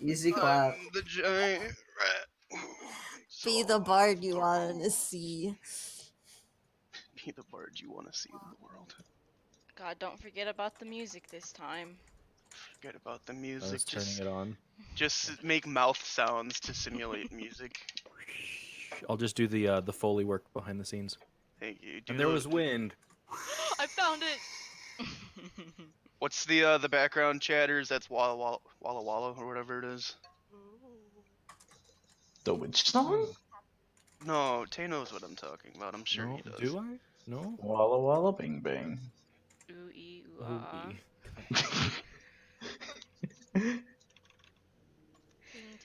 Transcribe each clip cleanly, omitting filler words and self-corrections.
Easy clap. I'm the giant rat. Be the bard you want to see. Be the bard you want to see in the world. God, don't forget about the music this time. Forget about the I music. was turning it on. Just make mouth sounds to simulate music. I'll just do the Foley work behind the scenes. Thank you. And there was wind. I found it. What's the background chatters? That's Walla Walla Walla Walla or whatever it is. The witch song? No, Tay knows what I'm talking about. I'm sure No, he does. do I? No. Walla Walla Bing Bang. Ooh ee ooh Oh, ah. ee. Bing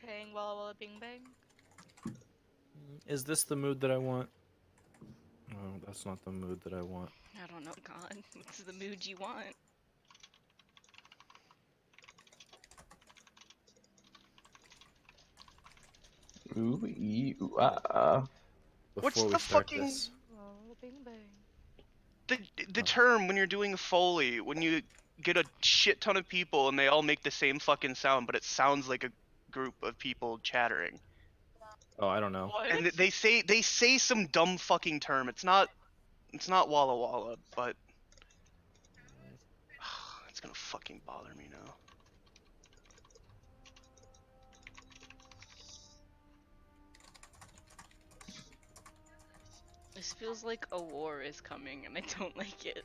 tang walla walla bing bang. Is this the mood that I want? No, that's not the mood that I want. I don't know, God. What's the mood you want? Ooh ee ooh ah. What's Before we the start fucking- this, Walla bing bang. The term when you're doing Foley, when you get a shit ton of people and they all make the same fucking sound, but it sounds like a group of people chattering. oh, I don't know. What? And they say some dumb fucking term. It's not Walla Walla, but it's gonna fucking bother me now. This feels like a war is coming, and I don't like it.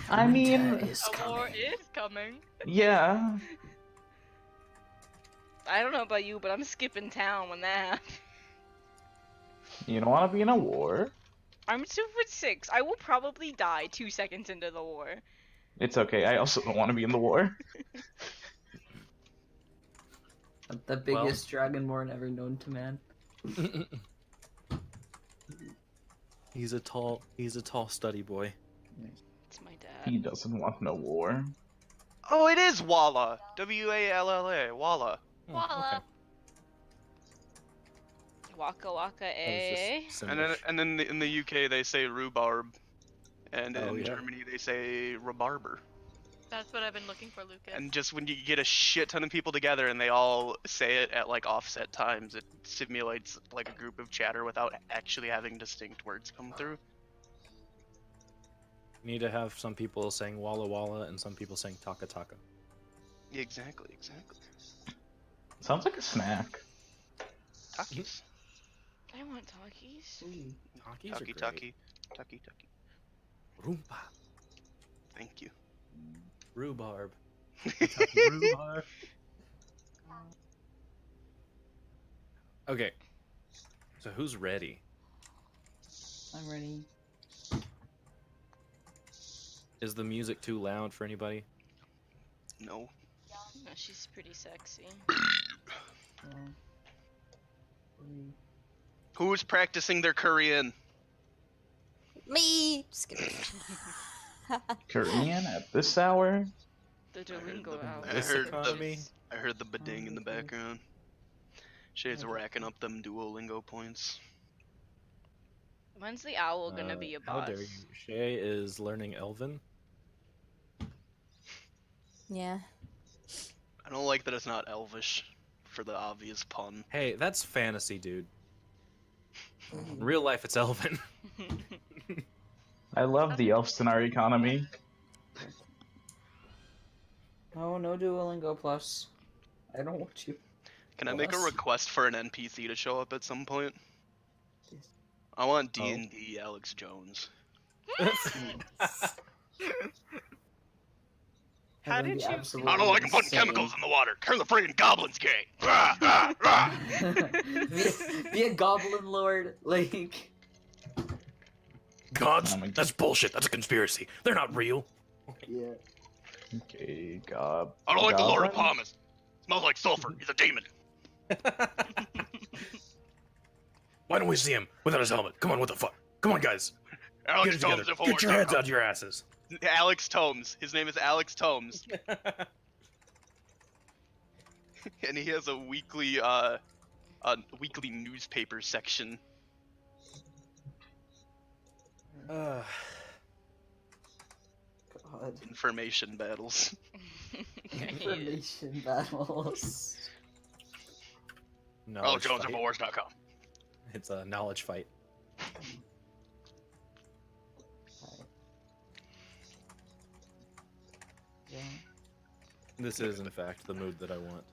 I mean, A war is coming. yeah. I don't know about you, but I'm skipping town when that happens. You don't want to be in a war? I'm 2'6". I will probably die 2 seconds into the war. It's okay. I also don't want to be in the war. The biggest dragonborn ever known to man. He's a tall study boy. It's my He dad. doesn't want no war. Oh, it is Walla. W-A-L-L-A. Walla. Oh, Walla. Waka waka Okay. eh. And then in the UK they say rhubarb, and Oh, in yeah. Germany they say rhubarber. That's what I've been looking for, Lucas. And just when you get a shit ton of people together and they all say it at like offset times, it simulates like a group of chatter without actually having distinct words come through. You need to have some people saying Walla Walla and some people saying Taka Taka. Yeah, exactly. Sounds like a snack. Takis. I want Takis. Takis are great. Taki. Roomba. Thank you. Rhubarb. Rhubarb. Okay. So who's ready? I'm ready. Is the music too loud for anybody? No. No, she's pretty sexy. Who's practicing their Korean? Me! Just kidding. Korean at this hour? The Duolingo out. I heard economy. I heard the bading in the background. Shay's racking up them Duolingo points. When's the owl gonna be a How boss? dare you? Shay is learning Elven. Yeah. I don't like that it's not Elvish, for the obvious pun. Hey, that's fantasy, dude. In real life, it's Elven. I love the elves in our economy. Oh, no Duolingo Plus. I don't want you. Can I make a Plus? request for an NPC to show up at some point? I want D&D Alex Jones. How And then did the you- absolute I don't like him putting insane- chemicals in the water. Turn the friggin' goblins gay. Rah, rah, rah. be a goblin lord, like. Gods? Oh my God. That's bullshit. That's a conspiracy. They're not real. Yeah. Okay, gob. I don't like the Lord of goblin? Palmas. Smells like sulfur. He's a demon. Why don't we see him without his helmet? Come on, what the fuck? Come on, guys. Alex Get it together. Tomes. Get your heads out your asses. Alex Tomes. His name is Alex Tomes, and he has a weekly newspaper section. God. Information battles. I hate it. Information battles. knowledge fight. JonesInfowars.com. It's a knowledge fight. Alright. Yeah. This is, in fact, the mood that I want.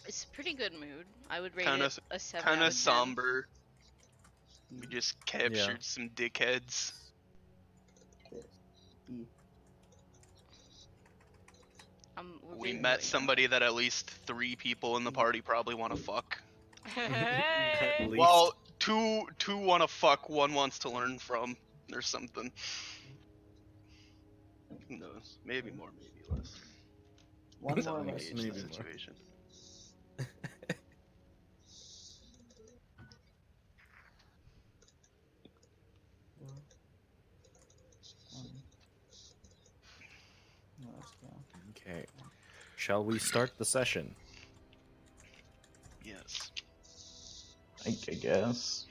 It's a pretty good mood. I would rate Kinda it a 7 Kind out of of 10. somber. We just captured some dickheads. This. E. We're We being met really somebody that at least 3 people in the party probably want to fuck. Hey! At least. Well, two want to fuck, one wants to learn from, or something. Who knows? Maybe more, maybe less. One Depends more on the less. age of the Maybe more. situation. No, let's go. Okay. Shall we start the session? Yes. I guess.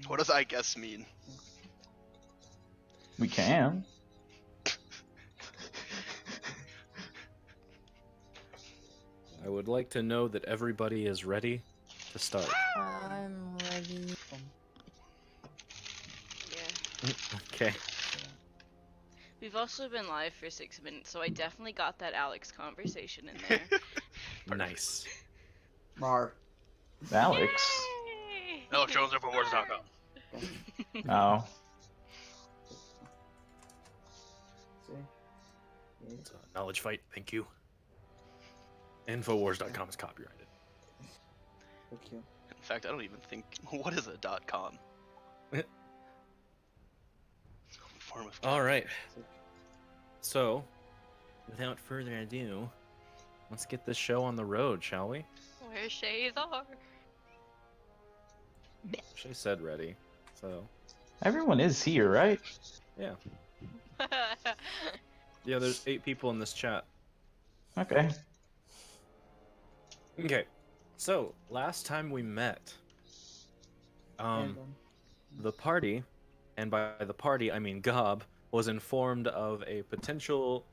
What does I guess mean? We can. I would like to know that everybody is ready to start. I'm ready. Yeah. Okay. We've also been live for 6 minutes, so I definitely got that Alex conversation in there. Nice. Mar. Alex. Yay! No, JonesInfowars.com. Oh. See? Yeah. It's a knowledge fight. Thank you. Infowars.com is copyrighted. Thank you. In fact, I don't even think. What is a .com? Form of All right. So, without further ado, let's get this show on the road, shall we? Where shades are. She said ready. So, Everyone is here, right? yeah. Yeah, there's 8 people in this chat. Okay. Okay. So, last time we met, And, the party, and by the party I mean Gob, was informed of a potential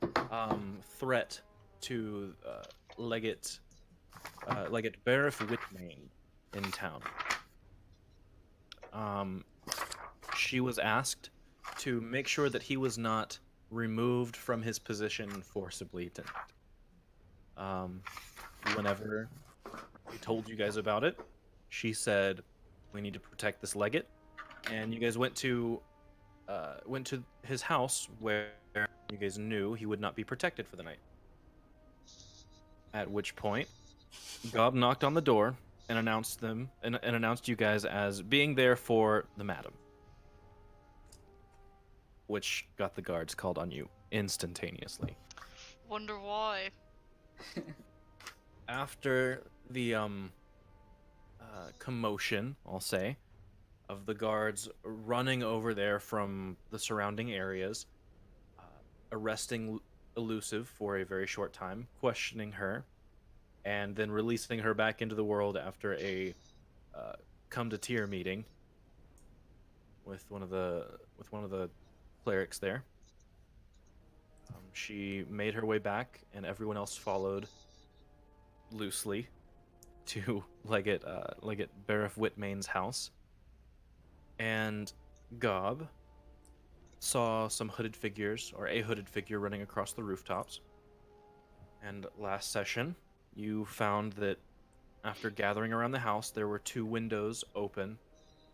threat to Legate Barif Whitmain in town. She was asked to make sure that he was not removed from his position forcibly tonight. Whenever we told you guys about it, she said, "We need to protect this legate," and you guys went to his house where you guys knew he would not be protected for the night. At which point, Gob knocked on the door and announced announced you guys as being there for the madam, which got the guards called on you instantaneously. Wonder why. After the commotion, I'll say, of the guards running over there from the surrounding areas, arresting Elusive for a very short time, questioning her, and then releasing her back into the world after a come to tear meeting with one of the clerics there. She made her way back, and everyone else followed loosely to Legate Barif Whitmain's house. And Gob saw some hooded figures, or a hooded figure, running across the rooftops. And last session, you found that after gathering around the house, there were 2 windows open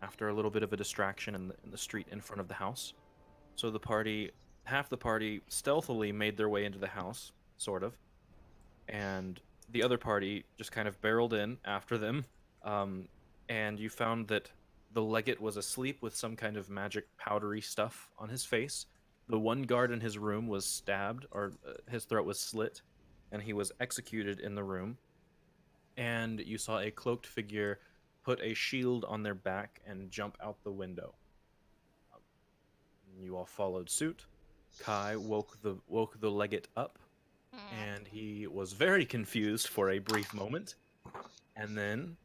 after a little bit of a distraction in the street in front of the house. So half the party stealthily made their way into the house, sort of, and the other party just kind of barreled in after them, and you found that the legate was asleep with some kind of magic powdery stuff on his face. The one guard in his room was stabbed, or his throat was slit, and he was executed in the room. And you saw a cloaked figure put a shield on their back and jump out the window. You all followed suit. Kai woke the legate up, and he was very confused for a brief moment, and then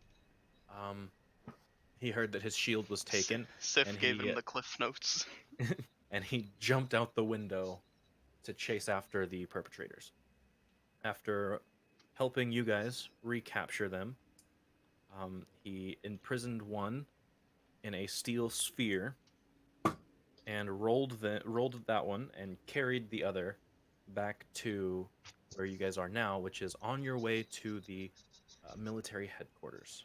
he heard that his shield was taken. Sif and gave he, him the cliff notes. and he jumped out the window to chase after the perpetrators. After helping you guys recapture them. He imprisoned one in a steel sphere and rolled that one and carried the other back to where you guys are now, which is on your way to the military headquarters.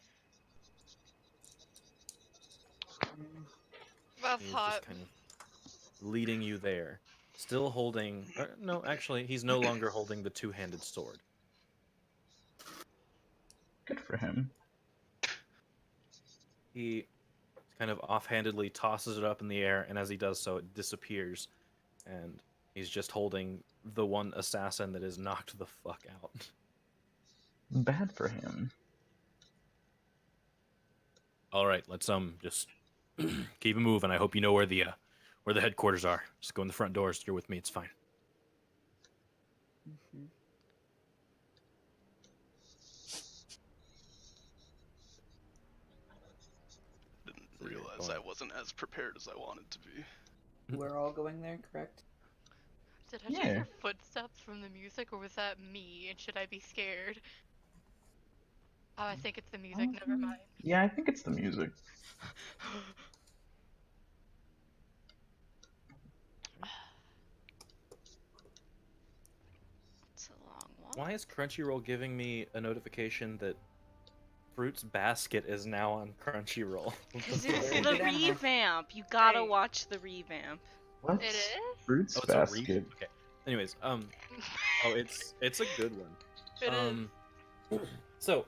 That's He's hot. just kind of leading you there, still holding. No, actually, he's no longer holding the two-handed sword. Good for him. He kind of offhandedly tosses it up in the air, and as he does so, it disappears, and he's just holding the one assassin that is knocked the fuck out. Bad for him. All right, let's just keep it moving. I hope you know where the headquarters are. Just go in the front doors. You're with me. It's fine. Mhm. Didn't realize I wasn't as prepared as I wanted to be. We're all going there, correct? Did I Yeah. hear footsteps from the music, or was that me? And should I be scared? Oh, I think it's the music. Never mind. Yeah, I think it's the music. It's a long walk. Why is Crunchyroll giving me a notification that Fruit's Basket is now on Crunchyroll? Because Very it's good the anime. revamp. You gotta Right. watch the revamp. What? It is? Fruits Oh, it's a basket. Okay. Anyways, oh, it's a good one. It is. So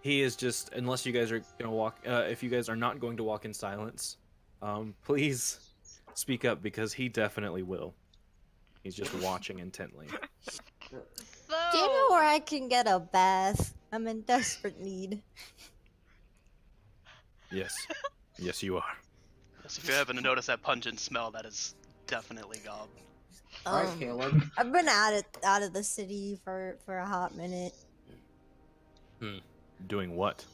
he is just, unless you guys are gonna walk, if you guys are not going to walk in silence, please speak up because he definitely will. He's just watching intently. So. Do you know where I can get a bath? I'm in desperate need. Yes, yes, you are. So if you happen to notice that pungent smell, that is definitely Gob. Alright, Caleb. I've been out of the city for a hot minute. Doing what?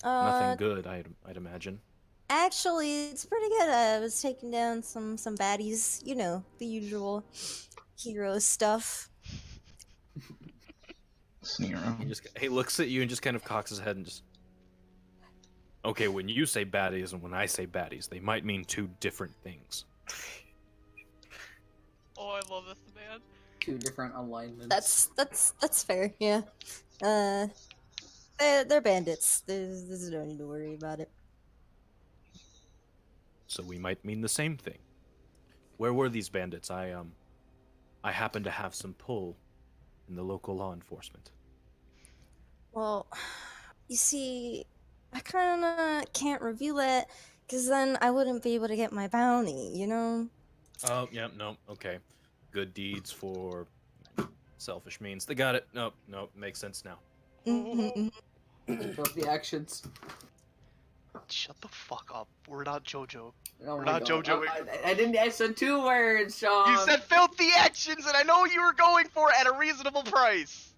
Uh, Nothing good, I'd imagine. Actually, it's pretty good. I was taking down some baddies. You know, the usual hero stuff. He looks at you and just kind of cocks his head and just. Okay, when you say baddies and when I say baddies, they might mean two different things. Oh, I love this man. Two different alignments. That's fair. Yeah. They're bandits. There's no need to worry about it. So we might mean the same thing. Where were these bandits? I happen to have some pull in the local law enforcement. Well, you see, I kind of can't reveal it because then I wouldn't be able to get my bounty. You know. Oh, yeah, no, okay. Good deeds for selfish means. They got it. Nope, makes sense now. Both the actions. Shut the fuck up. We're not JoJo. Oh We're my not God. JoJo. I didn't. I said 2 words, Sean. You said filthy actions, and I know what you were going for at a reasonable price.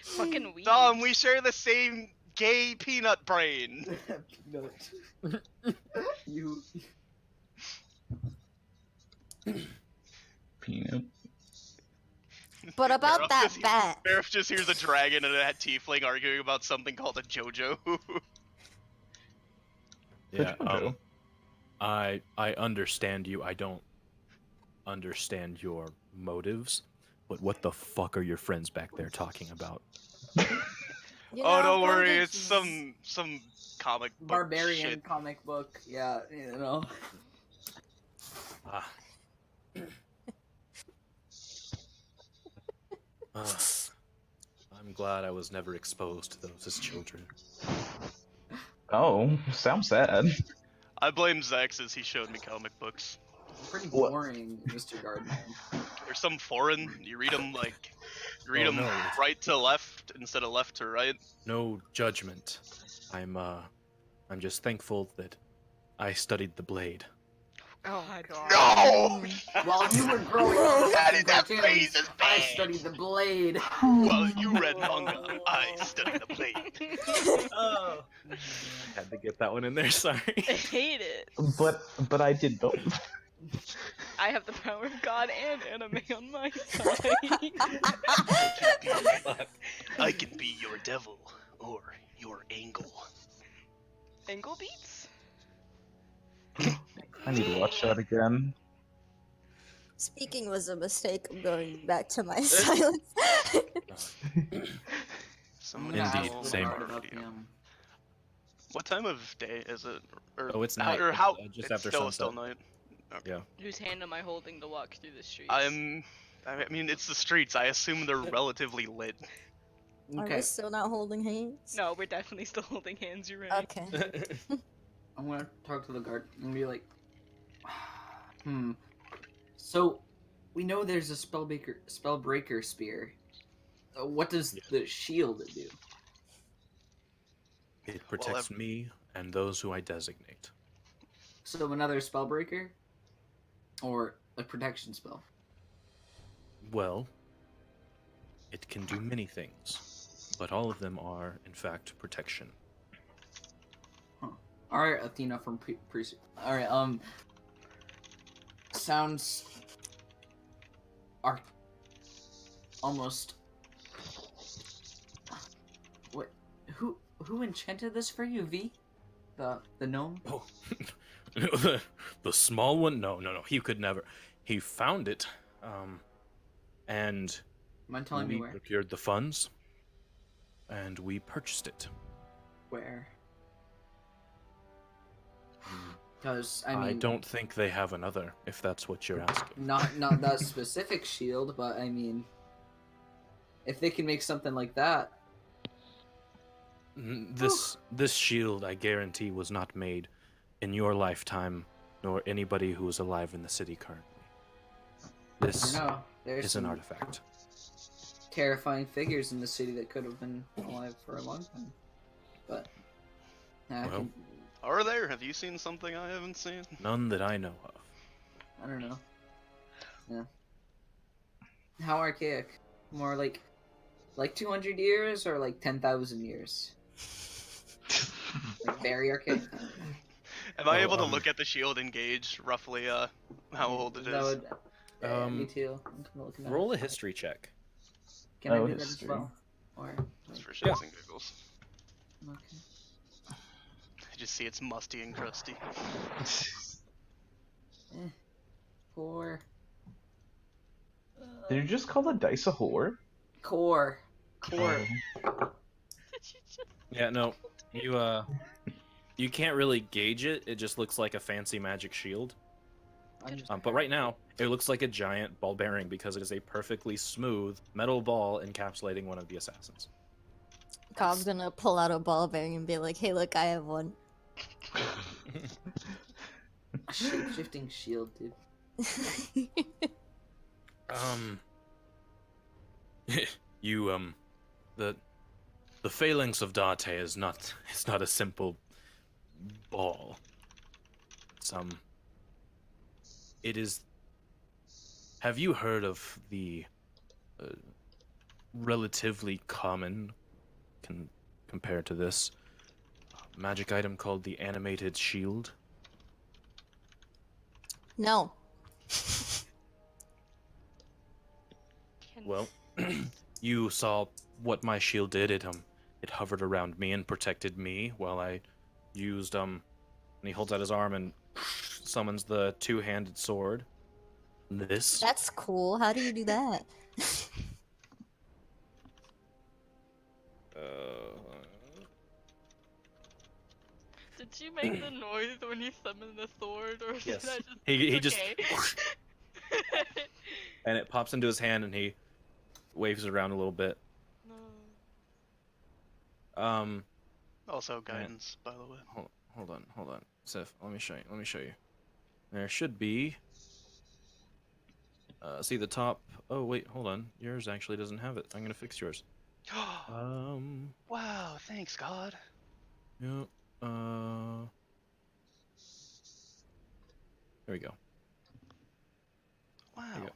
Fucking weed. Dom, we share the same gay peanut brain. Peanut. You. Peanut. But about Barrel that just- bat. Barrett just hears a dragon and a tiefling arguing about something called a JoJo. Yeah, JoJo. I understand you. I don't understand your motives, but what the fuck are your friends back there talking about? You Oh, know, don't worry, bandits it's is- some comic book Barbarian shit. comic book. Yeah, you know. Ah. I'm glad I was never exposed to those as children. Oh, sounds sad. I blame Zax as he showed me comic books. Pretty What? boring, Mr. Gardner. They're some foreign. You read them Oh, them no. right to left instead of left to right. No judgment. I'm just thankful that I studied the blade. Oh my god. No! While you were growing up, That cartoons, phrase is I bad. studied the blade. Well, you read manga. I studied the blade. Oh. Had to get that one in there, sorry. I hate it. But I did both. I have the power of God and anime on my side. I can be your devil or your angle. Angle beats? I need to watch that again. Speaking was a mistake. I'm going back to my silence. Somebody Indeed, stole same. my about the, bardium. What time of day is it? Or, Oh, it's night. Or It's, how? just it's after still sunset. night. Okay. Yeah. Whose hand am I holding to walk through the streets? I mean, it's the streets. I assume they're relatively lit. Are Okay, we still not holding hands? No, we're definitely still holding hands, you're right. Okay. I'm gonna talk to the guard and be like, So, we know there's a spellbreaker spear. What does the shield do? It protects me and those who I designate. So another spellbreaker, or a protection spell? Well, it can do many things, but all of them are, in fact, protection. All right, Athena from All right, sounds almost. What? Who enchanted this for you, V? The gnome? Oh, the small one? No. He could never. He found it, and Mind telling me we where? procured the funds, and we purchased it. Where? Because I mean, I don't think they have another, if that's what you're asking. not that specific shield, but I mean, if they can make something like that, This shield, I guarantee, was not made in your lifetime, nor anybody who is alive in the city currently. This no, there's is an some artifact. terrifying figures in the city that could have been alive for a long time. But Well. Are there? Have you seen something I haven't seen? None that I know of. I don't know. Yeah. How archaic? More like 200 years or like 10,000 years? Like very archaic. Am I Oh, able to look at the shield and gauge roughly how old it is? That would. Me Um, too. I'm kinda looking at Roll it. a history check. Can I Oh, do that as history. well? Or Just for Yeah. shits and giggles. okay. I just see it's musty and crusty. 4 Did you just call the dice a whore? core. Oh. Yeah, no. You can't really gauge it. It just looks like a fancy magic shield. But right now, it looks like a giant ball bearing because it is a perfectly smooth metal ball encapsulating one of the assassins. Cobb's gonna pull out a ball bearing and be like, "Hey, look, I have one." A shape-shifting shield, dude. You the phalanx of Date is not a simple ball. It is. Have you heard of the relatively common compared to this magic item called the animated shield? No. Well, you saw what my shield did. It hovered around me and protected me while I used and he holds out his arm and summons the two-handed sword. This That's cool. How do you do that? Did you make the noise when you summoned the sword, or Yes. did that just? He just Okay. and it pops into his hand and he waves it around a little bit. No. Also guidance, by the way. Hold on. Sif, let me show you. There should be see the top. Oh wait, hold on. Yours actually doesn't have it. I'm gonna fix yours. Wow, thanks God. Yeah. There we go. Wow. There you go.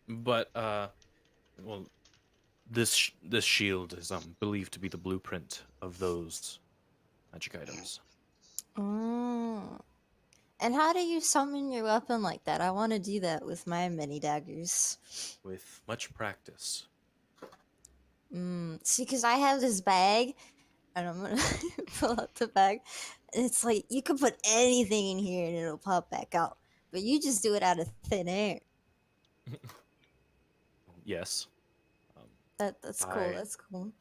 But well, this shield is believed to be the blueprint of those magic items. Mm. And how do you summon your weapon like that? I want to do that with my mini daggers. With much practice. See, because I have this bag, and I'm gonna pull out the bag. And it's like you can put anything in here and it'll pop back out, but you just do it out of thin air. Yes. Um, That's cool. I That's cool.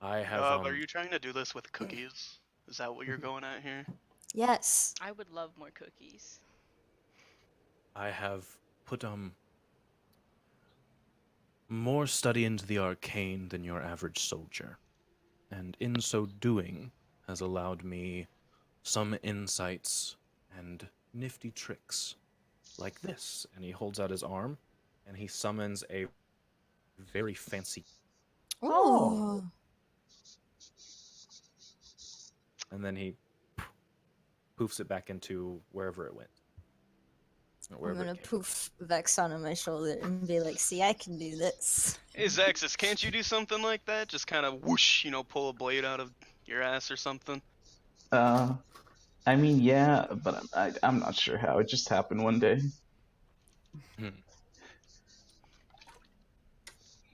I have Are you trying to do this with cookies? Is that what you're going at here? Yes. I would love more cookies. I have put more study into the arcane than your average soldier, and in so doing has allowed me some insights and nifty tricks like this. And he holds out his arm and he summons a very fancy, Oh. and then he poofs it back into wherever it went. Or I'm wherever gonna it came. poof Vex onto my shoulder and be like, "See, I can do this." Hey Zaxis, can't you do something like that? Just kind of whoosh, pull a blade out of your ass or something? I mean, yeah, but I'm not sure how. It just happened one day. Hmm.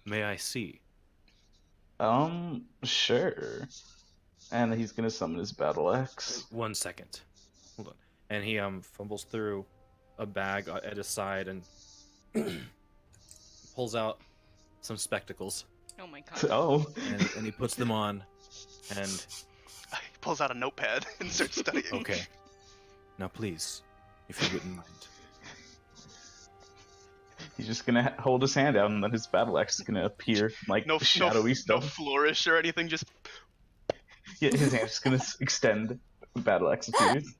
May I see? Sure. And he's gonna summon his battle axe. 1 second. Hold on. And he fumbles through a bag at his side and pulls out some spectacles Oh my god. Oh. and he puts them on and He pulls out a notepad and starts studying. okay. Now please, if you wouldn't mind. He's just gonna hold his hand out, and then his battle axe is gonna appear from, like, No, shadowy no stuff. flourish or anything. Just Yeah, his hand's just gonna extend. The battle axe appears.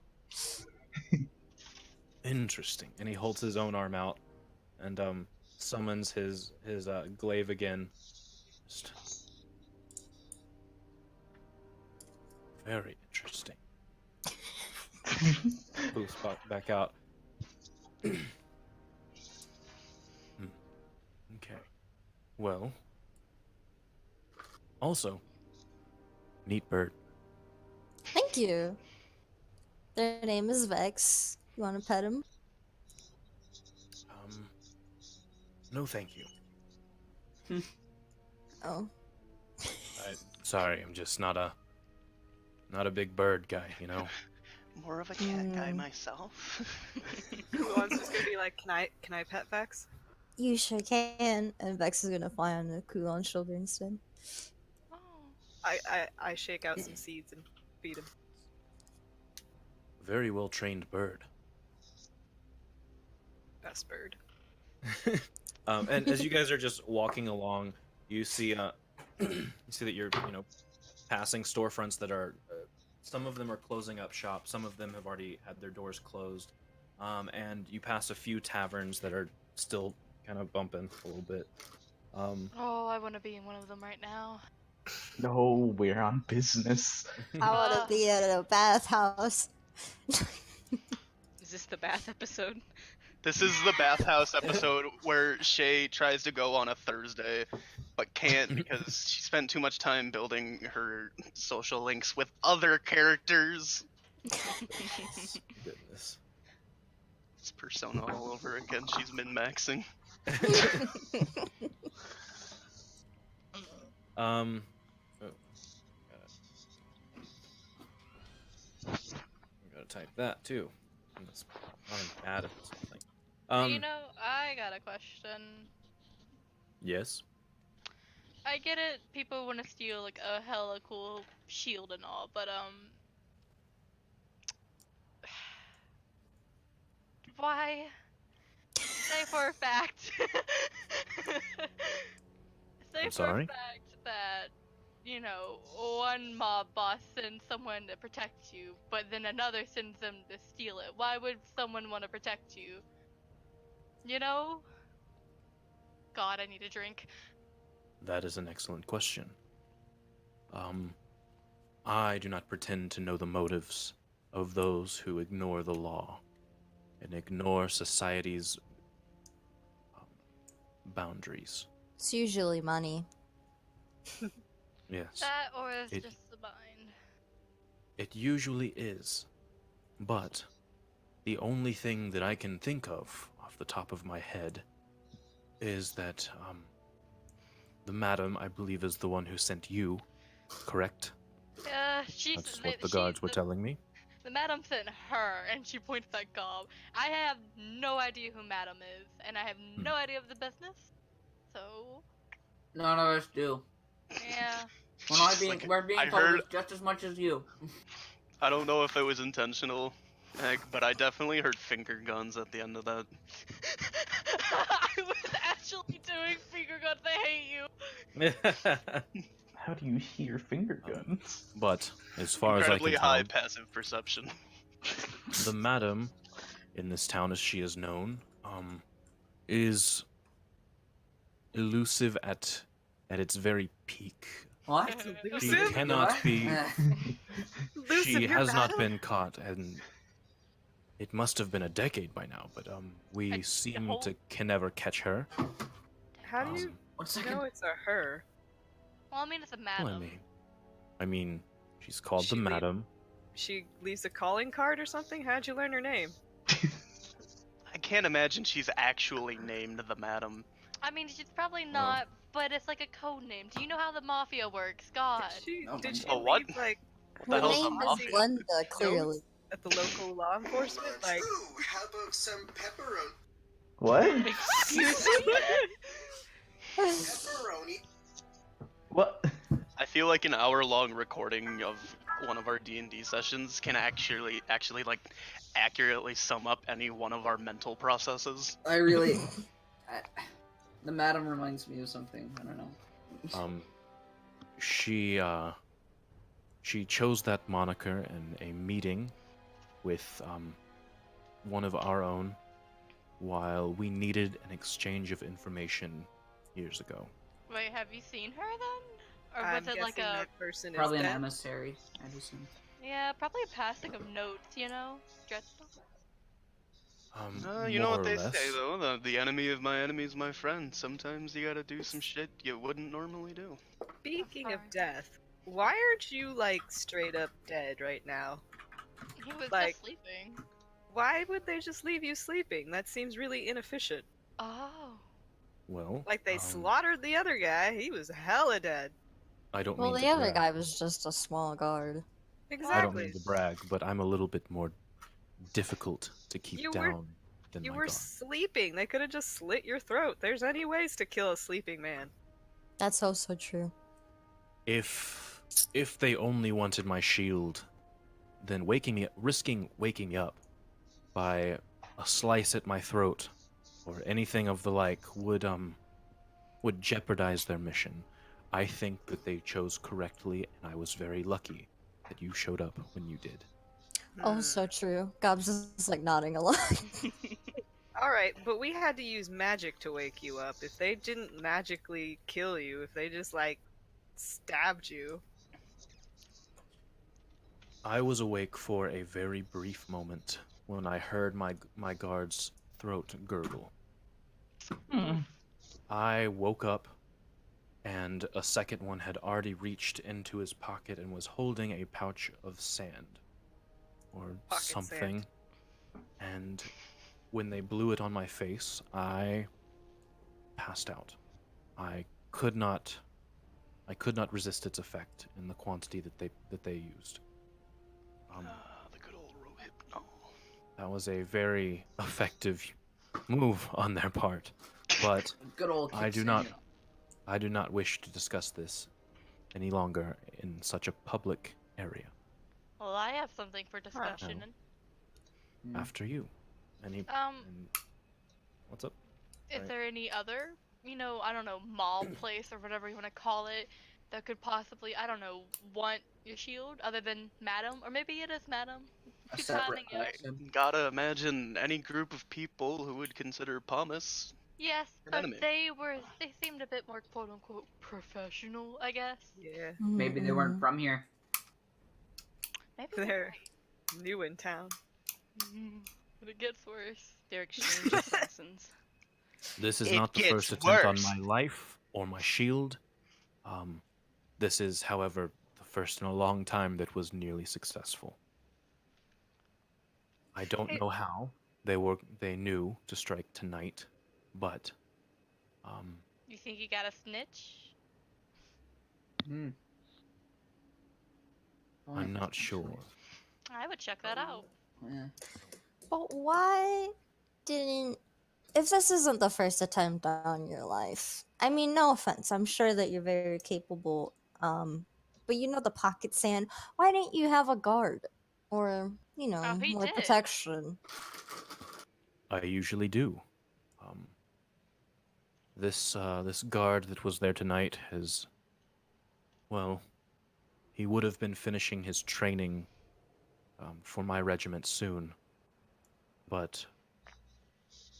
Interesting. And he holds his own arm out and summons his glaive again. Just very interesting. Boost back out. Okay. Well. Also, neat bird. Thank you. Their name is Vex. You want to pet him? No, thank you. Oh. Sorry, I'm just not a big bird guy, you know. more of a cat guy myself. Kuon's just gonna be like, can I pet Vex? You sure can. And Vex is gonna fly on the Kulon's shoulder instead. Oh. I shake out some seeds and feed him. Very well trained bird. Best bird. And as you guys are just walking along, you see you see that you're passing storefronts that are some of them are closing up shop, some of them have already had their doors closed, and you pass a few taverns that are still kind of bumping a little bit. Oh, I want to be in one of them right now. No, we're on business. I want to be at a bathhouse. Is this the bath episode? This is the bathhouse episode where Shay tries to go on a Thursday, but can't because she spent too much time building her social links with other characters. Goodness. It's Persona all over again. She's min-maxing. Oh, gotta type that too. I'm bad at this whole thing. You know, I got a question. Yes. I get it, people want to steal like a hella cool shield and all, but why? Say for a fact. Say I'm for sorry? a fact that, one mob boss sends someone to protect you, but then another sends them to steal it. Why would someone want to protect you? You know? God, I need a drink. That is an excellent question. I do not pretend to know the motives of those who ignore the law and ignore society's boundaries. It's usually money. Yes. That or it's It- just the mind. It usually is. But the only thing that I can think of off the top of my head is that the madam, I believe, is the one who sent you, correct? She's That's what the guards were telling me. The madam sent her, and she points at Gob. I have no idea who madam is, and I have no idea of the business. So None of us do. yeah. We're being I told heard. this just as much as you. I don't know if it was intentional, but I definitely heard finger guns at the end of that. I was actually doing finger guns. I hate you. How do you hear finger guns? But as far as I Incredibly can high tell, passive perception. the madam in this town, as she is known, is elusive at its very peak. What? She Elusive? cannot What? be. Lucid, She you're has not bad? been caught, and it must have been a decade by now. But we seem whole- to never catch her. How do you One second. know it's a her? Well, I mean, it's a Well, madam. I mean, she's called She the leave- madam. She leaves a calling card or something? How'd you learn her name? I can't imagine she's actually named the madam. I mean, she's probably not, but it's like a code name. Do you know how the mafia works? God. Oh my Did she God. What? leave, like, What the Her hell's a name is mafia? Glenda, clearly. at the local law enforcement? Like, How about some pepperoni? What? excuse me? Pepperoni. What? I feel like an hour-long recording of one of our D&D sessions can actually like accurately sum up any one of our mental processes. I really. The madam reminds me of something. I don't know. She chose that moniker in a meeting with one of our own while we needed an exchange of information years ago. Wait, have you seen her then? Or I'm was it like guessing a that person Probably is an dead. emissary. I assume. yeah, probably a passing of notes, you know? Dreadful. You know more what or they less. say though, the enemy of my enemy is my friend. Sometimes you gotta do some shit you wouldn't normally do. Speaking of Sorry. death, why aren't you, like, straight up dead right now? He was Like- just sleeping. Why would they just leave you sleeping? That seems really inefficient. Oh. Well, Like, they um, slaughtered the other guy. He was hella dead. I don't Well, mean the to other brag. guy was just a small guard. I don't Exactly. mean to brag, but I'm a little bit more difficult to keep You were- down than You my were guard. sleeping. They could have just slit your throat. There's any ways to kill a sleeping man. That's also true. If they only wanted my shield, then risking waking me up by a slice at my throat or anything of the like would jeopardize their mission. I think that they chose correctly, and I was very lucky that you showed up when you did. Also true. Gob's just like nodding a lot. Alright, but we had to use magic to wake you up. If they didn't magically kill you, if they just, like, stabbed you. I was awake for a very brief moment when I heard my guard's throat gurgle. I woke up, and a second one had already reached into his pocket and was holding a pouch of sand. Or Pocket something. sand. And when they blew it on my face, I passed out. I could not resist its effect in the quantity that they used. The good old Rohypnol. That was a very effective move on their part, but Good old. I do Kitsune. not wish to discuss this any longer in such a public area. Well, I have something for discussion. Mm. After you, and what's up? Is Right. there any other, I don't know, mall place or whatever you want to call it, that could possibly, I don't know, want your shield other than Madam? Or maybe it is Madam. A Keep separate finding it. person. Gotta imagine any group of people who would consider Pumice. Yes, An but enemy. they seemed a bit more quote unquote professional, I guess. Yeah, Maybe they weren't from here. Maybe they're new in town. But it gets worse. They're exchange assassins. This is It not the gets first attempt on worse. my life or my shield. This is, however, the first in a long time that was nearly successful. I don't Hey- know how they knew to strike tonight, but um, You think you got a snitch? Hmm. I'm not actually. sure. I would check that out. Yeah. But why didn't. If this isn't the first attempt on your life, I mean, no offense, I'm sure that you're very capable, but you know the pocket sand, why didn't you have a guard? Or, Oh, he more did. protection? I usually do. Um, this guard that was there tonight has, well, he would have been finishing his training for my regiment soon, but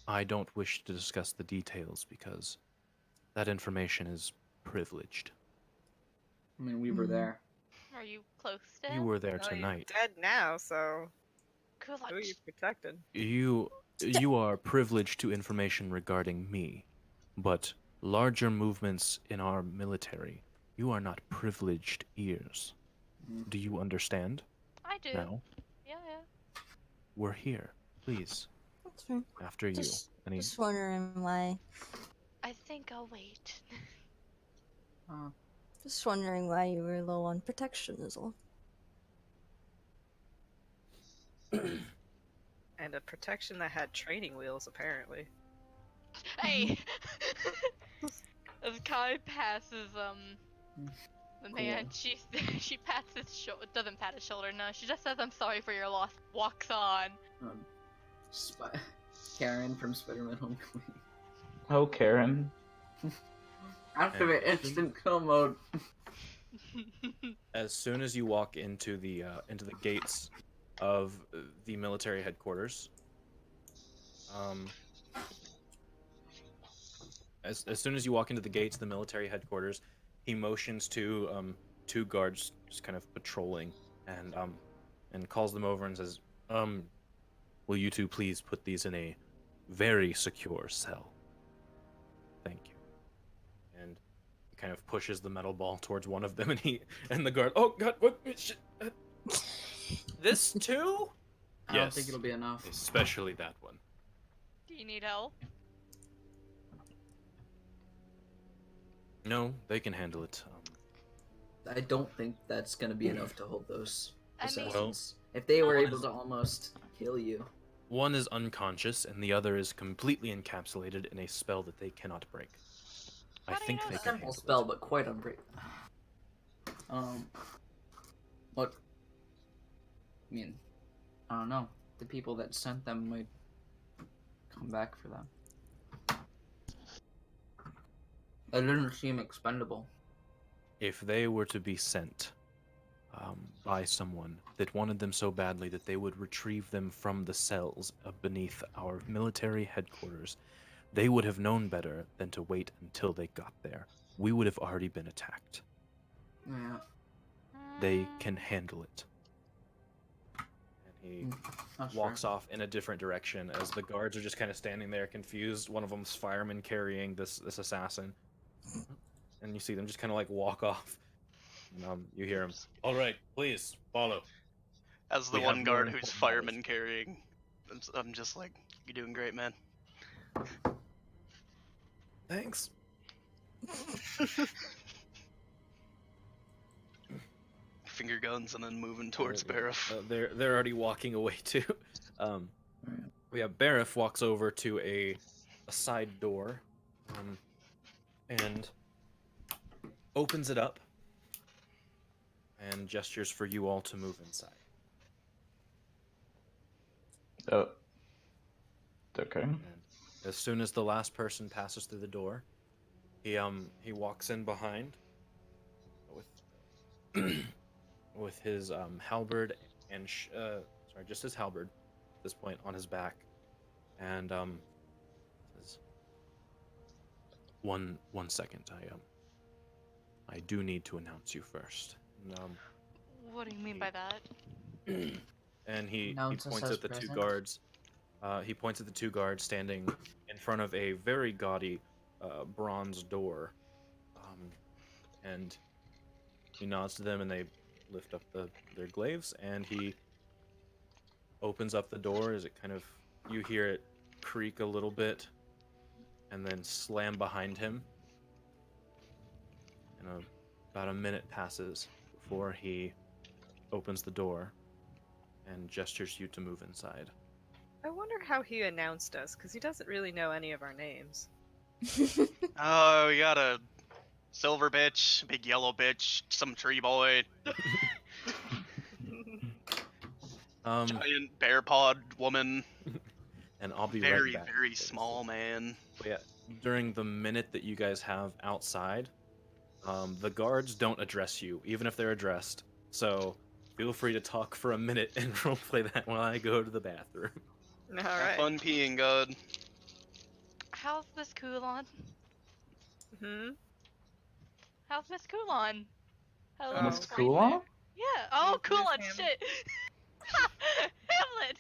I don't wish to discuss the details because that information is privileged. I mean, we were Mhm. there. Are you close to You him? were there Well, you're tonight. dead now, so Good luck. who are you protecting? You are privileged to information regarding me, but larger movements in our military, you are not privileged ears. Mm. Do you understand I do. now? Yeah, yeah. We're here. Please, That's fair. after you. Just, And he, just wondering why. I think I'll wait. Just wondering why you were low on protection is all. And a protection that had training wheels, apparently. Hey! As Kai passes, the man, she pats his shoulder, doesn't pat his shoulder, no, she just says, I'm sorry for your loss, walks on. Karen from Spider-Man Homecoming. Oh, Karen. Activate instant kill mode. as soon as you walk into the gates of the military headquarters, as soon as you walk into the gates of the military headquarters, he motions to two guards just kind of patrolling, and calls them over and says, will you two please put these in a very secure cell? Thank you. And he kind of pushes the metal ball towards one of them, and the guard, oh god, what shit, this too? I don't think it'll be enough. Especially that one. Do you need help? No, they can handle it. I don't think that's gonna be enough to hold those I mean- assassins. If they were able to almost kill you. One is unconscious, and the other is completely encapsulated in a spell that they cannot break. I How do you think know they A that? can simple handle spell, it. but quite unbreakable. What? I mean, I don't know. The people that sent them might come back for them. They didn't seem expendable. If they were to be sent by someone that wanted them so badly that they would retrieve them from the cells beneath our military headquarters, they would have known better than to wait until they got there. We would have already been attacked. Yeah. They can handle it. And he That's walks fair. off in a different direction as the guards are just kind of standing there confused. One of them's firemen carrying this assassin. And you see them just kind of like walk off. And you hear him, all right, please, follow. As the We one have more guard who's important fireman matters. carrying, I'm just like, you're doing great, man. Thanks. Finger guns and then moving towards Barif. They're already walking away too. Yeah, Barif walks over to a side door, and opens it up, and gestures for you all to move inside. Oh. Okay. And as soon as the last person passes through the door, he walks in behind with with his halberd and just his halberd at this point on his back, and says, one second, I do need to announce you first. And, What do you mean by that? and he Announce us points as at the two present. guards. He points at the two guards standing in front of a very gaudy bronze door, and he nods to them, and they lift up their glaives, and he opens up the door as it kind of, you hear it creak a little bit and then slam behind him. And about a minute passes before he opens the door and gestures you to move inside. I wonder how he announced us, because he doesn't really know any of our names. Oh, we got a silver bitch, big yellow bitch, some tree boy, giant bear pod woman, And I'll be very, right back. very because- small man. But yeah, during the minute that you guys have outside, the guards don't address you, even if they're addressed. So feel free to talk for a minute and roleplay that while I go to the bathroom. All Have right. fun peeing, God. How's Miss Coulon? Hmm. How's Miss Coulon? Hello. Oh, Miss right Coulon? Yeah. Oh, Miss Coulon. Hamlet. Shit. Hamlet.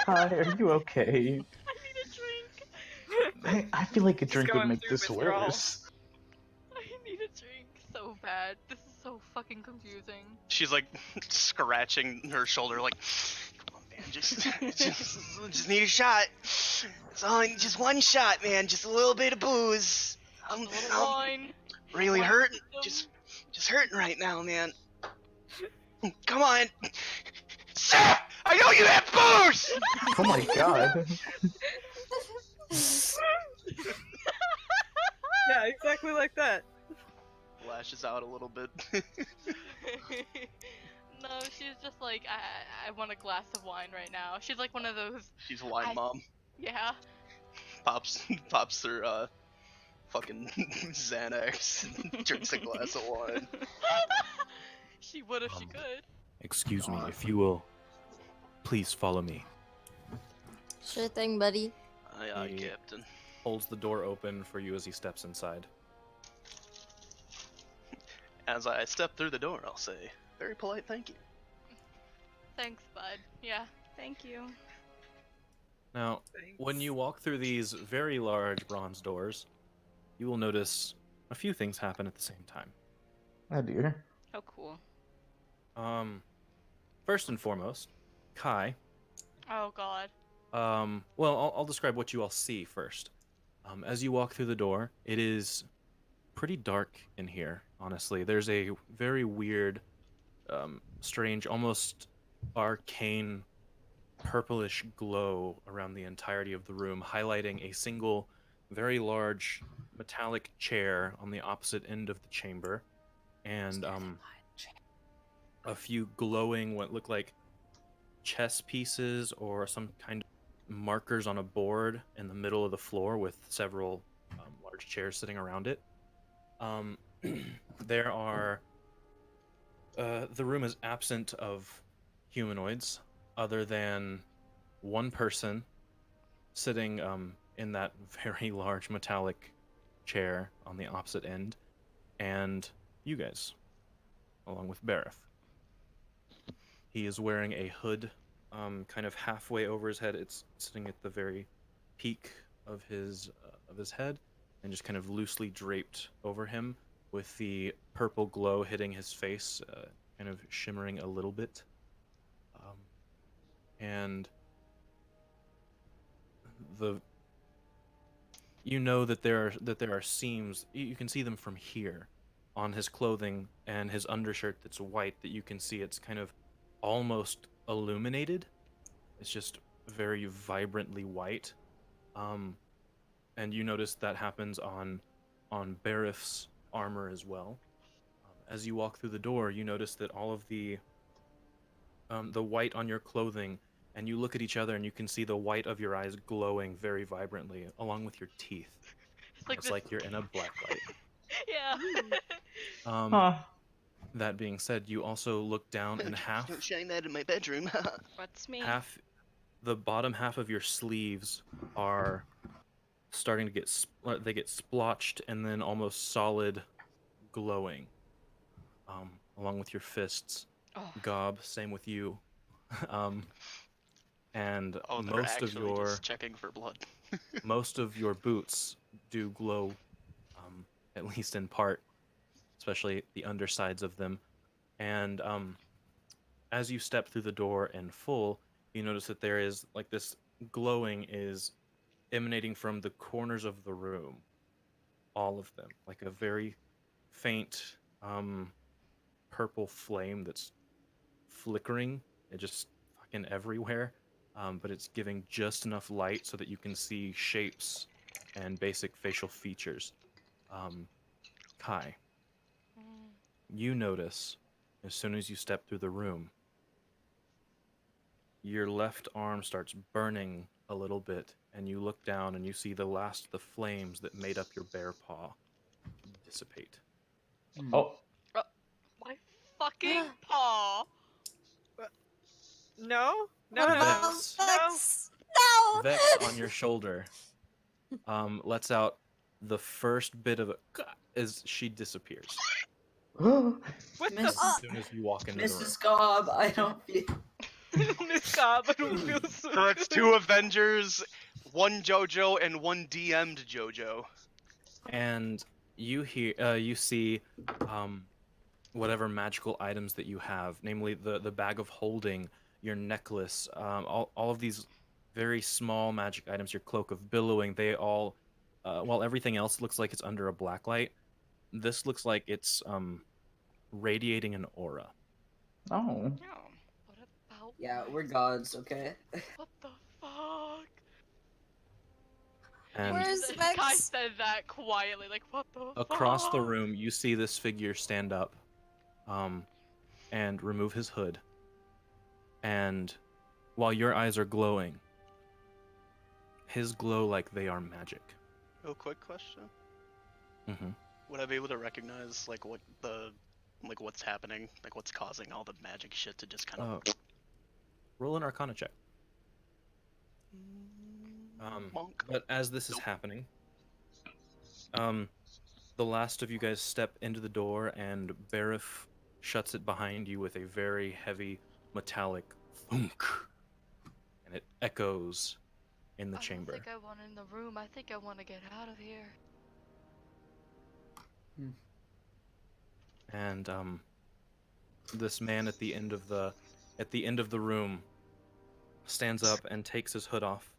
Hi, are you okay? I need a drink. Hey, I feel like a He's drink would going make through this withdrawal. worse. I need a drink so bad. This is so fucking confusing. She's like scratching her shoulder, like, come on, man, just need a shot. It's only just one shot, man. Just a little bit of booze. A little wine. Really Wine hurting. system. Just hurting right now, man. Come on, sir. I know you have booze. Oh my god. Yeah, exactly like that. Lashes out a little bit. No, she's just like, I want a glass of wine right now. She's like one of those, She's a wine mom. yeah. Pops her fucking Xanax and drinks a glass of wine. She would if she could. Excuse me, if you will, please follow me. Sure thing, buddy. Aye, aye, He- Captain. Holds the door open for you as he steps inside. As I step through the door, I'll say, very polite thank you. Thanks, bud. Yeah. Thank you. Now, Thanks. when you walk through these very large bronze doors, you will notice a few things happen at the same time. Oh dear. Oh, cool. First and foremost, Kai. Oh god. Well, I'll describe what you all see first. As you walk through the door, it is pretty dark in here, honestly. There's a very weird, strange, almost arcane purplish glow around the entirety of the room, highlighting a single very large metallic chair on the opposite end of the chamber, and a few glowing, what look like chess pieces or some kind of markers on a board in the middle of the floor with several large chairs sitting around it. There are the room is absent of humanoids other than one person sitting in that very large metallic chair on the opposite end, and you guys, along with Bareth. He is wearing a hood kind of halfway over his head. It's sitting at the very peak of his head, and just kind of loosely draped over him, with the purple glow hitting his face, kind of shimmering a little bit. And you know that there are seams. You can see them from here, on his clothing and his undershirt that's white. That you can see it's kind of almost illuminated. It's just very vibrantly white. And you notice that happens on Bareth's armor as well. As you walk through the door, you notice that all of the white on your clothing, and you look at each other and you can see the white of your eyes glowing very vibrantly, along with your teeth. It's like you're in a black light. Yeah. Huh. That being said, you also look down, and Don't shine that in my bedroom. What's me? the bottom half of your sleeves are starting to get they get splotched and then almost solid glowing, along with your fists. Oh. Gob, same with you. And Oh, they're most of actually your just checking for blood. most of your boots do glow, at least in part, especially the undersides of them. And as you step through the door in full, you notice that there is like this glowing is emanating from the corners of the room, all of them, like a very faint purple flame that's flickering. It just fucking everywhere, but it's giving just enough light so that you can see shapes and basic facial features. Kai, Mm. you notice as soon as you step through the room, your left arm starts burning a little bit, and you look down and you see the last of the flames that made up your bear paw dissipate. Oh, My fucking paw. No, no, What no, about no. Vex. Vex? No! Vex on your shoulder lets out the first bit of a as she disappears What the as Miss, soon as you walk into the room. Mrs. Cobb, I don't feel. Miss Cobb, I don't feel so So that's good. 2 Avengers, 1 JoJo, and 1 DM'd JoJo. And you see whatever magical items that you have, namely the bag of holding, your necklace, all of these very small magic items, your cloak of billowing, they all, while everything else looks like it's under a black light, this looks like it's radiating an aura. oh. Oh, what about Yeah, my- we're gods, okay? What the fuck? And Where's Kai Vex? said that quietly, like, what the across the fuck? room, you see this figure stand up, and remove his hood. And while your eyes are glowing, his glow like they are magic. Oh, quick question. Mm-hmm. Would I be able to recognize like what's happening, like what's causing all the magic shit to just kind of Roll an Arcana check. monk? But as this is happening, the last of you guys step into the door, and Barif shuts it behind you with a very heavy metallic thunk, and it echoes in the chamber. I don't think I want in the room. I think I want to get out of here. And this man at the end of the room stands up and takes his hood off.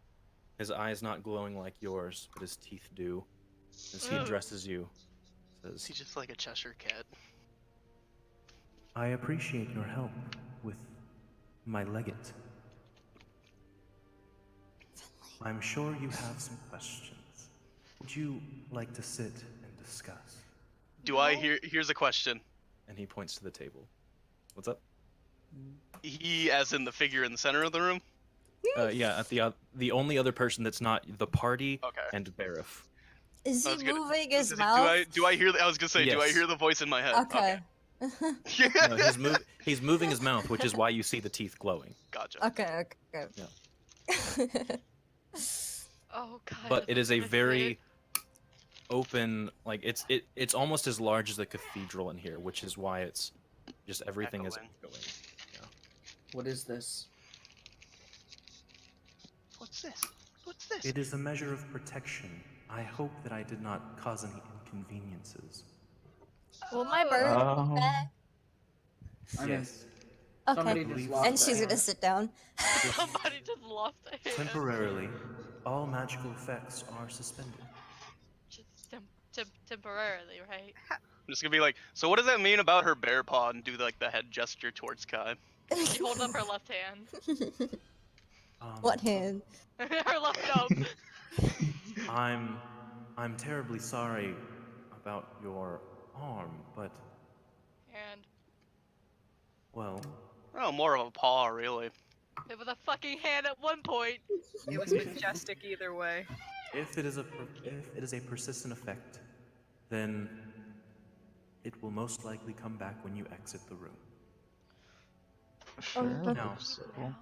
His eyes not glowing like yours, but his teeth do. As he Ugh. addresses you, Is says, he just like a Cheshire cat? "I appreciate your help with my legate. I'm sure you have some questions. Would you like to sit and discuss?" Do I hear? Here's a question. And he points to the table. What's up? He, as in the figure in the center of the room. Yeah, at the only other person that's not the party Okay. and Barif. Is I he was gonna- moving his Do mouth? I hear? I was gonna say, do I Yes. hear the voice in my head? Okay. No, he's moving his mouth, which is why you see the teeth glowing. Gotcha. Okay. Oh god. But it is a that's very open, like it's almost as large as the cathedral in here, which is why it's just everything is Echoing. echoing. What is this? What's this? What's this? It is a measure of protection. I hope that I did not cause any inconveniences. Will my Oh. bird Oh. back? I mean, Yes, somebody Okay. just lost And she's their gonna hand. sit down. Somebody just lost a hand. temporarily, all magical effects are suspended. Just temporarily, right? I'm just gonna be like, so what does that mean about her bear paw? And do like the head gesture towards Kai. She holds up her left hand. What hand? Her left thumb. I'm terribly sorry about your arm, but And well, Oh, more of a paw, really. it was a fucking hand at one point. It was majestic either way. if it is a persistent effect, then it will most likely come back when you exit the room. Sure. No. hope so.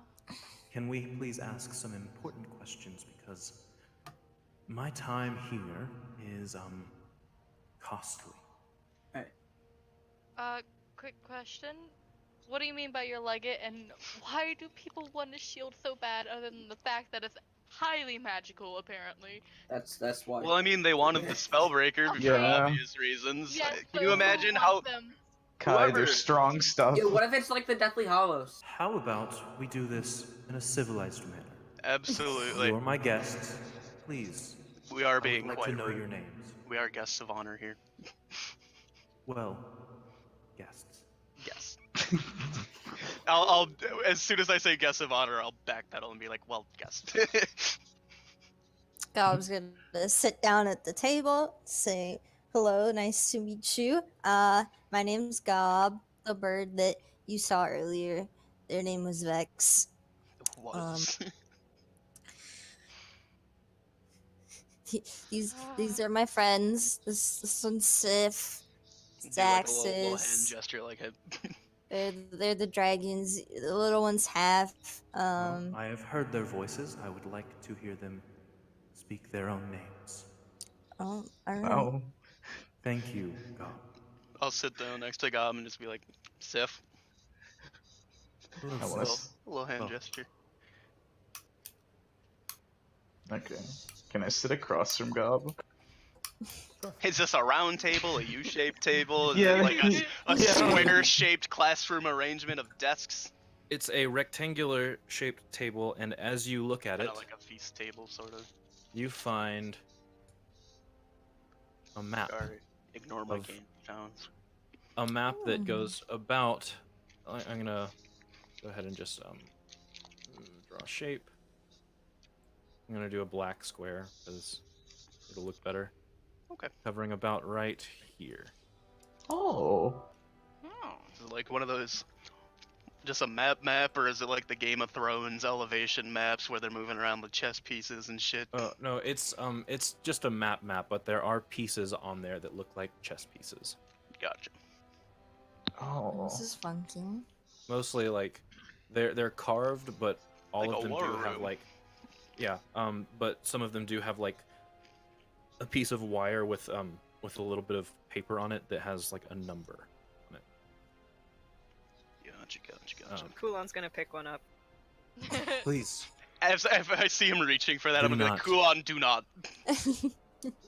Can we please ask some important questions, because my time here is costly. Quick question. What do you mean by your legate, and why do people want a shield so bad other than the fact that it's highly magical, apparently? That's why. Well, I mean, they wanted the Spellbreaker for Yeah. obvious reasons. Yes, Can but you who imagine wants how? them? Kai, they're Whoever- strong stuff. Yeah, what if it's like the Deathly Hollows? How about we do this in a civilized manner? Absolutely. You're my guests. Please, We are I being would like quite to know rude. your names. We are guests of honor here. Well, guests. Yes. I'll as soon as I say guest of honor, I'll backpedal and be like, well, guest. Gob's gonna sit down at the table, say, "Hello, nice to meet you. My name's Gob, the bird that you saw earlier. Their name was Vex. Was. These are my friends. This one's Sif, Do like a little hand Zaxis. gesture, like a. They're the dragons. The little one's half. Well, I have heard their voices. I would like to hear them speak their own names. Oh, all right. Oh, Thank you, Gob. I'll sit down next to Gob and just be like, Sif. Hello, I Sif. wanna A little hand Oh. gesture. okay. Can I sit across from Gob? Is this a round table, a U-shaped table? Is Yeah, it like a yeah. square-shaped classroom arrangement of desks? It's a rectangular shaped table, and as you look at it, Kind of like a feast table, sort of. you find a map. Sorry, ignore my Of- game sounds. A map that goes about. I'm gonna go ahead and just draw a shape. I'm gonna do a black square because it'll look better. Okay. Covering about right here. Oh. Oh. Is it like one of those, just a map, or is it like the Game of Thrones elevation maps where they're moving around with chess pieces and shit? No, it's just a map, but there are pieces on there that look like chess pieces. Gotcha. Oh. This is funky. Mostly like they're carved, but all Like of a them war do have room. like but some of them do have like a piece of wire with a little bit of paper on it that has like a number on it. Gotcha. Kulon's gonna pick one up. Please If I see him reaching for that, Do I'm gonna be like, not. Kulon, do not.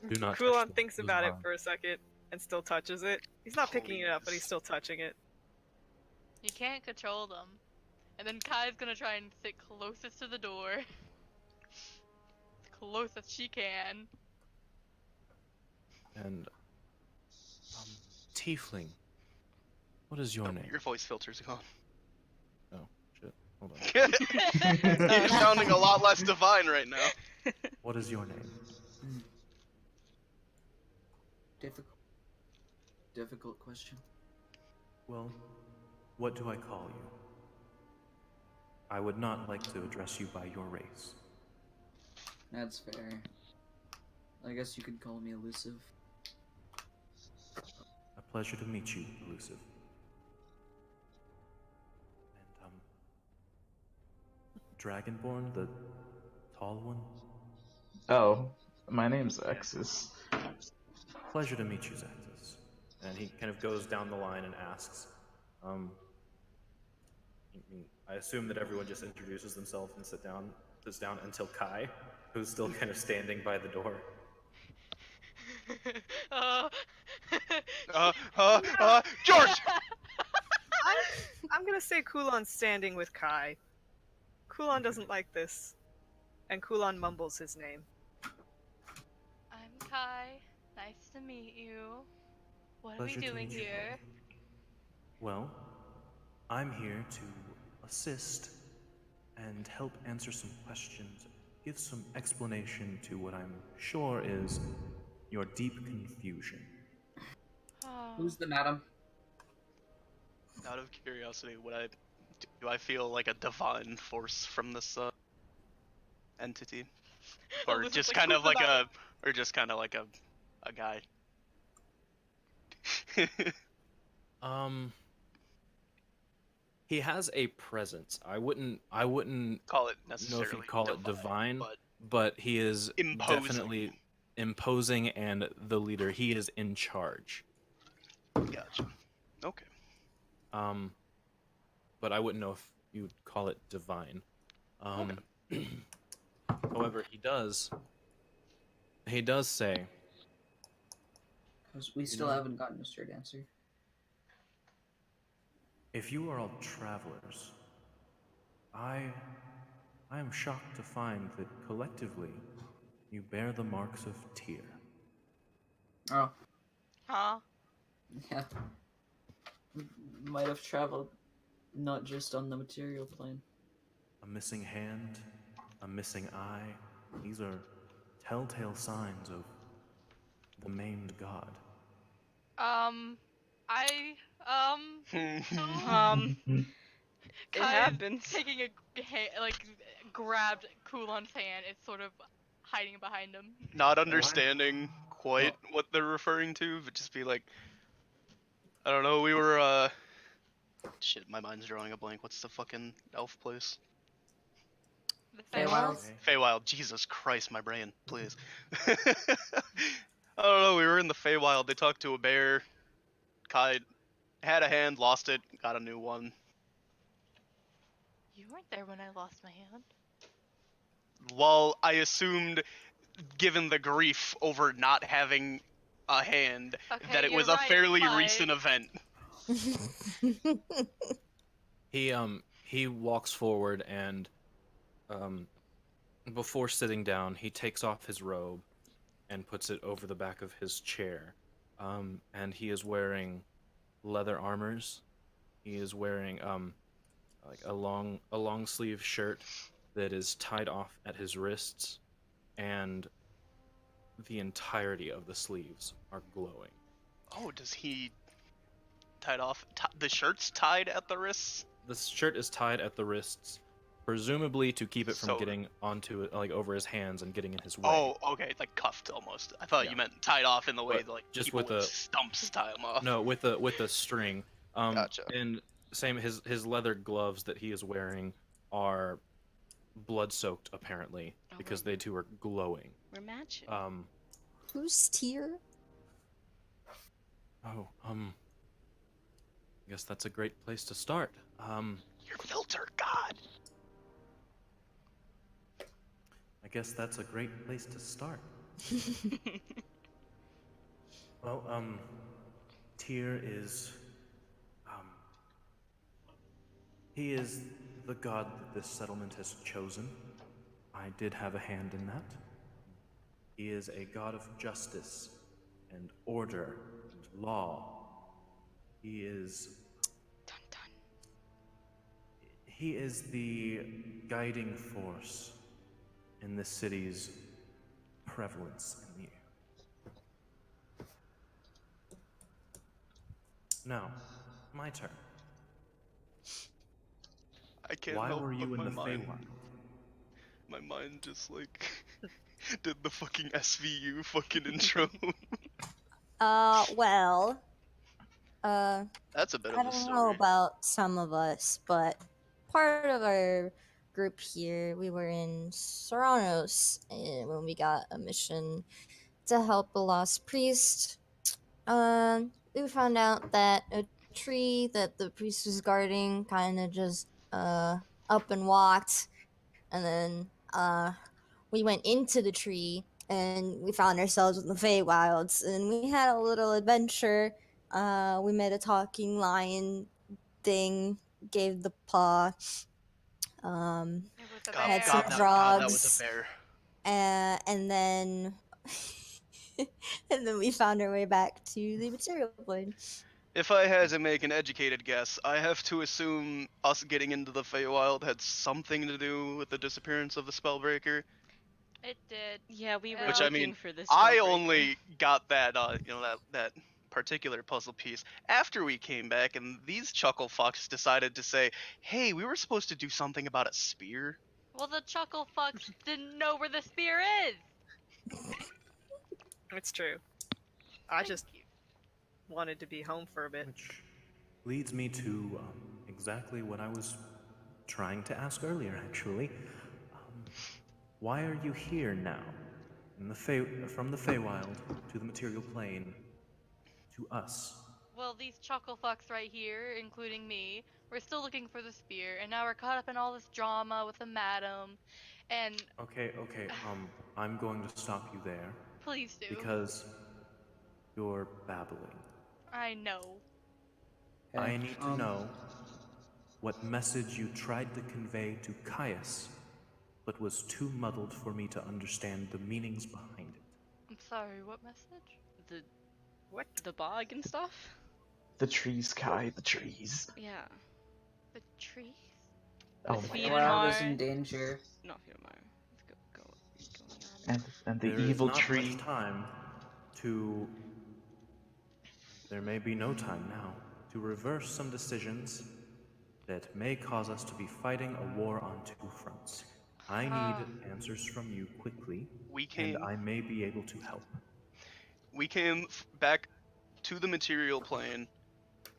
do not. touch Kulon them. thinks It is about it harm. for a second and still touches it. He's not picking it up, but he's Please. still touching it. You can't control them. And then Kai's gonna try and sit closest to the door. As close as she can. And Tiefling, what is your Oh, name? your voice filter's gone. Oh shit! Hold on. You're sounding a lot less divine right now. What is your name? Difficult question. Well, what do I call you? I would not like to address you by your race. That's fair. I guess you could call me elusive. A pleasure to meet you, Elusive. And, Dragonborn, the tall one? Oh, my name's X's. Pleasure to meet you, Xanthus. And he kind of goes down the line and asks, I assume that everyone just introduces themselves and sits down until Kai, who's still kind of standing by the door. George! I'm gonna say Kulon's standing with Kai. Kulon doesn't like this. And Kulon mumbles his name. I'm Kai. Nice to meet you. What Pleasure are we to doing meet you. here? Well, I'm here to assist and help answer some questions, give some explanation to what I'm sure is your deep confusion. Oh. Who's the madam? Out of curiosity, do I feel like a divine force from this entity, or Elizabeth's just like, kind "Who's of the like madam?" a guy? He has a presence. I wouldn't Call it know necessarily if you'd call it divine, but but he is Imposing. definitely imposing and the leader. He is in charge. gotcha. Okay. But I wouldn't know if you'd call it divine. However, he does say, Because we still haven't gotten a straight answer. if you are all travelers, I am shocked to find that collectively you bear the marks of Tyr. Oh, Huh? yeah. Might have traveled not just on the material plane. A missing hand, a missing eye, these are telltale signs of the maimed god. I Um, it Kai is happens. taking grabbed Kulon's hand. It's sort of hiding behind him. Not understanding quite what they're referring to, but just be like, I don't know, we were, shit, my mind's drawing a blank. What's the fucking elf place? The Feywild? Feywild. Jesus Christ, my brain, please. I don't know, we were in the Feywild. They talked to a bear. Kai had a hand, lost it, got a new one. You weren't there when I lost my hand. Well, I assumed, given the grief over not having a hand, Okay, that it you're was a right, fairly but- recent event. He walks forward and before sitting down, he takes off his robe and puts it over the back of his chair. And he is wearing leather armors. He is wearing like a long sleeve shirt that is tied off at his wrists, and the entirety of the sleeves are glowing. Oh, does he tied off? The shirt's tied at the wrists? The shirt is tied at the wrists, presumably to keep it from So- getting onto it, like over his hands and getting in his way. Oh, okay, like cuffed almost. I thought Yeah. you meant tied off in the way But that like just people with with a- stumps tie them off. No, with the string. Gotcha. And same, his leather gloves that he is wearing are blood soaked apparently, Oh, because they too are glowing. We're matching. Who's Tyr? Oh, I guess that's a great place to start. Your filter, God. I guess that's a great place to start. Well, Tyr is, he is the god that this settlement has chosen. I did have a hand in that. He is a god of justice and order and law. He is Dun dun. He is the guiding force in the city's prevalence in the air. Now, my turn. I can't Why help were you but in the my mind. Feywild? My mind just like did the fucking SVU fucking intro. Well, That's a bit I of a don't know story. about some of us, but part of our group here, we were in Serranos when we got a mission to help a lost priest. We found out that a tree that the priest was guarding kind of just up and walked, and then we went into the tree and we found ourselves in the Feywilds, and we had a little adventure. We met a talking lion thing, gave the paw. It was a God, had bear. some God, that drugs. was a bear. And then and then we found our way back to the material plane. If I had to make an educated guess, I have to assume us getting into the Feywild had something to do with the disappearance of the Spellbreaker. It did. Yeah, we were Which, I looking mean, for this. I only got that, that particular puzzle piece after we came back, and these chuckle fucks decided to say, "Hey, we were supposed to do something about a spear." Well, the chuckle fucks didn't know where the spear is. It's true. I Thank just you. wanted to be home for a bit. Which leads me to exactly what I was trying to ask earlier, actually. Why are you here now? In the from the Feywild to the material plane to us? Well, these chuckle fucks right here, including me, we're still looking for the spear, and now we're caught up in all this drama with the madam, and Okay, I'm going to stop you there please do. because you're babbling. I know. I need to know what message you tried to convey to Caius, but was too muddled for me to understand the meanings behind it. I'm sorry, what message? The What? the bog and stuff. The trees, Kai, the trees. Yeah. The trees? Oh The my Field god. Feywild is Mar- in danger. Not Fielmar. Go on. And the There is evil not tree. much time to. There may be no time now to reverse some decisions that may cause us to be fighting a war on two fronts. I need answers from you quickly, We and came I may be able to help. back to the material plane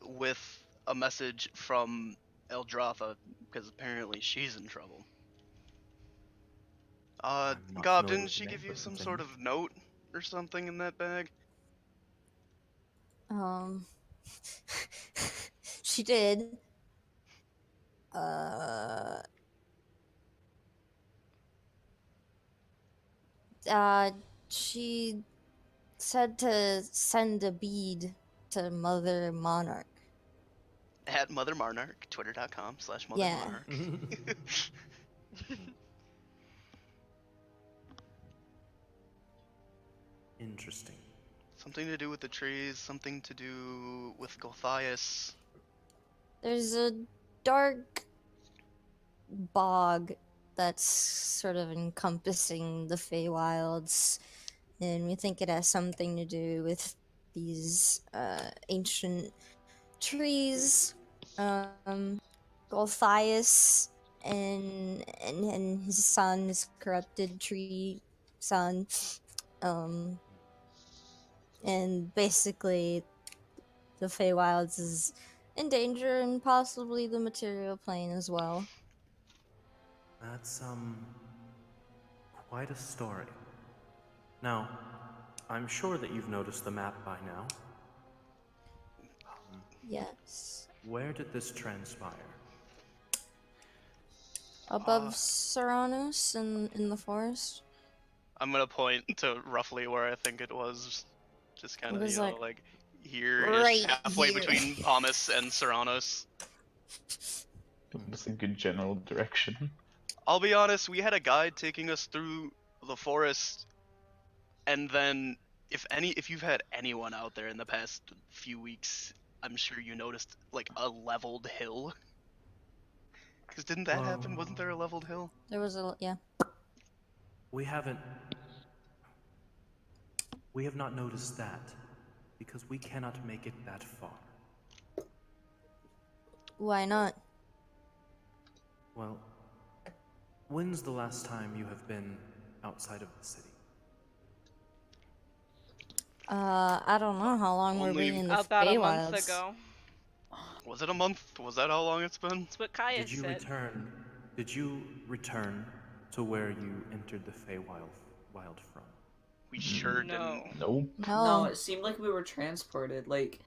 with a message from Eldrafa because apparently she's in trouble. I'm not Gob, familiar didn't with the she name, give you but some continue. sort of note or something in that bag? She did. Uh, she said to send a bead to Mother Monarch. At Mother Marnarch, twitter.com/Mother Yeah. Monarch. Interesting. Something to do with the trees, something to do with Gothias. There's a dark bog that's sort of encompassing the Feywilds, and we think it has something to do with these ancient trees. Golthias and his son, his corrupted tree son, and basically the Feywilds is in danger, and possibly the material plane as well. That's, quite a story. Now, I'm sure that you've noticed the map by now. Yes. Where did this transpire? Above Serranos in the forest. I'm gonna point to roughly where I think it was. Just kind It of, was like like here right ish, halfway here. between Pomus and Serranos. That's a good general direction. I'll be honest, we had a guide taking us through the forest, and then if you've had anyone out there in the past few weeks, I'm sure you noticed like a leveled hill. Cause didn't that Well, happen? Wasn't there a leveled hill? There was a yeah. We have not noticed that, because we cannot make it that far. Why not? Well, when's the last time you have been outside of the city? I don't know how long we're Only being in the About a Feywilds. month ago. Was it a month? Was that how long it's been? That's what Kaya Did you said. return to where you entered the Wild from? We sure No. didn't. Nope. No, No. it seemed like we were transported. Like,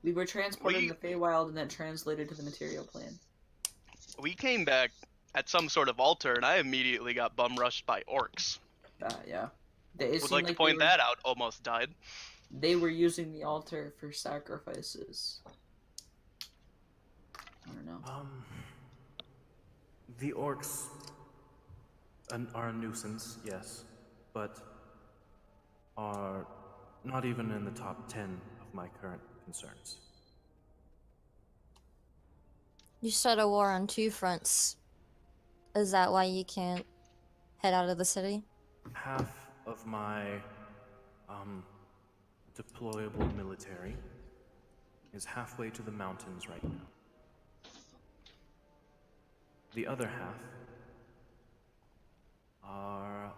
we were transported in the Feywild and then translated to the material plane. We came back at some sort of altar, and I immediately got bum rushed by orcs. Yeah. It Would seemed like to like point that out. Almost died. they were using the altar for sacrifices. I don't know. The orcs are a nuisance, yes, but are not even in the top 10 of my current concerns. You said a war on two fronts. Is that why you can't head out of the city? Half of my deployable military is halfway to the mountains right now. The other half are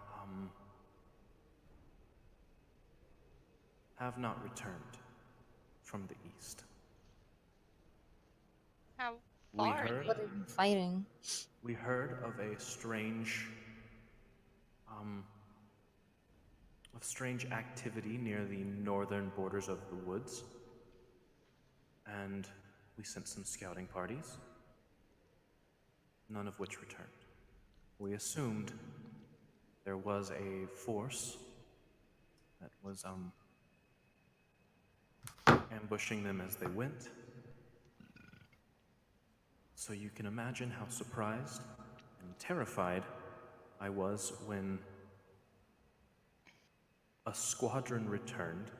have not returned from the east. How We far? heard What are you fighting? we heard of a strange activity near the northern borders of the woods, and we sent some scouting parties, none of which returned. We assumed there was a force that was ambushing them as they went, So you can imagine how surprised and terrified I was when a squadron returned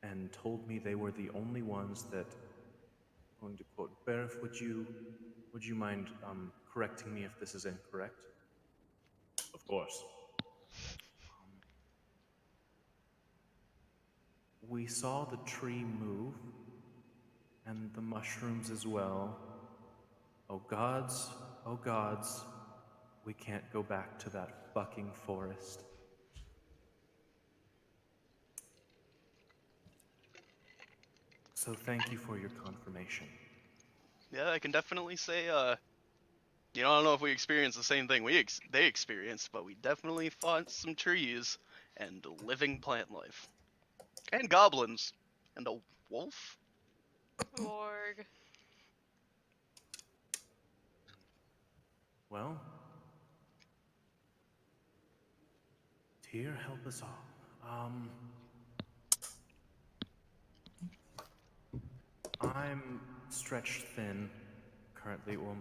and told me they were the only ones that, going to quote, Berif, would you mind correcting me if this is incorrect? Of course. We saw the tree move, and the mushrooms as well. Oh gods, we can't go back to that fucking forest. So thank you for your confirmation. Yeah, I can definitely say, I don't know if we experienced the same thing they experienced, but we definitely fought some trees and living plant life. And goblins. And a wolf? Org. Well, Tyr, help us all. I'm stretched thin currently, well,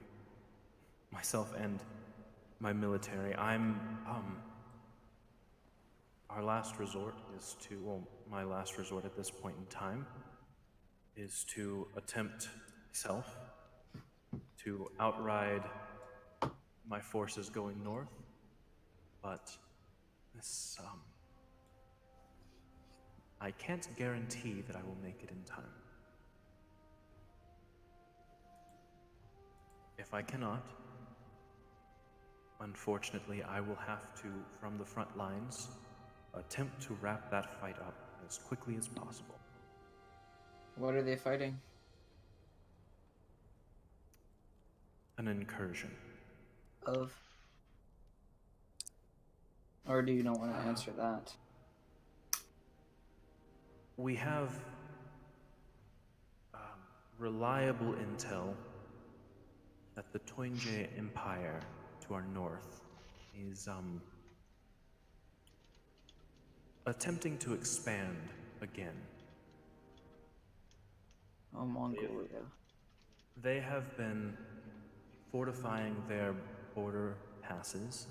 myself and my military. Our last resort is to, well, my last resort at this point in time is to attempt myself to outride my forces going north, but this, I can't guarantee that I will make it in time. If I cannot, unfortunately, I will have to, from the front lines, attempt to wrap that fight up as quickly as possible. What are they fighting? An incursion. Of? Or do you not want to answer that? We have reliable intel that the Toynjie Empire to our north is attempting to expand again. Oh, Mongolia. They have been fortifying their border passes,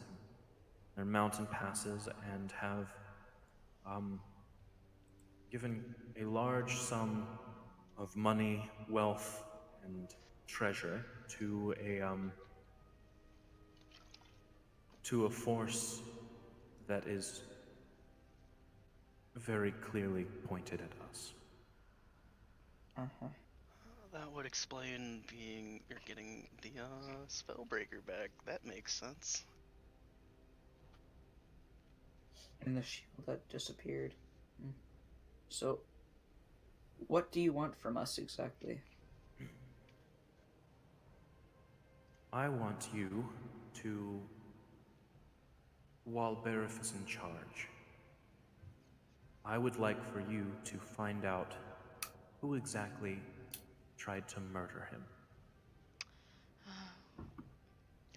their mountain passes, and have given a large sum of money, wealth, and treasure to a force that is very clearly pointed at us. Uh-huh. That would explain you're getting the Spellbreaker back. That makes sense. And the shield that disappeared. So, what do you want from us exactly? I want you to, while Berif is in charge, I would like for you to find out who exactly tried to murder him.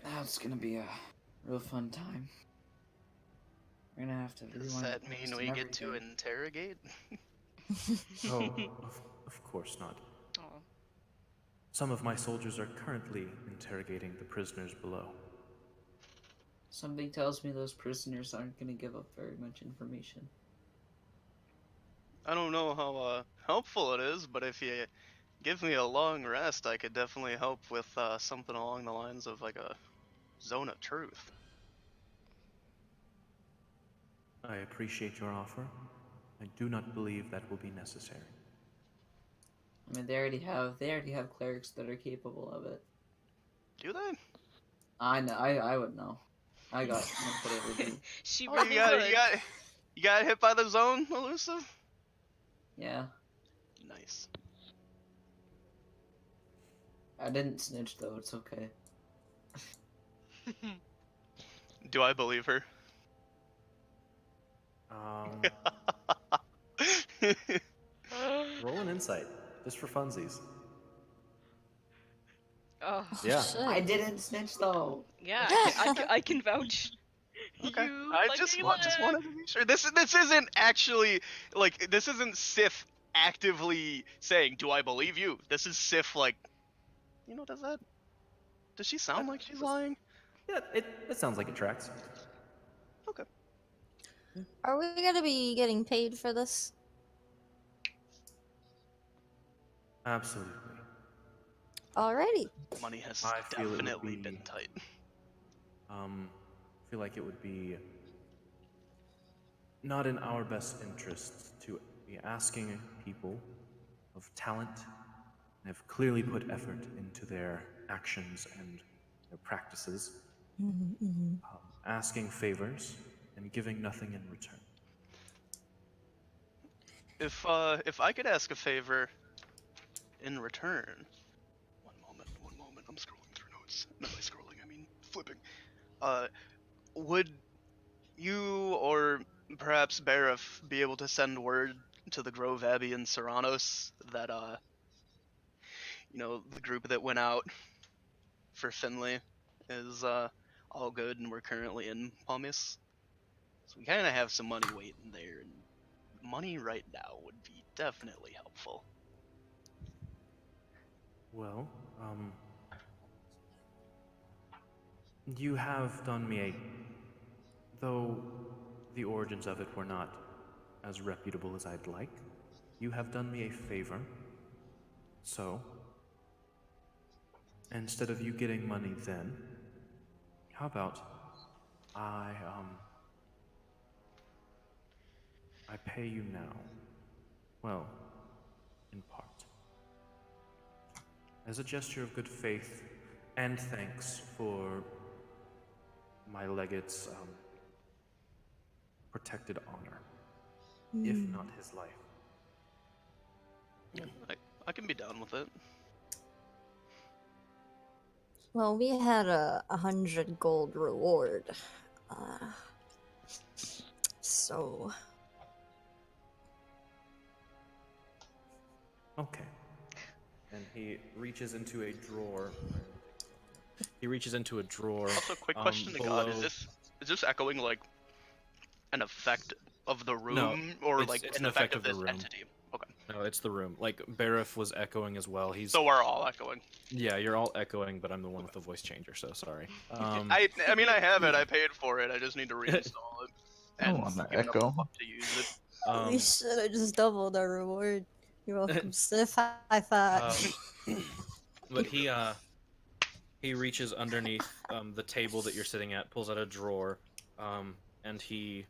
That's gonna be a real fun time. We're gonna have to Does rewind that the mean past we and get to everything. interrogate? Oh, of course not. Oh. Some of my soldiers are currently interrogating the prisoners below. Something tells me those prisoners aren't gonna give up very much information. I don't know how helpful it is, but if you give me a long rest, I could definitely help with something along the lines of like a zone of truth. I appreciate your offer. I do not believe that will be necessary. I mean, they already have clerics that are capable of it. Do they? I know. I would know. I got no credibility. She Oh, really would. you got hit by the zone, Elusive? Yeah, Nice. I didn't snitch though. It's okay. Do I believe her? Roll an insight, just for funsies. Oh, Yeah. Shit. I didn't snitch though. yeah, I can vouch. Okay. You I fucking just would. wanted to be sure. This isn't actually like this isn't Sif actively saying, "Do I believe you?" This is Sif like Does she sound like she's lying? Yeah, it sounds like it tracks. Okay. Are we gonna be getting paid for this? Absolutely. Alrighty. Money has I feel it would definitely be- been tight. I feel like it would be not in our best interest to be asking people of talent and have clearly put effort into their actions and their practices, asking favors and giving nothing in return. If I could ask a favor in return. One moment. I'm scrolling through notes. Not by scrolling, I mean flipping. Would you or perhaps Barif be able to send word to the Grove Abbey in Serranos that the group that went out for Finley is all good and we're currently in Palmis? So we kind of have some money waiting there, and money right now would be definitely helpful. Well, you have done me though the origins of it were not as reputable as I'd like, you have done me a favor. So, instead of you getting money then, how about I pay you now? Well, in part. As a gesture of good faith and thanks for my legate's protected honor, if not his life. Yeah, I can be down with it. Well, we had 100 gold reward. So. Okay. And he reaches into a drawer. He reaches into a drawer. Also, quick question to God: is this echoing like an effect of the room, or like it's an effect of this entity? Okay. No, it's the room. Like Barif was echoing as well. So we're all echoing. Yeah, you're all echoing, but I'm the one with the voice changer, so sorry. I mean, I have it. I paid for it. I just need to reinstall it. I don't want to echo. To use it. We should have just doubled our reward. You're welcome, Sif. High five. But he reaches underneath the table that you're sitting at, pulls out a drawer, and he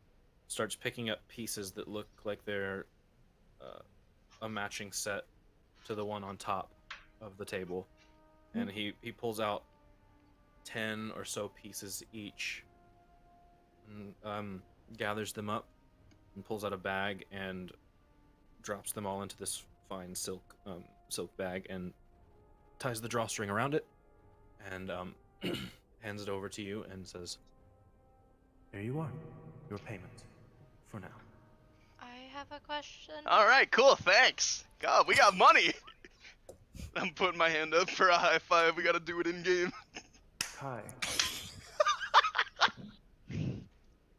starts picking up pieces that look like they're a matching set to the one on top of the table. And he pulls out 10 or so pieces each, and gathers them up and pulls out a bag and drops them all into this fine silk bag and ties the drawstring around it and hands it over to you and says, "There you are, your payment for now." I have a question. All right, cool. Thanks. God, we got money. I'm putting my hand up for a high five. We gotta do it in game. Kai.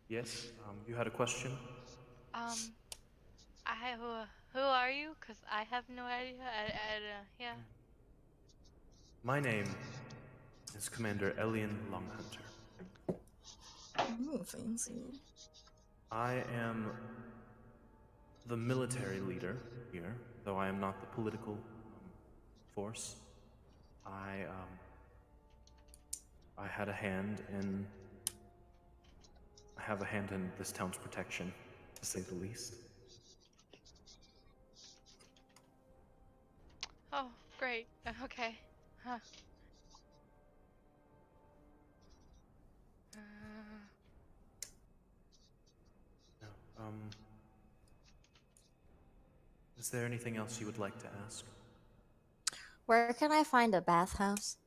Yes, you had a question? Who are you? Cause I have no idea. Yeah. My name is Commander Elian Longhunter. Ooh, fancy. I am the military leader here, though I am not the political force. I had a hand in. I have a hand in this town's protection, to say the least. Oh, great. Okay. Huh. No, is there anything else you would like to ask? Where can I find a bathhouse?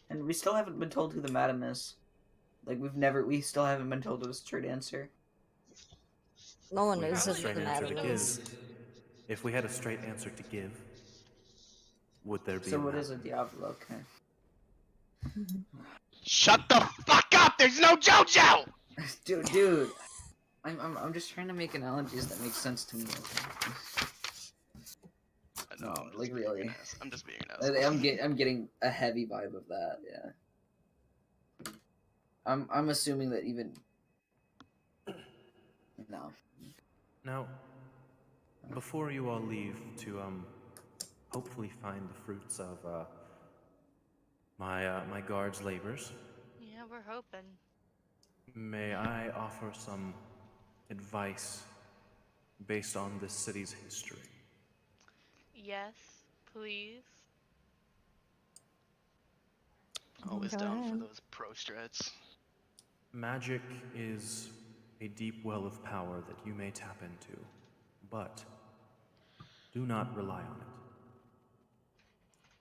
And we still haven't been told who the madam is. Like, we still haven't been told a straight answer. No one We knows have a who the straight answer to madam is. give. If we had a straight answer to give, would there be So a what map? is a Diablo? Okay. Shut the fuck up! There's no JoJo! Dude. I'm just trying to make analogies that make sense to me. No, I'm just like being really. an ass. I'm just being an asshole. I'm getting a heavy vibe of that. Yeah. I'm assuming that even. No. Now, before you all leave to hopefully find the fruits of my guard's labors, Yeah, we're hoping. may I offer some advice based on this city's history? Yes, please. Always Go down for ahead. those pro strats. Magic is a deep well of power that you may tap into, but do not rely on it.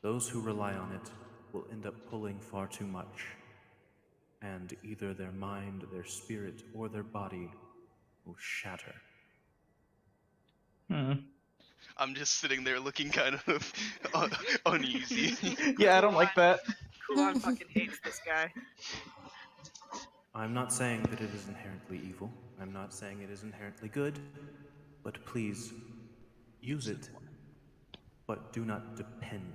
Those who rely on it will end up pulling far too much, and either their mind, their spirit, or their body will shatter. I'm just sitting there looking kind of uneasy. Yeah, I don't like that. Kulan fucking hates this guy. I'm not saying that it is inherently evil. I'm not saying it is inherently good, but please use it, but do not depend.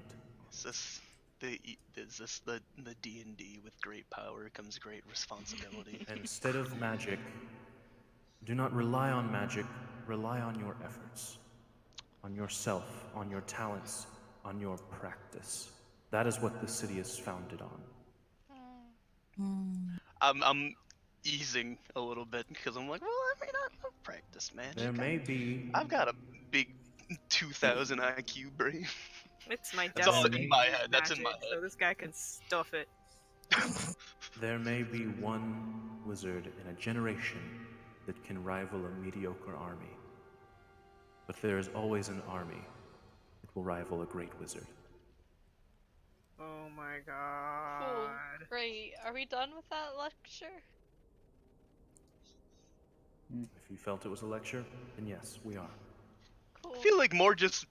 Is this the D&D with great power comes great responsibility? Instead of magic, do not rely on magic, rely on your efforts, on yourself, on your talents, on your practice. That is what the city is founded on. I'm easing a little bit because I'm like, well, I mean, I've practiced magic. There may be I've got a big 2,000 IQ brain. It's my That's all destiny in my to use head. That's in my magic, head. so this guy can stuff it. there may be one wizard in a generation that can rival a mediocre army. But there is always an army that will rival a great wizard. Oh my Cool. god. Great. Are we done with that lecture? If you felt it was a lecture, then yes, we are. Cool. I feel like more just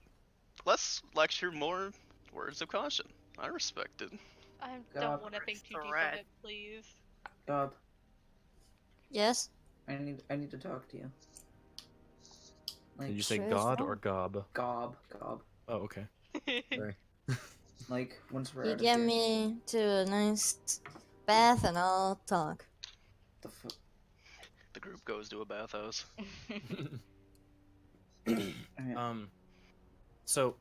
less lecture, more words of caution. I respect it. I God. don't want to think too deep of Threat. it, please. God, Yes. I need to talk to you. Like, Did you say Sure is God wrong. or gob? gob? Oh, okay. Sorry. Like once we're You out of get here. me to a nice bath and I'll talk. The fu- The group goes to a bathhouse. Okay. So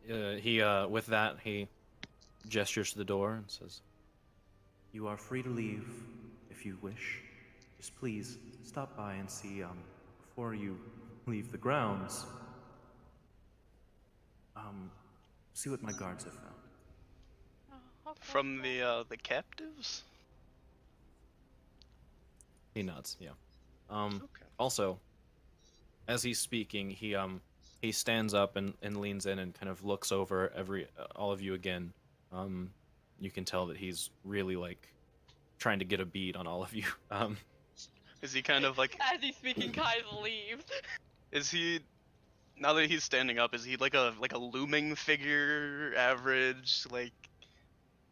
he with that he gestures to the door and says, "You are free to leave if you wish. Just please stop by and see before you leave the grounds. See what my guards have found." Oh, okay. From the captives? He nods. Yeah. Okay. Also, as he's speaking, he stands up and leans in and kind of looks over all of you again. You can tell that he's really like trying to get a bead on all of you. Is he kind of like, As he's speaking, Kai's leaves. is he, now that he's standing up, is he like a looming figure, average, like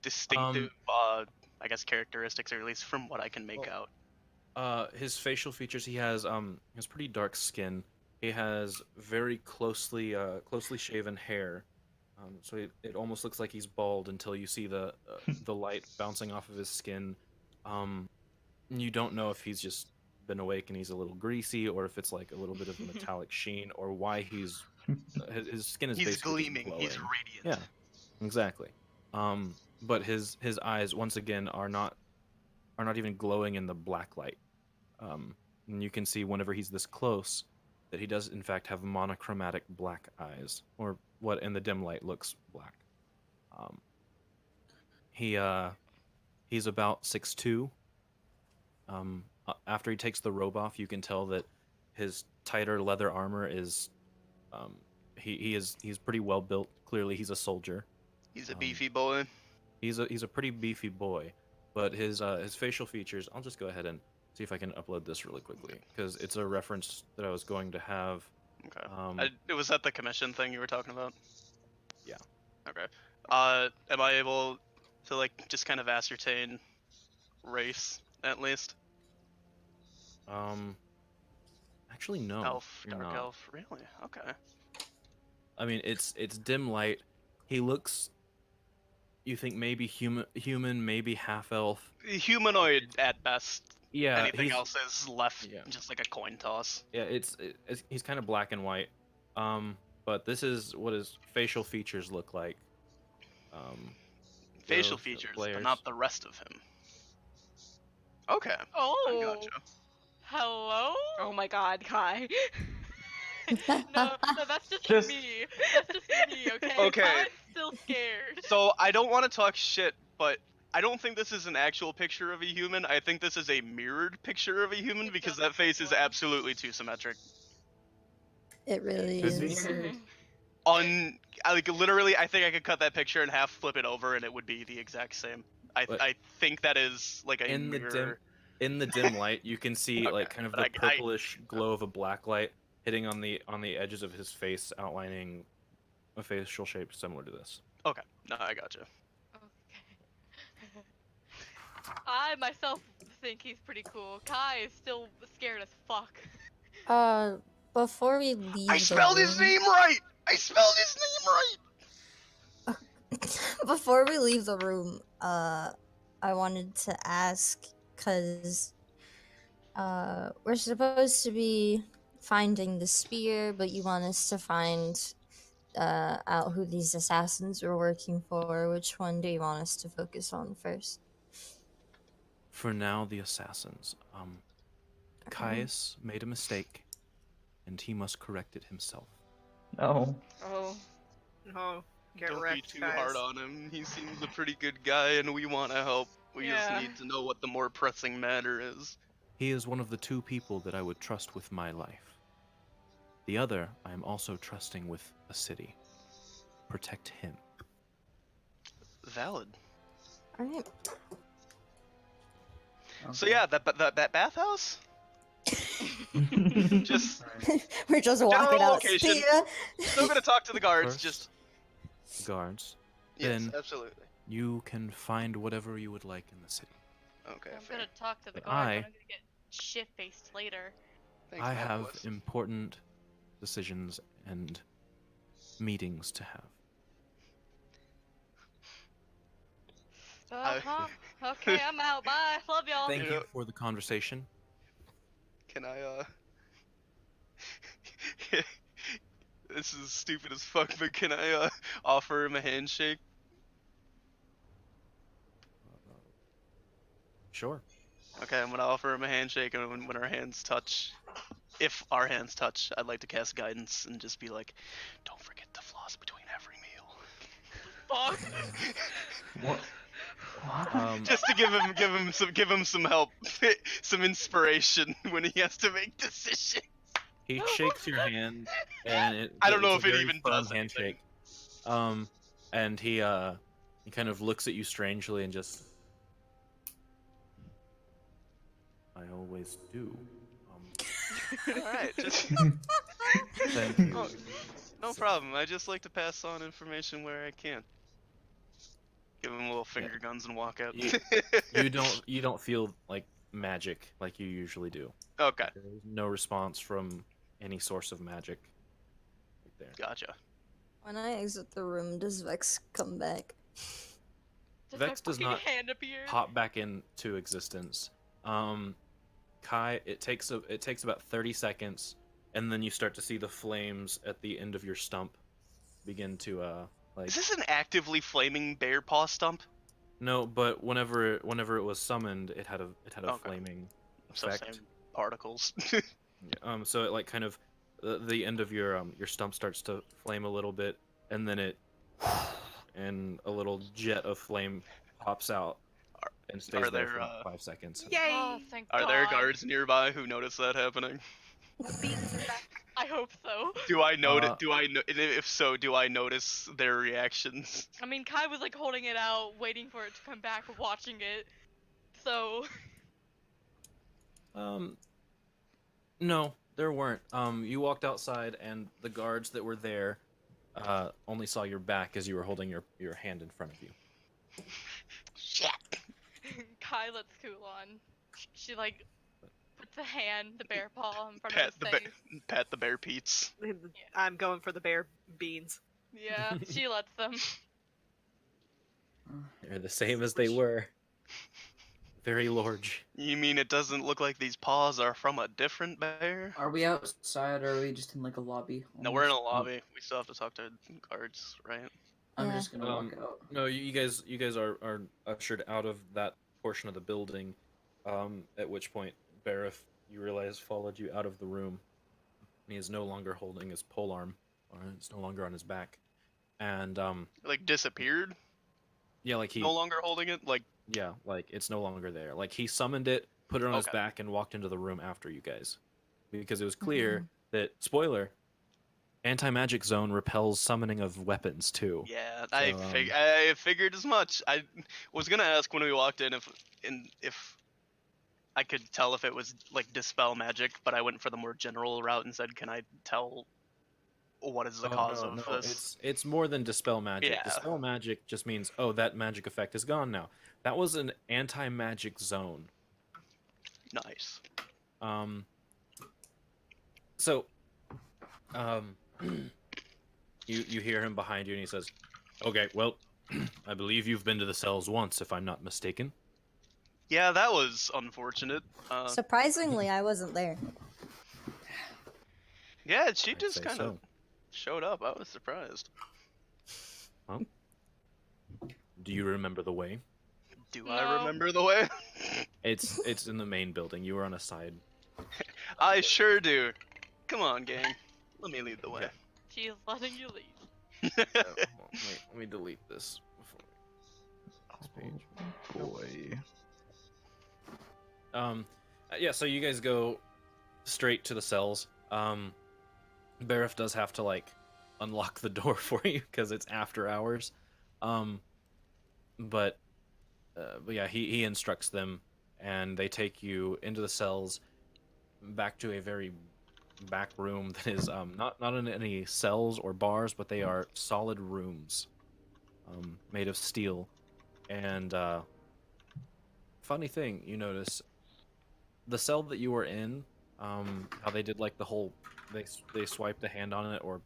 distinctive I guess characteristics, or at least from what I can make out? His facial features, he has pretty dark skin. He has very closely shaven hair. So it almost looks like he's bald until you see the light bouncing off of his skin. You don't know if he's just been awake and he's a little greasy, or if it's like a little bit of a metallic sheen, or why his skin is He's basically just gleaming, glowing. he's radiant. Yeah, exactly. But his eyes once again are not even glowing in the black light. And you can see whenever he's this close that he does in fact have monochromatic black eyes, or what in the dim light looks black. He's about 6'2". After he takes the robe off, you can tell that his tighter leather armor is he's pretty well built. Clearly he's a soldier. He's a beefy boy. He's a pretty beefy boy, but his facial features, I'll just go ahead and see if I can upload this really quickly, because it's a reference that I was going to have. Okay. Was that the commission thing you were talking about? Yeah. Okay. Am I able to like just kind of ascertain race at least? Actually no. Elf, you're dark not. elf, really? Okay. I mean, it's dim light. He looks. You think maybe human, maybe half elf. Humanoid at best. Yeah, Anything else is left yeah. just like a coin toss. Yeah, he's kind of black and white. But this is what his facial features look like. Facial Grove, features, but layers. not the rest of him. Okay. I Oh, gotcha. hello? Oh my god, Kai. No, that's just, Just- me. That's just me, okay? Okay. Kai's still scared. So I don't want to talk shit, but I don't think this is an actual picture of a human. I think this is a mirrored picture of a human It because does that face look is like one. absolutely too symmetric. It really Could be. is. Like literally, I think I could cut that picture in half, flip it over, and it would be the exact same. But I think that is like a in the mirror. dim light, you can see Okay, like kind of but the I- purplish glow of a black light hitting on the edges of his face, outlining a facial shape similar to this. Okay, no, I gotcha. Okay. I myself think he's pretty cool. Kai is still scared as fuck. Before we leave, I the spelled his room- name right. I spelled his name right. Before we leave the room, I wanted to ask because we're supposed to be finding the spear, but you want us to find out who these assassins were working for. Which one do you want us to focus on first? For now, the assassins. Caius made a mistake, and he must correct it himself. No. Oh. No, get Don't wrecked, be too guys. hard on him. He seems a pretty good guy, and we want to help. We Yeah. just need to know what the more pressing matter is. He is one of the two people that I would trust with my life. The other, I am also trusting with a city. Protect him. Valid. All right. So yeah, that bathhouse. Just We're just General walking out. location. See ya. still gonna talk to the guards. First, Just Guards. yes, Then- absolutely. You can find whatever you would like in the city. Okay, I'm fair. gonna talk to the But guard, I- but I'm gonna get shit faced later. Thanks, I Matt have Bliss. important decisions and meetings to have. Uh-huh. Okay, I'm out. Bye. Love y'all. Thank Yeah. you for the conversation. Can I This is stupid as fuck, but can I offer him a handshake? Sure. Okay, I'm gonna offer him a handshake, and when our hands touch, if our hands touch, I'd like to cast guidance and just be like, "Don't forget to floss between every meal." Fuck. What? What? Just to give him some help, some inspiration when he has to make decisions. He shakes your hand, and I don't know it's a if it very even firm does anything. handshake. And he kind of looks at you strangely and just. I always do. Alright, just Thank you. Oh, no problem. I just like to pass on information where I can. Give him little finger guns and walk out. You don't feel like magic like you usually do. Okay, There's no response from any source of magic. Right there. gotcha. When I exit the room, does Vex come back? Does Vex my does fucking not hand appear? Pop back into existence. Kai, it takes about 30 seconds, and then you start to see the flames at the end of your stump begin to like. Is this an actively flaming bear paw stump? No, but whenever it was summoned, it had a Okay. flaming So effect. same particles. So it like kind of the end of your stump starts to flame a little bit, and then it and a little jet of flame pops out and stays are there there, for 5 seconds. Yay! Oh, thank Are God. there guards nearby who notice that happening? I hope so. Do I notice? Uh, If so, do I notice their reactions? I mean, Kai was like holding it out, waiting for it to come back, watching it. So, No, there weren't. You walked outside, and the guards that were there only saw your back as you were holding your hand in front of you. Shit. Kai lets cool on. She like Put the hand, the bear paw in front Pat of the his bear, face. pat the bear Pete's. I'm going for the bear beans. Yeah, she lets them. They're the same as they were. Very large. You mean it doesn't look like these paws are from a different bear? Are we outside or are we just in like a lobby? No, we're in a almost? lobby. We still have to talk to guards, right? I'm Yeah. just gonna walk out. No, you guys are ushered out of that portion of the building. At which point, Bareth, you realize, followed you out of the room. And he is no longer holding his polearm, or it's no longer on his back. And Like disappeared? yeah, like he No longer holding it? Like, yeah, like it's no longer there. Like he summoned it, put it on his Okay. back, and walked into the room after you guys, because it was clear that spoiler, anti-magic zone repels summoning of weapons too. yeah, So, I figured as much. I was gonna ask when we walked in if I could tell if it was like dispel magic, but I went for the more general route and said, "Can I tell what is the cause of this?" It's more than dispel magic. Yeah. Dispel magic just means, oh, that magic effect is gone now. That was an anti-magic zone. Nice. So, you hear him behind you, and he says, "Okay, well, I believe you've been to the cells once, if I'm not mistaken." Yeah, that was unfortunate. Surprisingly, I wasn't there. Yeah, she I'd just say kind of so. showed up. I was surprised. Well, do you remember the way? Do I No. remember the way? It's in the main building. You were on a side. I sure do. Come on, gang. Let me lead the way. She's letting you lead. Wait, let me delete this before we... Boy. Yeah, so you guys go straight to the cells. Bareth does have to like unlock the door for you because it's after hours. But yeah, he instructs them, and they take you into the cells, back to a very back room that is not in any cells or bars, but they are solid rooms, made of steel. And funny thing, you notice the cell that you were in, how they did like the whole, they swiped a hand on it or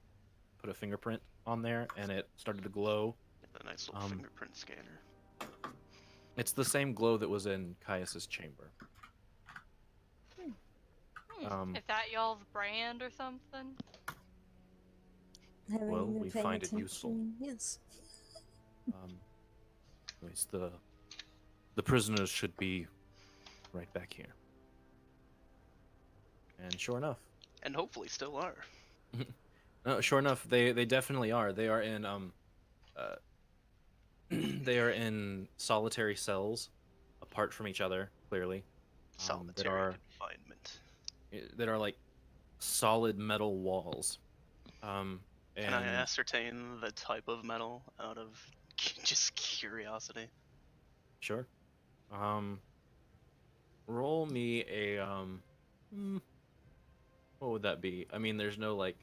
put a fingerprint on there, and it started to glow. A nice little fingerprint scanner. It's the same glow that was in Caius's chamber. Is that y'all's brand or something? Haven't Well, even we paying find it useful. attention. Yes. Anyways, the prisoners should be right back here. And sure enough, And hopefully still are. no, sure enough, they definitely are. They are in they are in solitary cells, apart from each other, clearly. Solitary confinement. That are like solid metal walls. And Can I ascertain the type of metal out of just curiosity? Sure. Roll me a what would that be? I mean, there's no like.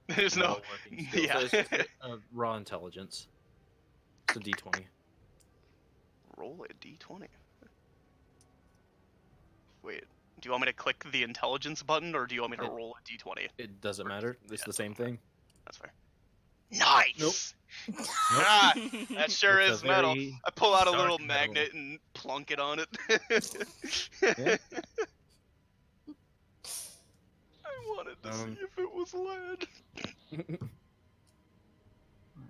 There's no. working skill, Yeah. so it's just raw intelligence. It's a D20. Roll a d20. Wait, do you want me to click the intelligence button, or do you want me to roll a d20? It doesn't matter. It's the same thing. That's fair. Nice! Nope. Ah, that sure It's is a metal. very I pull out a dark little metal. magnet and plunk it on it. Yeah. I wanted to see if it was lead.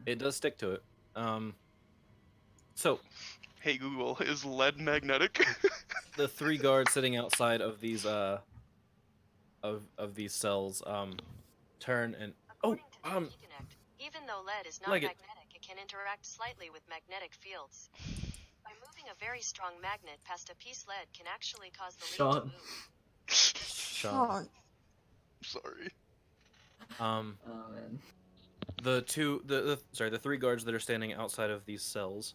It does stick to it. So Hey Google, is lead magnetic? the three guards sitting outside of these of these cells turn and Even though lead is not Like it. magnetic, it can interact slightly with magnetic fields. By moving a very strong magnet past a piece lead can actually cause the lead to Sean. move. Sean. Sorry. Oh man. The three guards that are standing outside of these cells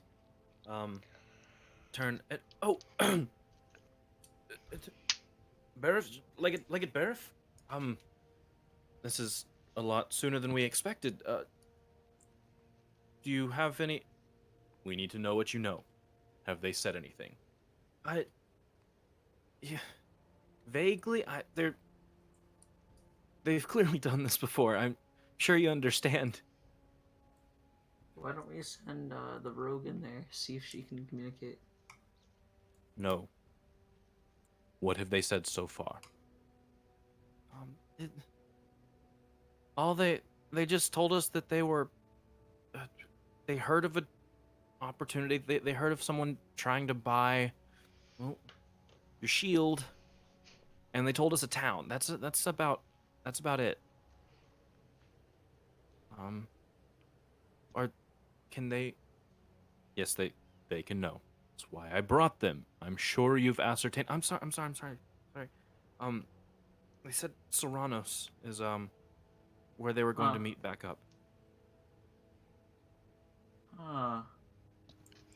turn and Bareth, like it Bareth? This is a lot sooner than we expected. Do you have any? We need to know what you know. Have they said anything? Yeah, Vaguely, they've clearly done this before. I'm sure you understand. Why don't we send the rogue in there, see if she can communicate? No. What have they said so far? They just told us that they were. They heard of an opportunity. They heard of someone trying to buy, well, your shield, and they told us a town. That's about it. Or can they? Yes, they can know. That's why I brought them. I'm sure you've ascertained. I'm sorry. They said Serranos is where they were going to meet back up.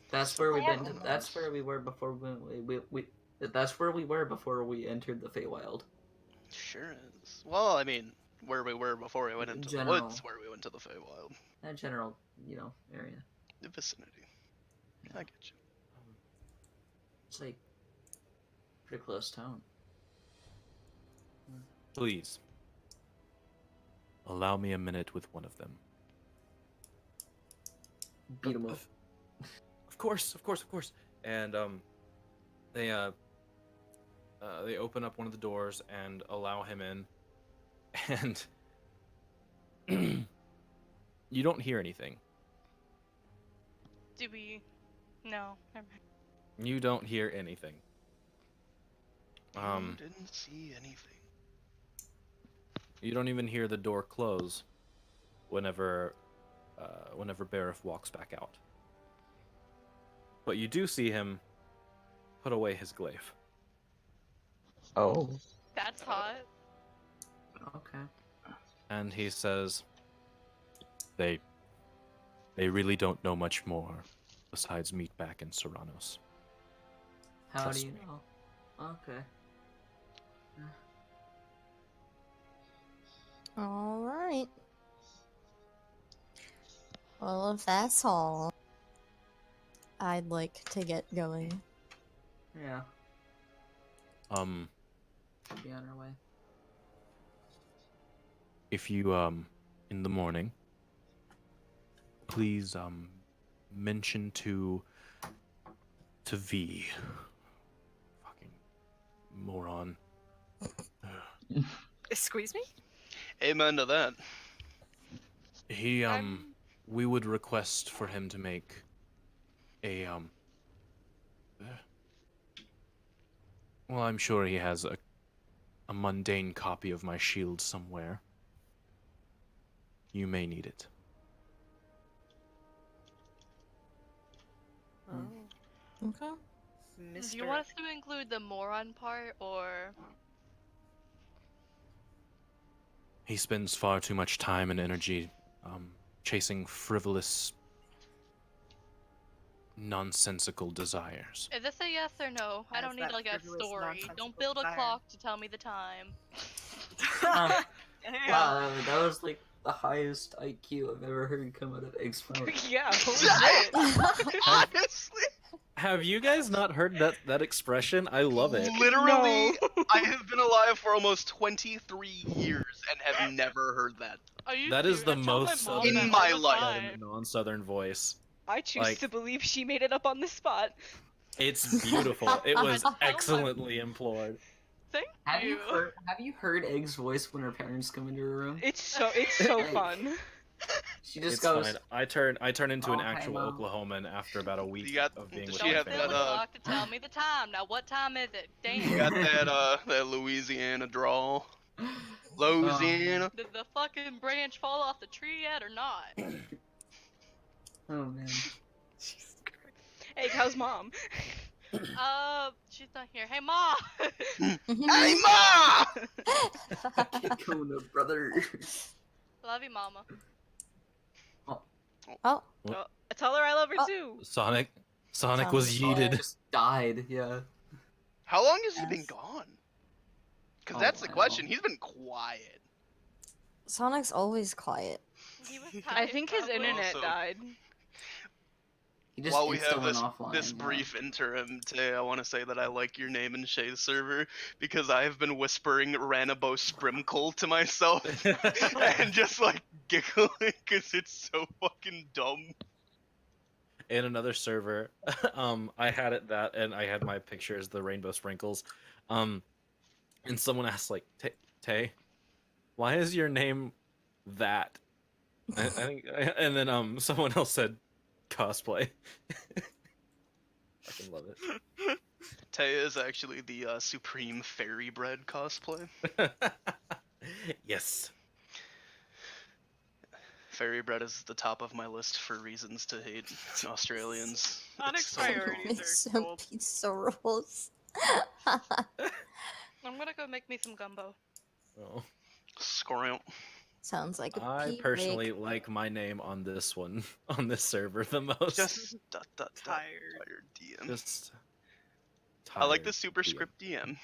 That's where we've been. That's where we were before we that's where we were before we entered the Feywild. Sure is. Well, I mean, where we were before we went into the woods, where we went to the Feywild. That general, area. The vicinity. Yeah. I get you. It's like pretty close town. Please. Allow me a minute with one of them. Beat him up. Of course. And they open up one of the doors and allow him in, and you don't hear anything. Do we? No, never mind. You don't hear anything. Didn't see anything. You don't even hear the door close whenever Barif walks back out. But you do see him put away his glaive. Oh. That's hot. Okay. And he says, They really don't know much more besides meet back in Serranos. How Trust do you me. know? Okay. All right. Well, if that's all, I'd like to get going. Yeah. Should be on our way. If you in the morning, please mention to V. Fucking moron. Squeeze me? Amen to that. He we would request for him to make a well, I'm sure he has a mundane copy of my shield somewhere. You may need it. Okay. Mr. Do you want us to include the moron part, or? He spends far too much time and energy chasing frivolous, nonsensical desires. Is this a yes or no? I As don't need that like a frivolous, story. nonsensical Don't build a desire. clock to tell me the time. Yeah. Wow, that was like the highest IQ I've ever heard come out of Egg's mouth. Yeah, holy shit. Honestly, Have you guys not heard that expression? I love it. literally, I have been alive for almost 23 years and have never heard that. Are you That is serious? the I tell my most mom In that my all the life. time. in a non-southern voice. I choose Like- to believe she made it up on the spot. It's beautiful. It was excellently employed. Thank Have you. you heard Egg's voice when her parents come into her room? It's so fun. She just It's goes. fine. I turn into an "Oh, hi, actual Mom." Oklahoman after about a week You got- of being does with she my have Don't that, build family. a clock to tell me the time. Now, what time is it? You Damn. got that Louisiana drawl. Louisiana. Did the fucking branch fall off the tree yet or not? Oh man. Hey, how's mom? She's not here. Hey, Ma! Hey, Ma! Get going up, brother. Love you, Mama. Oh, Oh, tell her I love her Oh. too. Sonic was yeeted. Just died. Yeah. How long has he Yes. been gone? Because Oh, that's the wow. question. He's been quiet. Sonic's always quiet. He was I tired, think his probably. internet Also- died. He just While we have insta went this offline. this now. brief interim today, I want to say that I like your name in Shay's server because I have been whispering Ranabo Sprimkle to myself and just like giggling because it's so fucking dumb. In another server, I had it that, and I had my picture as the rainbow sprinkles, and someone asked like, Tay, why is your name that? I think, and then someone else said, cosplay. Fucking love it. Taya is actually the supreme fairy bread cosplay. Yes. Fairy bread is the top of my list for reasons to hate Australians. Onyx It's so priorities Make are some gold. pizza rolls. I'm gonna go make me some gumbo. Oh. Scrimp. Sounds like a I pea personally break. like my name on this one, on this server the most. Just tired Tired. DM. Just I like the tired superscript DM.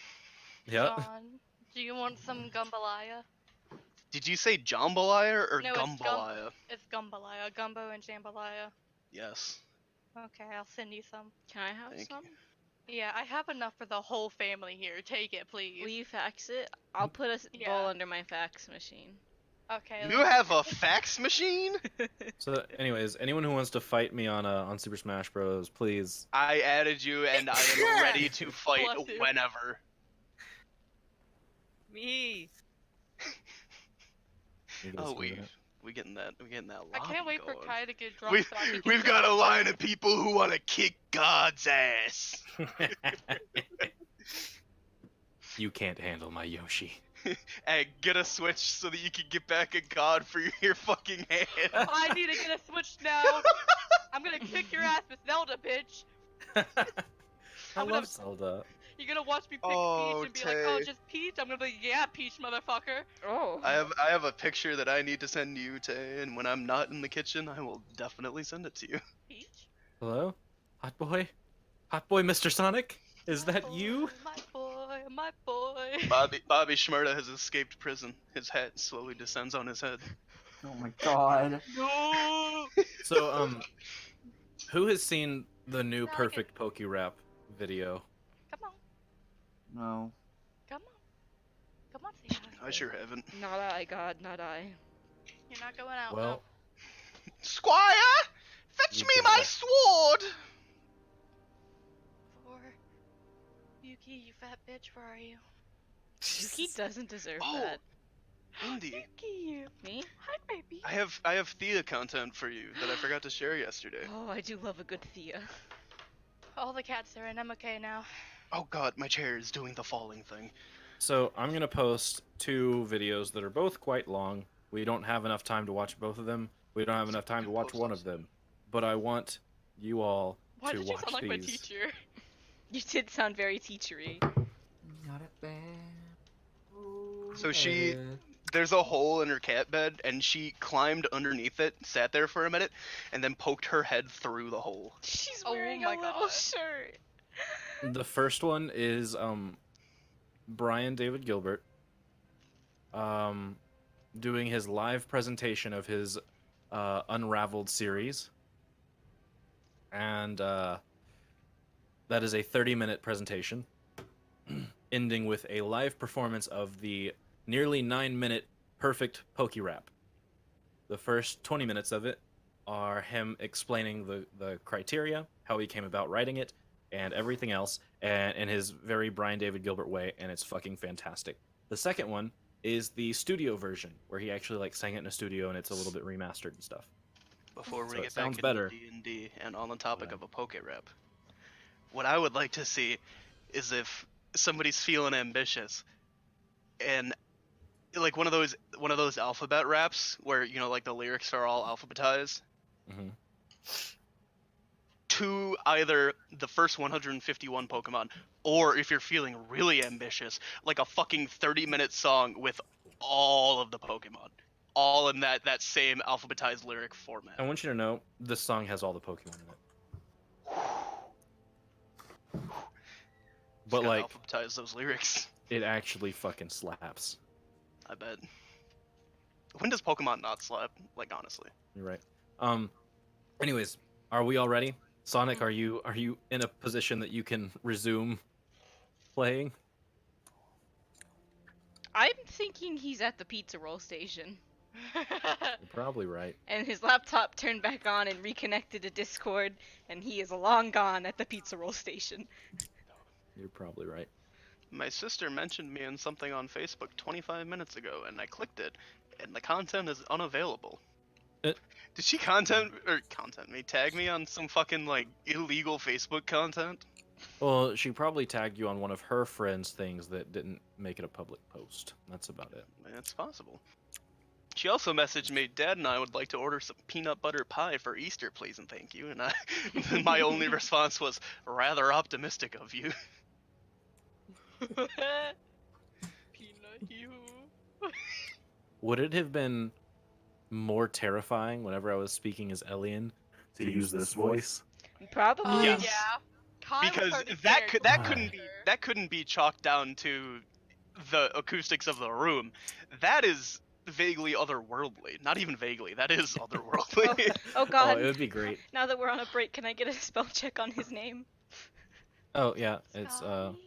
Yeah. John, do you want some gumbalaya? Did you say jambalaya or No, gumbalaya? It's gumbalaya. Gumbo and jambalaya. Yes. Okay, I'll send you some. Can I have Thank some? Yeah, I have enough for the whole family here. Take it, please. Will you fax it? I'll put a Yeah. bowl under my fax machine. Okay. You have a fax machine? So, anyways, anyone who wants to fight me on Super Smash Bros, please. I added you and I am ready to fight Bless you. whenever. Me. You guys Oh, do we getting that I lobby can't wait for going. Kai to get drunk so I can We've kick got his a ass. line of people who want to kick God's ass. that. You can't handle my Yoshi. Hey, get a switch so that you can get back at God for your fucking hand. I need to get a switch now. I'm gonna kick your ass with Zelda, bitch. I I'm love gonna- Zelda. You're gonna watch me pick Oh, Peach and be like, oh, Tay. just Peach? I'm gonna be like, yeah, Peach, motherfucker. Oh. I have a picture that I need to send you, Tay, and when I'm not in the kitchen, I will definitely send it to you. Peach? Hello? Hot boy? Hot boy, Mr. Sonic? Is My that boy, you? My boy, my boy. Bobby Shmurda has escaped prison. His hat slowly descends on his head. Oh my god. No. So, who has seen the new Now I Perfect Poke Rap video? Come on, No. come on. Come on, Sia. I sure haven't. Not I, God, not I. You're not going out. Well, Squire, fetch You me got my it. sword. For Yuki, you fat bitch, where are you? He doesn't deserve Oh. that. Indy, Yuki. Me? Hi, baby. I have Thea content for you that I forgot to share yesterday. Oh, I do love a good Thea. All the cats are in. I'm okay now. Oh god, my chair is doing the falling thing. so I'm gonna post two videos that are both quite long. We don't have enough time to watch both of them. We don't have enough time to watch one of them. But I want you all Why to did you watch sound like my these. teacher? You did sound very teachery. Not a bad. So there's a hole in her cat bed, and she climbed underneath it, sat there for a minute, and then poked her head through the hole. She's Oh wearing my a little God. shirt. The first one is Brian David Gilbert doing his live presentation of his Unraveled series. And that is a 30-minute presentation, ending with a live performance of the nearly 9-minute Perfect Poke Rap. The first 20 minutes of it are him explaining the criteria, how he came about writing it, and everything else, and in his very Brian David Gilbert way, and it's fucking fantastic. The second one is the studio version, where he actually like sang it in a studio, and it's a little bit remastered and stuff. Before we So it get sounds back better. into D&D and on the topic Yeah. of a poke rap, what I would like to see is if somebody's feeling ambitious and like one of those alphabet raps where you know like the lyrics are all alphabetized Mm-hmm. to either the first 151 Pokemon or if you're feeling really ambitious, like a fucking 30-minute song with all of the Pokemon. All in that same alphabetized lyric format. I want you to know this song has all the Pokemon in it. But Gotta like, alphabetize those lyrics. it actually fucking slaps. I bet. When does Pokemon not slap? Like honestly. You're right. Anyways, are we all ready? Sonic, are you in a position that you can resume playing? I'm thinking he's at the pizza roll station. You're probably right. And his laptop turned back on and reconnected to Discord, and he is long gone at the pizza roll station. You're probably right. My sister mentioned me in something on Facebook 25 minutes ago, and I clicked it, and the content is unavailable. Did she tag me on some fucking, like, illegal Facebook content? Well, she probably tagged you on one of her friends' things that didn't make it a public post. That's about it. It's possible. She also messaged me, Dad and I would like to order some peanut butter pie for Easter, please and thank you. And my only response was, rather optimistic of you. Peanut you. Would it have been more terrifying whenever I was speaking as Elian to use this voice? Probably. Yes. Yeah. Kyle Because started that couldn't be chalked down to the acoustics of the room. That is vaguely otherworldly. Not even vaguely. That is otherworldly. Oh god. Oh, it would be great. Now that we're on a break, can I get a spell check on his name? Oh yeah, it's Ellion.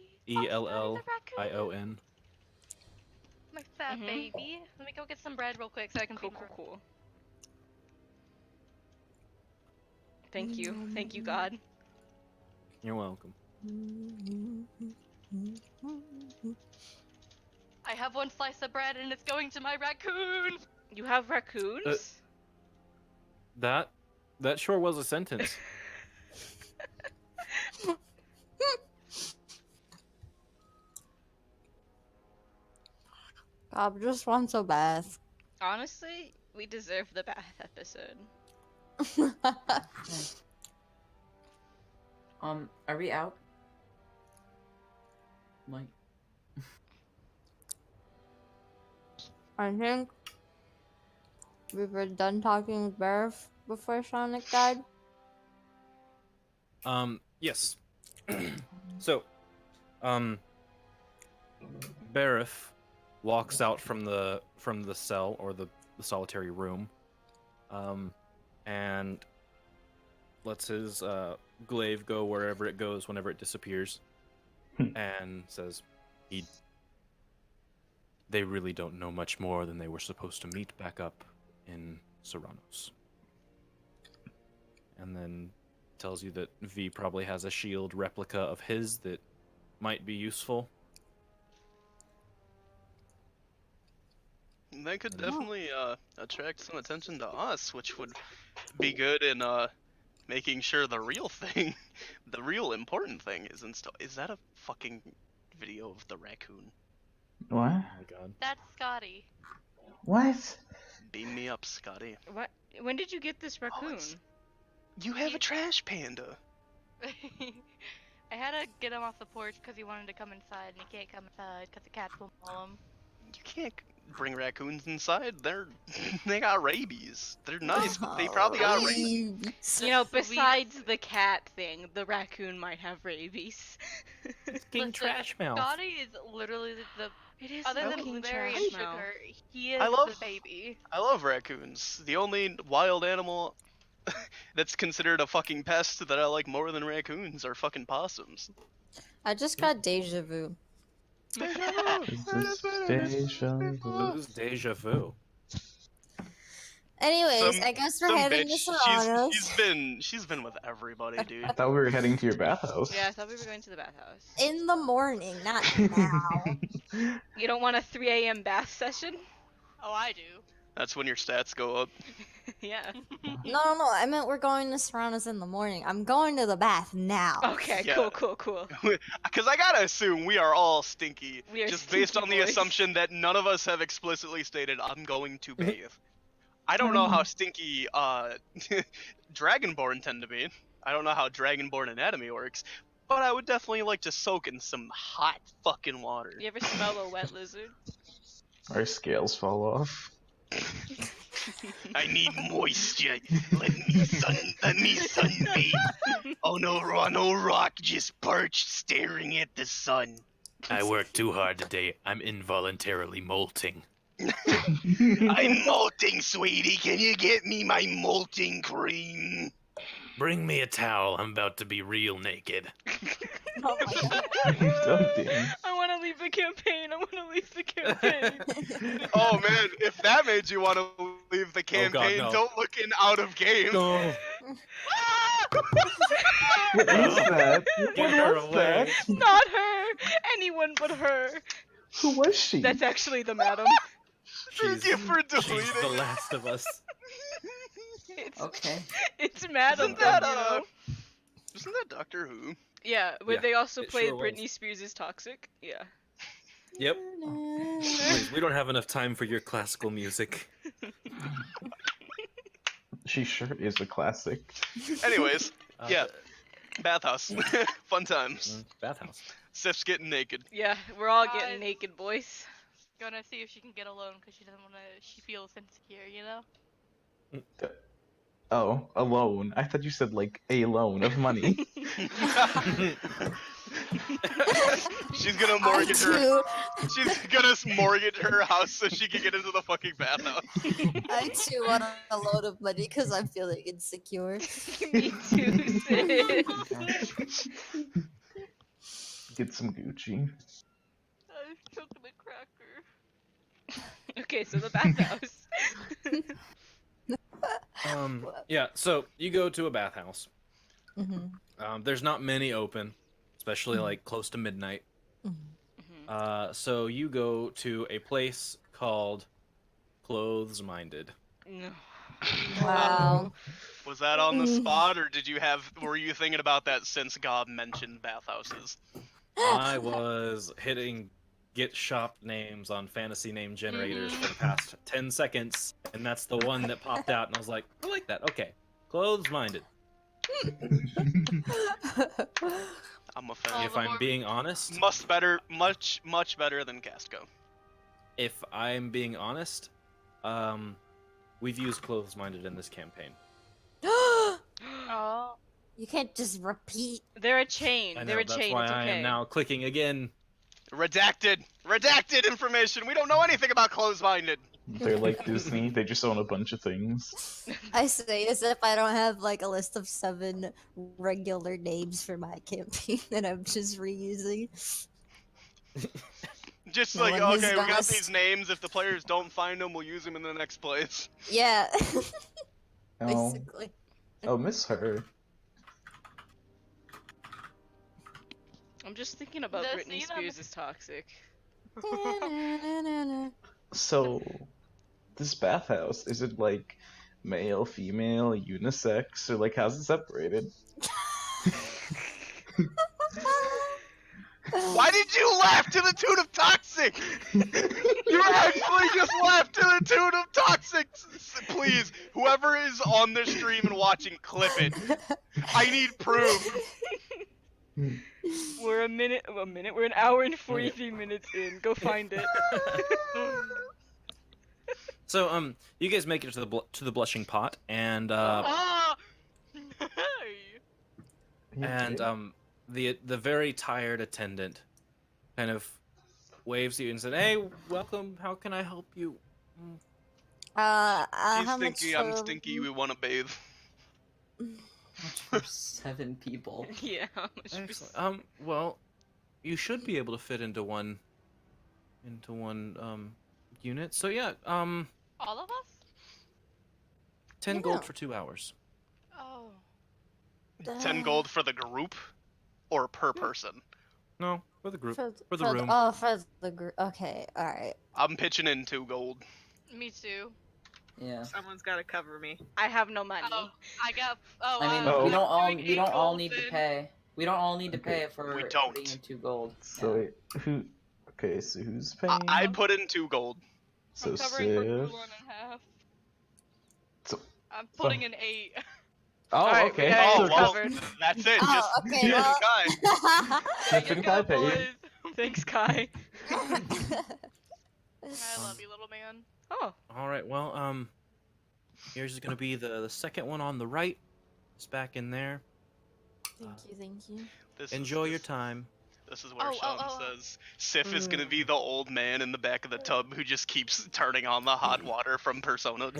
My fat baby. Let me go get some bread real quick so I can feed her. Cool. Thank you, God. You're welcome. I have one slice of bread and it's going to my raccoon. You have raccoons? That sure was a sentence. Bob just wants a bath. Honestly, we deserve the bath episode. Are we out? Like, I think we were done talking with Barf before Sonic died. Yes. So, Barif walks out from the cell or the solitary room, and lets his glaive go wherever it goes whenever it disappears, and says, they really don't know much more than they were supposed to meet back up in Serranos. And then tells you that V probably has a shield replica of his that might be useful. That could definitely attract some attention to us, which would be good in making sure the real thing, the real important thing is installed. Is that a fucking video of the raccoon? What? Oh my god. That's Scotty. What? Beam me up, Scotty. What? When did you get this raccoon? You have a trash panda. I had to get him off the porch because he wanted to come inside, and he can't come inside because the cats will maul him. You can't bring raccoons inside. They got rabies. They're nice, but they probably got rabies. You know, besides the cat thing, the raccoon might have rabies. King Trash Mouth. Scotty is literally the. It is Other than King Blueberry Trash and Mouth. Sugar, he is the baby. I love raccoons. The only wild animal that's considered a fucking pest that I like more than raccoons are fucking possums. I just got deja vu. This is Deja vu. Anyways, I guess we're heading to Serranos. She's been with everybody, dude. I thought we were heading to your bathhouse. Yeah, I thought we were going to the bathhouse. In the morning, not now. You don't want a 3 a.m. bath session? Oh, I do. That's when your stats go up. Yeah. No, I meant we're going to Serranos in the morning. I'm going to the bath now. Okay, Yeah. cool. Because I gotta assume we are all stinky. We are just based stinky on the boys. assumption that none of us have explicitly stated, I'm going to bathe. I don't know how stinky Dragonborn tend to be. I don't know how Dragonborn anatomy works. But I would definitely like to soak in some hot fucking water. You ever smell a wet lizard? Our scales fall off. I need moisture. Let me sunbathe. Oh no, rock just perched staring at the sun. I worked too hard today. I'm involuntarily molting. I'm molting, sweetie. Can you get me my molting cream? Bring me a towel. I'm about to be real naked. Oh my god. Don't dance. I want to leave the campaign. I want to leave the campaign. Oh man, if that made you want to leave the Oh, God, campaign, no. don't look in out of game. No. What was that? Get What her was away. that? Not her. Anyone but her. Who was she? That's actually the madam. Thank you for She's deleting. the last of us. It's Okay. it's madam. Isn't that you know? Isn't that Doctor Who? Yeah, where Yeah, they also it played sure was. Britney Spears' Toxic. Yeah. Yep. Please, we don't have enough time for your classical music. She sure is a classic. Anyways, Uh, yeah, bathhouse, fun times. Bathhouse. Sif's getting naked. Yeah, we're all Guys. getting naked, boys. Gonna see if she can get alone because she doesn't want to. She feels insecure, you know. Oh, a loan. I thought you said like a loan of money. She's gonna I mortgage her. too, She's gonna mortgage her house so she can get into the fucking bathhouse. I too want a load of money because I'm feeling insecure. Me too, sis. Get some Gucci. I took the cracker. Okay, so the bathhouse. Yeah, so you go to a bathhouse. Mhm. There's not many open, especially like close to midnight. So you go to a place called Clothes Minded. No. Wow. Was that on the spot, or were you thinking about that since God mentioned bathhouses? I was hitting get shop names on fantasy name generators for the past 10 seconds, and that's the one that popped out, and I was like, I like that. Okay, Clothes Minded. I'm a fan. Oh, If the I'm more- being honest, Much better than Casco. if I'm being honest, we've used Clothes Minded in this campaign. Oh. You can't just repeat. They're a chain. I know, They're a that's chain. why It's I okay. am now clicking again. Redacted information. We don't know anything about close-minded. They're like Disney. They just own a bunch of things. I say as if I don't have like a list of 7 regular names for my campaign that I'm just reusing. Just No like, one has okay, we got noticed. these names. If the players don't find them, we'll use them in the next place. Yeah. Oh, Basically. oh, miss her. I'm just thinking about The Britney scene on- Spears' Toxic. So, this bathhouse, is it like male, female, unisex, or like how's it separated? Why did you laugh to the tune of Toxic? You actually just laughed to the tune of Toxic. Please, whoever is on the stream and watching, clip it. I need proof. We're we're an hour and 43 minutes in. Go find it. So, you guys make it to the blushing pot, and Ah! the very tired attendant kind of waves you and said, "Hey, welcome. How can I help you?" She's how much stinky, I'm for- stinky, we want to bathe. For 7 people. Yeah. how much for- Excellent. Well, you should be able to fit into one unit. So yeah, All of us? 10 Yeah. gold for 2 hours. Oh. 10 gold for the group, or per person? No, for the group, For for the room. Oh, for the group. Okay, alright. I'm pitching in 2 gold. Me too. Yeah. Someone's got to cover me. I have no money. Oh, I got. Oh, I mean, Oh. we don't all doing we don't 8 all gold need to then. pay. We don't all need to Okay. pay for We don't. being in 2 gold. So Yeah. wait, who? Okay, so who's paying? I put in 2 gold. So I'm covering for Sif. Kulon and half. So- I'm putting in 8. Oh, Alright, okay. we got Oh, it well, covered. that's it. Oh, Just okay, Sif well- and Kai. Sif and Kai paid. boys. Thanks, Kai. I love you, little man. Oh. All right. Well, here's gonna be the second one on the right. It's back in there. Thank you. Enjoy your time. This is where Oh, Sean oh, oh. says Sif is gonna be the old man in the back of the tub who just keeps turning on the hot water from Persona.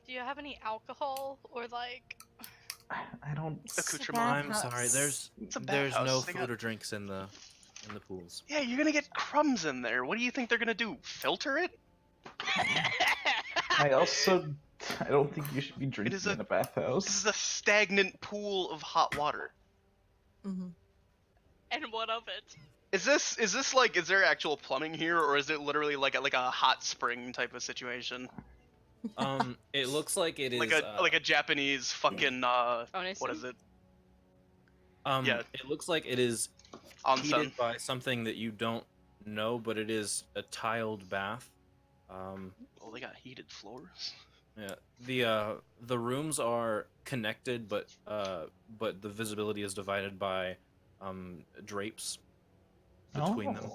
Do you have any alcohol or like? I don't. Accoutrement. I'm sorry. There's It's a there's no bathhouse. They food got- or drinks in the pools. Yeah, you're gonna get crumbs in there. What do you think they're gonna do? Filter it? I don't think you should be drinking is a- in a bathhouse. This is a stagnant pool of hot water. Mm-hmm. And what of it? Is this like, is there actual plumbing here, or is it literally like a hot spring type of situation? It looks like it is Like a Japanese fucking what is it? yeah. It looks like it is Onsen. heated by something that you don't know, but it is a tiled bath. Oh, they got heated floors. Yeah, the rooms are connected, but the visibility is divided by drapes between them.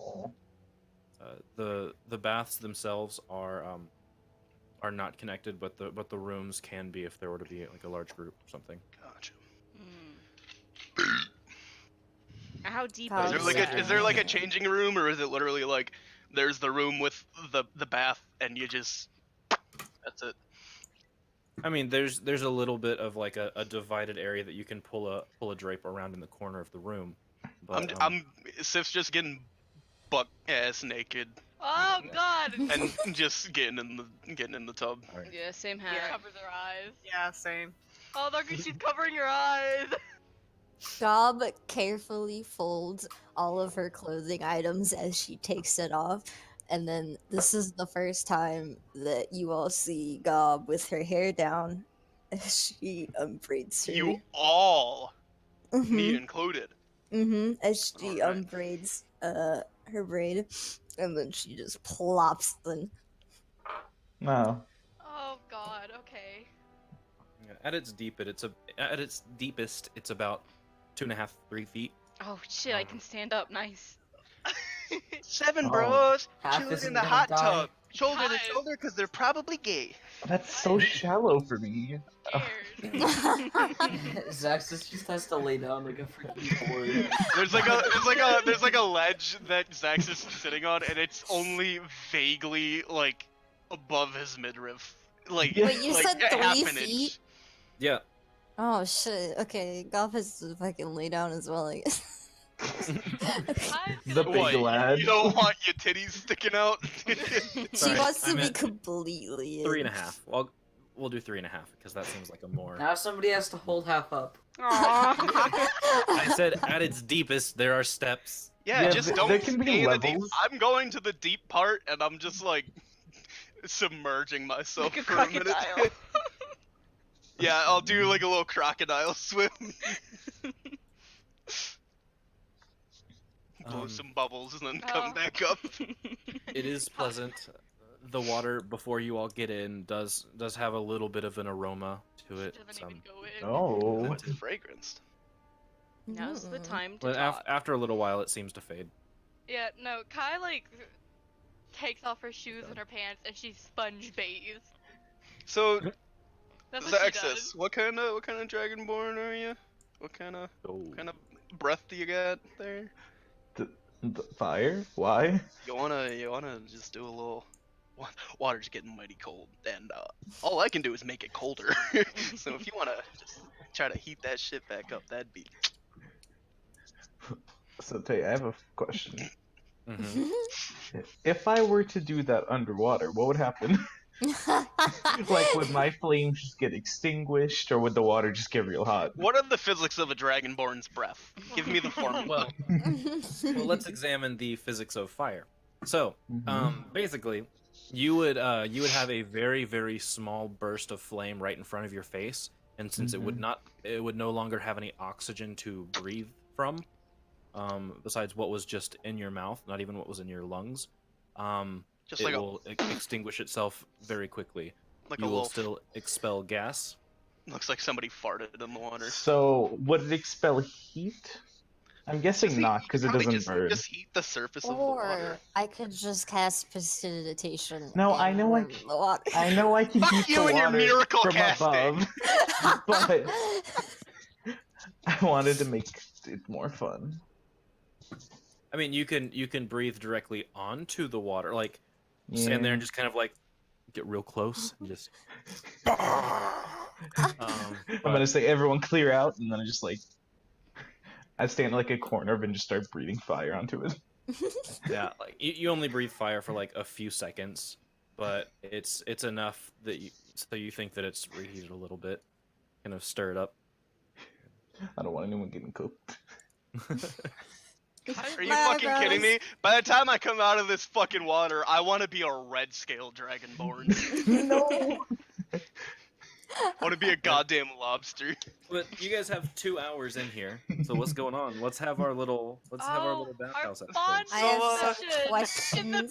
The baths themselves are not connected, but the rooms can be if there were to be like a large group or something. Gotcha. How deep How Is there like sad. is there like a changing room, or is it literally like there's the room with the bath and you just that's it? I mean, there's a little bit of like a divided area that you can pull a drape around in the corner of the room. But, Sif's just getting butt ass naked Oh God! and just getting in the tub. Yeah, same hat. Yeah. Cover their eyes. Yeah, same. Oh, look, she's covering your eyes. Gob carefully folds all of her clothing items as she takes it off. And then this is the first time that you all see Gob with her hair down as she unbraids her. You all, me Mhm. included. As she Alright. unbraids her braid, and then she just plops them. No. Oh God. Okay. Yeah, at its deepest, it's about 2.5, 3 feet. Oh shit! I can stand up. Nice. 7 Oh. bros Half chilling isn't in the gonna hot die. tub, shoulder to Guys. shoulder, because they're probably gay. That's so shallow for me. Scared. Zaxus just has to lay down like a freaking board. There's like a ledge that Zax is sitting on, and it's only vaguely like above his midriff. Like, Wait, you like said a half 3 an feet? inch. Yeah. Oh shit, okay, Gob has to fucking lay down as well, I guess. The big What, lad. You don't want your titties sticking out? She Sorry, wants I to be meant completely in. 3.5. Well, we'll do 3.5 because that seems like a more. Now somebody has to hold half up. I said at its deepest there are steps. Yeah, Yeah, just there don't can be stay in the deep. levels. I'm going to the deep part, and I'm just like submerging myself Like a for a minute. crocodile. Yeah, I'll do like a little crocodile swim. Blow some bubbles and then come Oh. back up. It is pleasant. The water before you all get in does have a little bit of an aroma to it. Doesn't even go in. Oh. What's fragrance? Now's the time to But talk. after a little while, it seems to fade. Yeah, no, Kai like takes off her shoes and her pants and she sponge bathes. So, That's what she Zaxus, does. what kind of dragonborn are you? What kind of breath do you got there? The fire? Why? You wanna just do a little. Water's getting mighty cold, and all I can do is make it colder. So if you wanna just try to heat that shit back up, that'd be. So, Tay, I have a question. Mm-hmm. If I were to do that underwater, what would happen? Like, would my flames just get extinguished, or would the water just get real hot? What are the physics of a dragonborn's breath? Give me the formula. Well, let's examine the physics of fire. So, basically, you would have a very, very small burst of flame right in front of your face, and since it would no longer have any oxygen to breathe from, besides what was just in your mouth, not even what was in your lungs, Just it like will extinguish itself very quickly. Like you a will little- still expel gas. Looks like somebody farted in the water. So, would it expel heat? I'm guessing not, because it Probably doesn't burn. Just heat the surface of the water. Or I could just cast precipitation. No, and I know I warm the water. I know I can Fuck heat you the and your water miracle from casting. above, but I wanted to make it more fun. I mean, you can breathe directly onto the water, like stand there and Yeah. just kind of like get real close and just. I'm gonna say everyone clear out, and then I stand like a corner and just start breathing fire onto it. Yeah, like you only breathe fire for like a few seconds, but it's enough that you think that it's reheated a little bit, kind of stir it up. I don't want anyone getting cooked. Are you My fucking kidding eyebrows. me? By the time I come out of this fucking water, I want to be a red scale dragonborn. No. I want to be a goddamn lobster. But you guys have 2 hours in here, so what's going on? Let's have our little Our bathhouse episode. fun I have some session in the questions.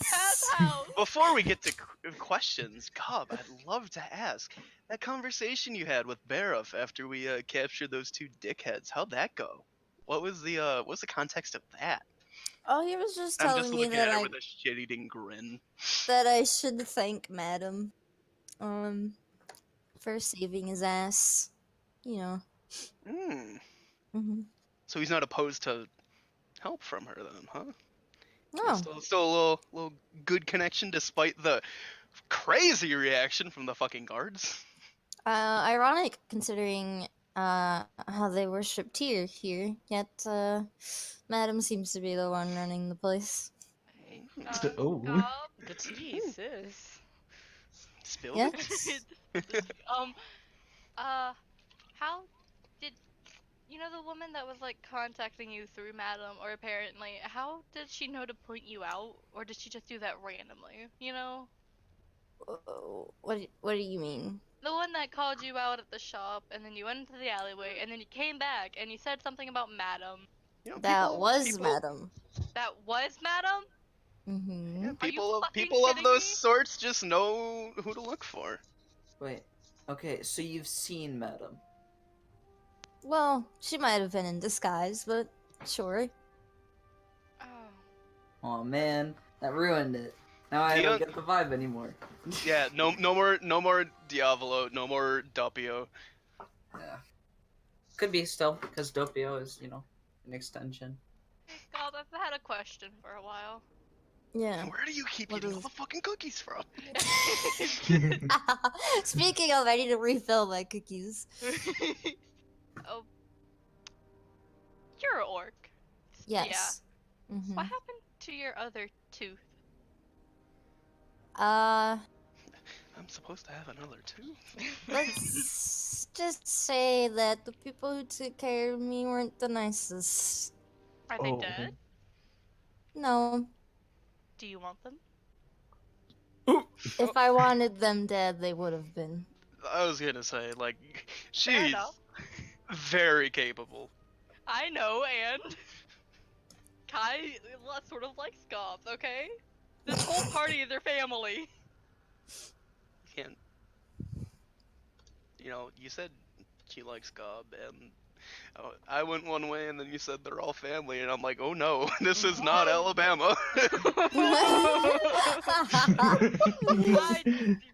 bathhouse. Before we get to questions, Cobb, I'd love to ask that conversation you had with Barif after we captured those 2 dickheads. How'd that go? What was the what's the context of that? Oh, he was just I'm telling just me looking that at her I with a shit-eating grin. should thank Madam, for saving his ass. You know. Hmm. So he's not opposed to help from her then, huh? No. Still a little good connection despite the crazy reaction from the fucking guards. Ironic considering how they worship Tyr here. Yet Madam seems to be the one running the place. Oh. Cobb, The tea, sis. Spill Yes. How did you know the woman that was like contacting you through Madam, or apparently, how did she know to point you out, or did she just do that randomly? You know, What do you mean? the one that called you out at the shop, and then you went into the alleyway, and then you came back, and you said something about Madam. You know, That people- was people- Madam. That was Madam? Mm-hmm. Yeah, Are you people fucking of kidding those me? sorts just know who to look for. Wait. Okay, so you've seen Madam. Well, she might have been in disguise, but sure. Oh. Oh man, that ruined it. Now I don't Dion- get the vibe anymore. Yeah, no more Diavolo, no more Doppio. Yeah. Could be still, because Doppio is, an extension. God, I've had a question for a while. Yeah. Where do you keep What eating all is- the fucking cookies from? Speaking of, I need to refill my cookies. Oh. You're an orc. Yes. Yeah. Mm-hmm. What happened to your other tooth? I'm supposed to have another tooth. Let's just say that the people who took care of me weren't the nicest. Are they dead? No. Do you want them? If I wanted them dead, they would have been. I was gonna say, like, Fair she's enough. very capable. I know, and Kai sort of likes gobs, okay? This whole party is their family. Can't. You said she likes Gob, and I went one way, and then you said they're all family, and I'm like, oh no, this is not Alabama.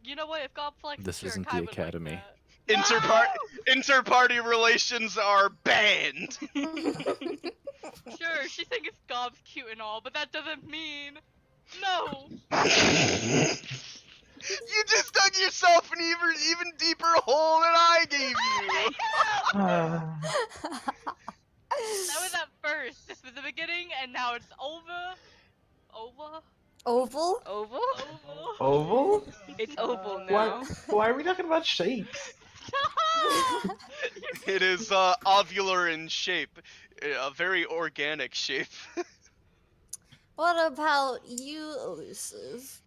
You know what? If Gob flexes, This sure, isn't Kai the would academy. Like Inter-party relations are banned. sure, she thinks Gob's cute and all, but that doesn't mean no. You just dug yourself an even deeper hole than I gave you. That was at first. This was the beginning, and now it's over. Over. Oval? Oval? Over. Oval? It's oval now. Why are we talking about shapes? It is ovular in shape, a very organic shape. What about you, Elusive?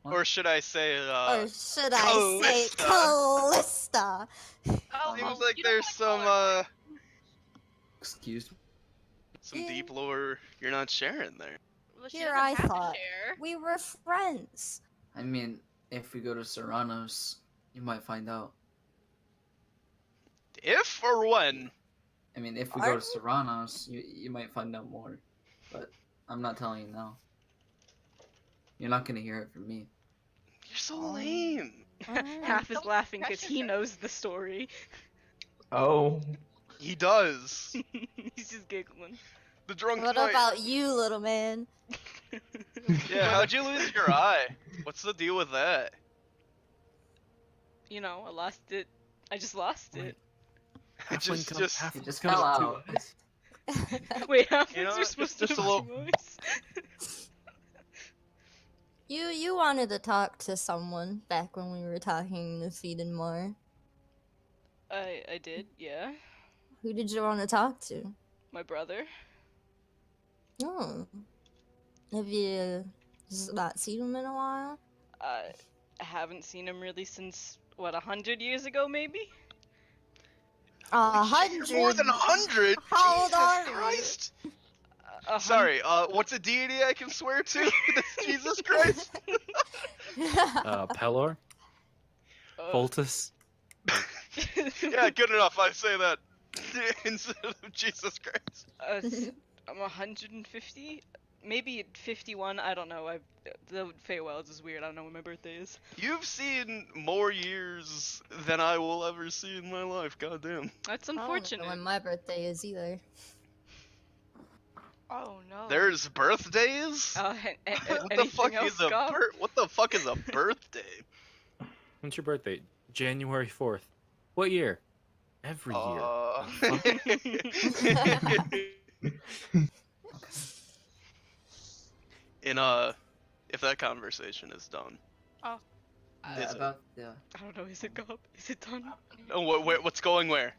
Or should I say, Or should I say Callista? seems like there's some Excuse me. some deep lore you're not sharing there. Well, she Here doesn't I have to thought share. we were friends. I mean, if we go to Serrano's, you might find out. If or when? I mean, if we go to Serrano's, you might find out more. But I'm not telling you now. You're not gonna hear it from me. You're so lame. Half is laughing because he knows the story. Oh. He does. He's just giggling. The drunk What knight. about you, little man? Yeah, how'd you lose your eye? What's the deal with that? You know, I lost it. I just lost it. Halfling come, just- halfling It just come fell with two out. eyes. Wait, halflings You know are what? supposed Just to a have little- two eyes? You wanted to talk to someone back when we were talking to Feed and More. I did, yeah. Who did you want to talk to? My brother. Oh. Have you just not seen him in a while? I haven't seen him really since, what, 100 years ago, maybe? 100? More than 100? How old Jesus are you? Christ! A Sorry, what's a deity I can swear to? Jesus Christ! Pelor, Uh, Voltus. Yeah, good enough. I say that instead of Jesus Christ. I'm 150? Maybe 51, I don't know. The Feywilds is weird, I don't know when my birthday is. You've seen more years than I will ever see in my life. Goddamn. That's I don't know unfortunate. when my birthday is either. Oh no. There's birthdays. What the fuck Anything is else, a Gob? What the fuck is a birthday? When's your birthday? January 4th. What year? Every year. In if that conversation is done. Oh. Is it? About the. I don't know, is it Gob? Is it done? Oh, what's going where?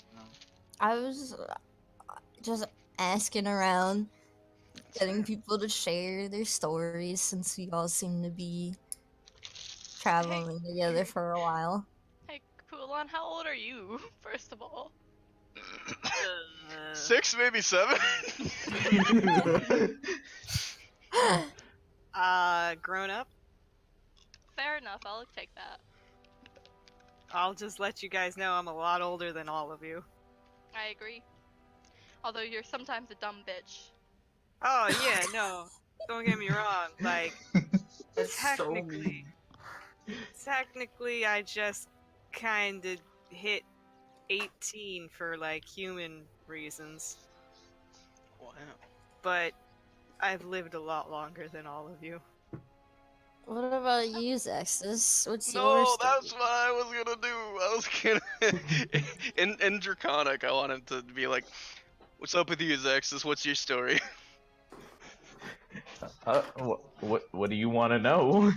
I was just asking around, getting people to share their stories since we all seem to be traveling together for a while. Hey, Kulon, how old are you? First of all. 6, maybe 7. Grown up. Fair enough. I'll take that. I'll just let you guys know I'm a lot older than all of you. I agree. Although you're sometimes a dumb bitch. Oh yeah, no. Don't get me wrong. Like, That's so technically, technically, I just kind of hit 18 for like human reasons, Wow. but I've lived a lot longer than all of you. What about you, Zexus? What's No, your story? that's what I was gonna do. I was gonna in Draconic. I wanted to be like, "What's up with you, Zexus? What's your story?" What do you want to know?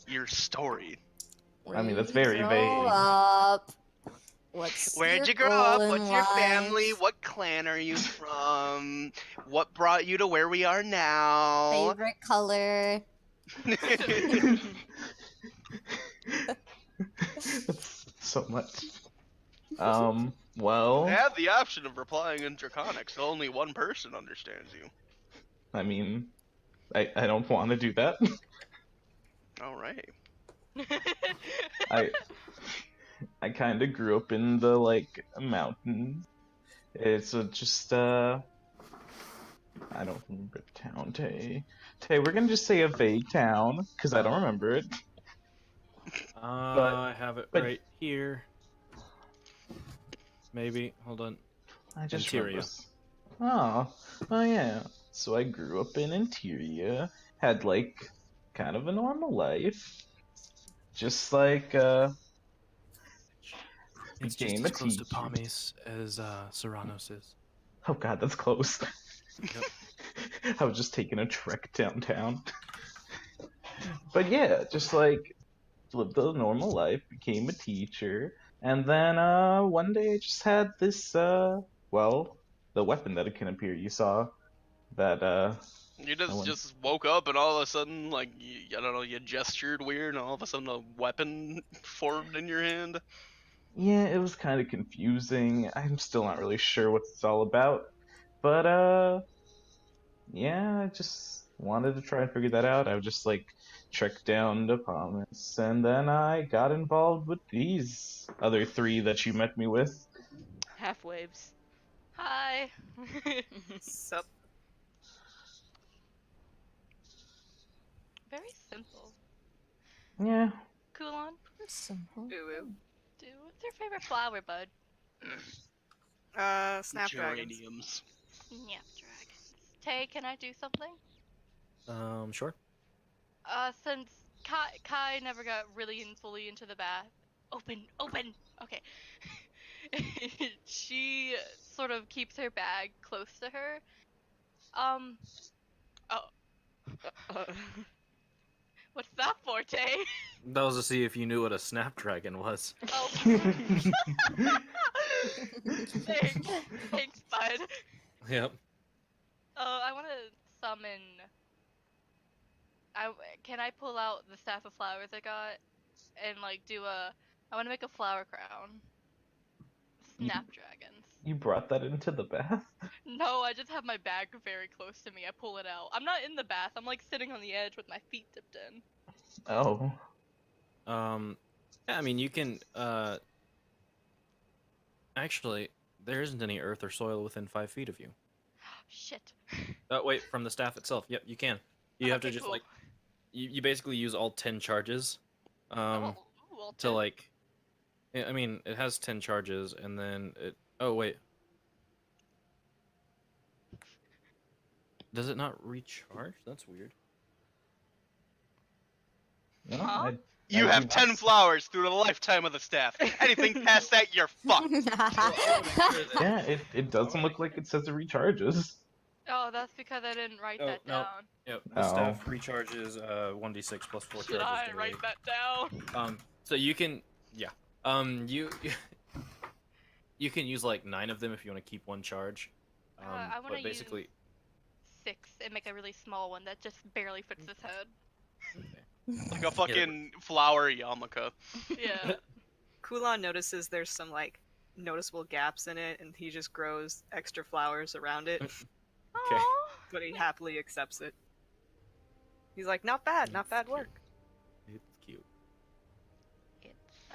Your story. I mean, that's Where'd very you grow vague. up? What's Where'd your you grow goal up? in What's your family? life? What clan are you from? What brought you to where we are now? Favorite color? So much. Well, I have the option of replying in Draconic, so only one person understands you. I mean, I don't want to do that. Alright. I kind of grew up in the like mountains. It's just I don't remember the town. Tay, we're gonna just say a vague town because I don't remember it. I have it but- right here. Maybe. Hold on. I just Interior. remember. Oh yeah. So I grew up in Interior, had like kind of a normal life, just like It's became just a as close to teacher. Palmies as Serranos is. Oh god, that's close. Yep. I was just taking a trek downtown. But yeah, just like lived a normal life, became a teacher, and then one day I just had this well, the weapon that can appear. You saw that You I wouldn't- just woke up and all of a sudden, like, I don't know, you gestured weird and all of a sudden a weapon formed in your hand. yeah, it was kind of confusing. I'm still not really sure what it's all about. But yeah, I just wanted to try and figure that out. I would just like trek down to Palmas, and then I got involved with these other three that you met me with. Half waves. Hi. Sup? Very simple. Yeah, Kulon, Simple. Ooh, what's your favorite flower, bud? Snapdragons. Geraniums. Snapdragons. Tay, can I do something? Sure. Since Kai never got really and fully into the bath. Open. Okay. She sort of keeps her bag close to her. Oh, Uh, what's that for, Tay? That was to see if you knew what a snapdragon was. Oh. Thanks, bud. Yep. I want to summon. Can I pull out the staff of flowers I got and like do a? I want to make a flower crown. Snapdragons. You brought that into the bath? No, I just have my bag very close to me. I pull it out. I'm not in the bath. I'm like sitting on the edge with my feet dipped in. Oh. Yeah, I mean, you can, actually, there isn't any earth or soil within 5 feet of you. Shit. Wait, from the staff itself. Yep, you can. You have to Okay, just, cool. like, you basically use all 10 charges, Well, to, like, I mean, it has 10 charges, and then it, oh, wait. Does it not recharge? That's weird. No, Huh? You I have do 10 not- flowers through the lifetime of the staff. Anything past that, you're fucked. Yeah, it doesn't look like it says it recharges. Oh, that's because I didn't write Oh, that no. down. Yep, the staff recharges 1d6 plus 4 Should charges I daily. write that down? So you can, yeah. You can use like 9 of them if you want to keep one charge. I want But to basically, use 6 and make a really small one that just barely fits his head. Like a fucking flower yarmulke. Yeah. Kulon notices there's some like noticeable gaps in it, and he just grows extra flowers around it. Okay. But he happily accepts it. He's like, not bad work. It's cute.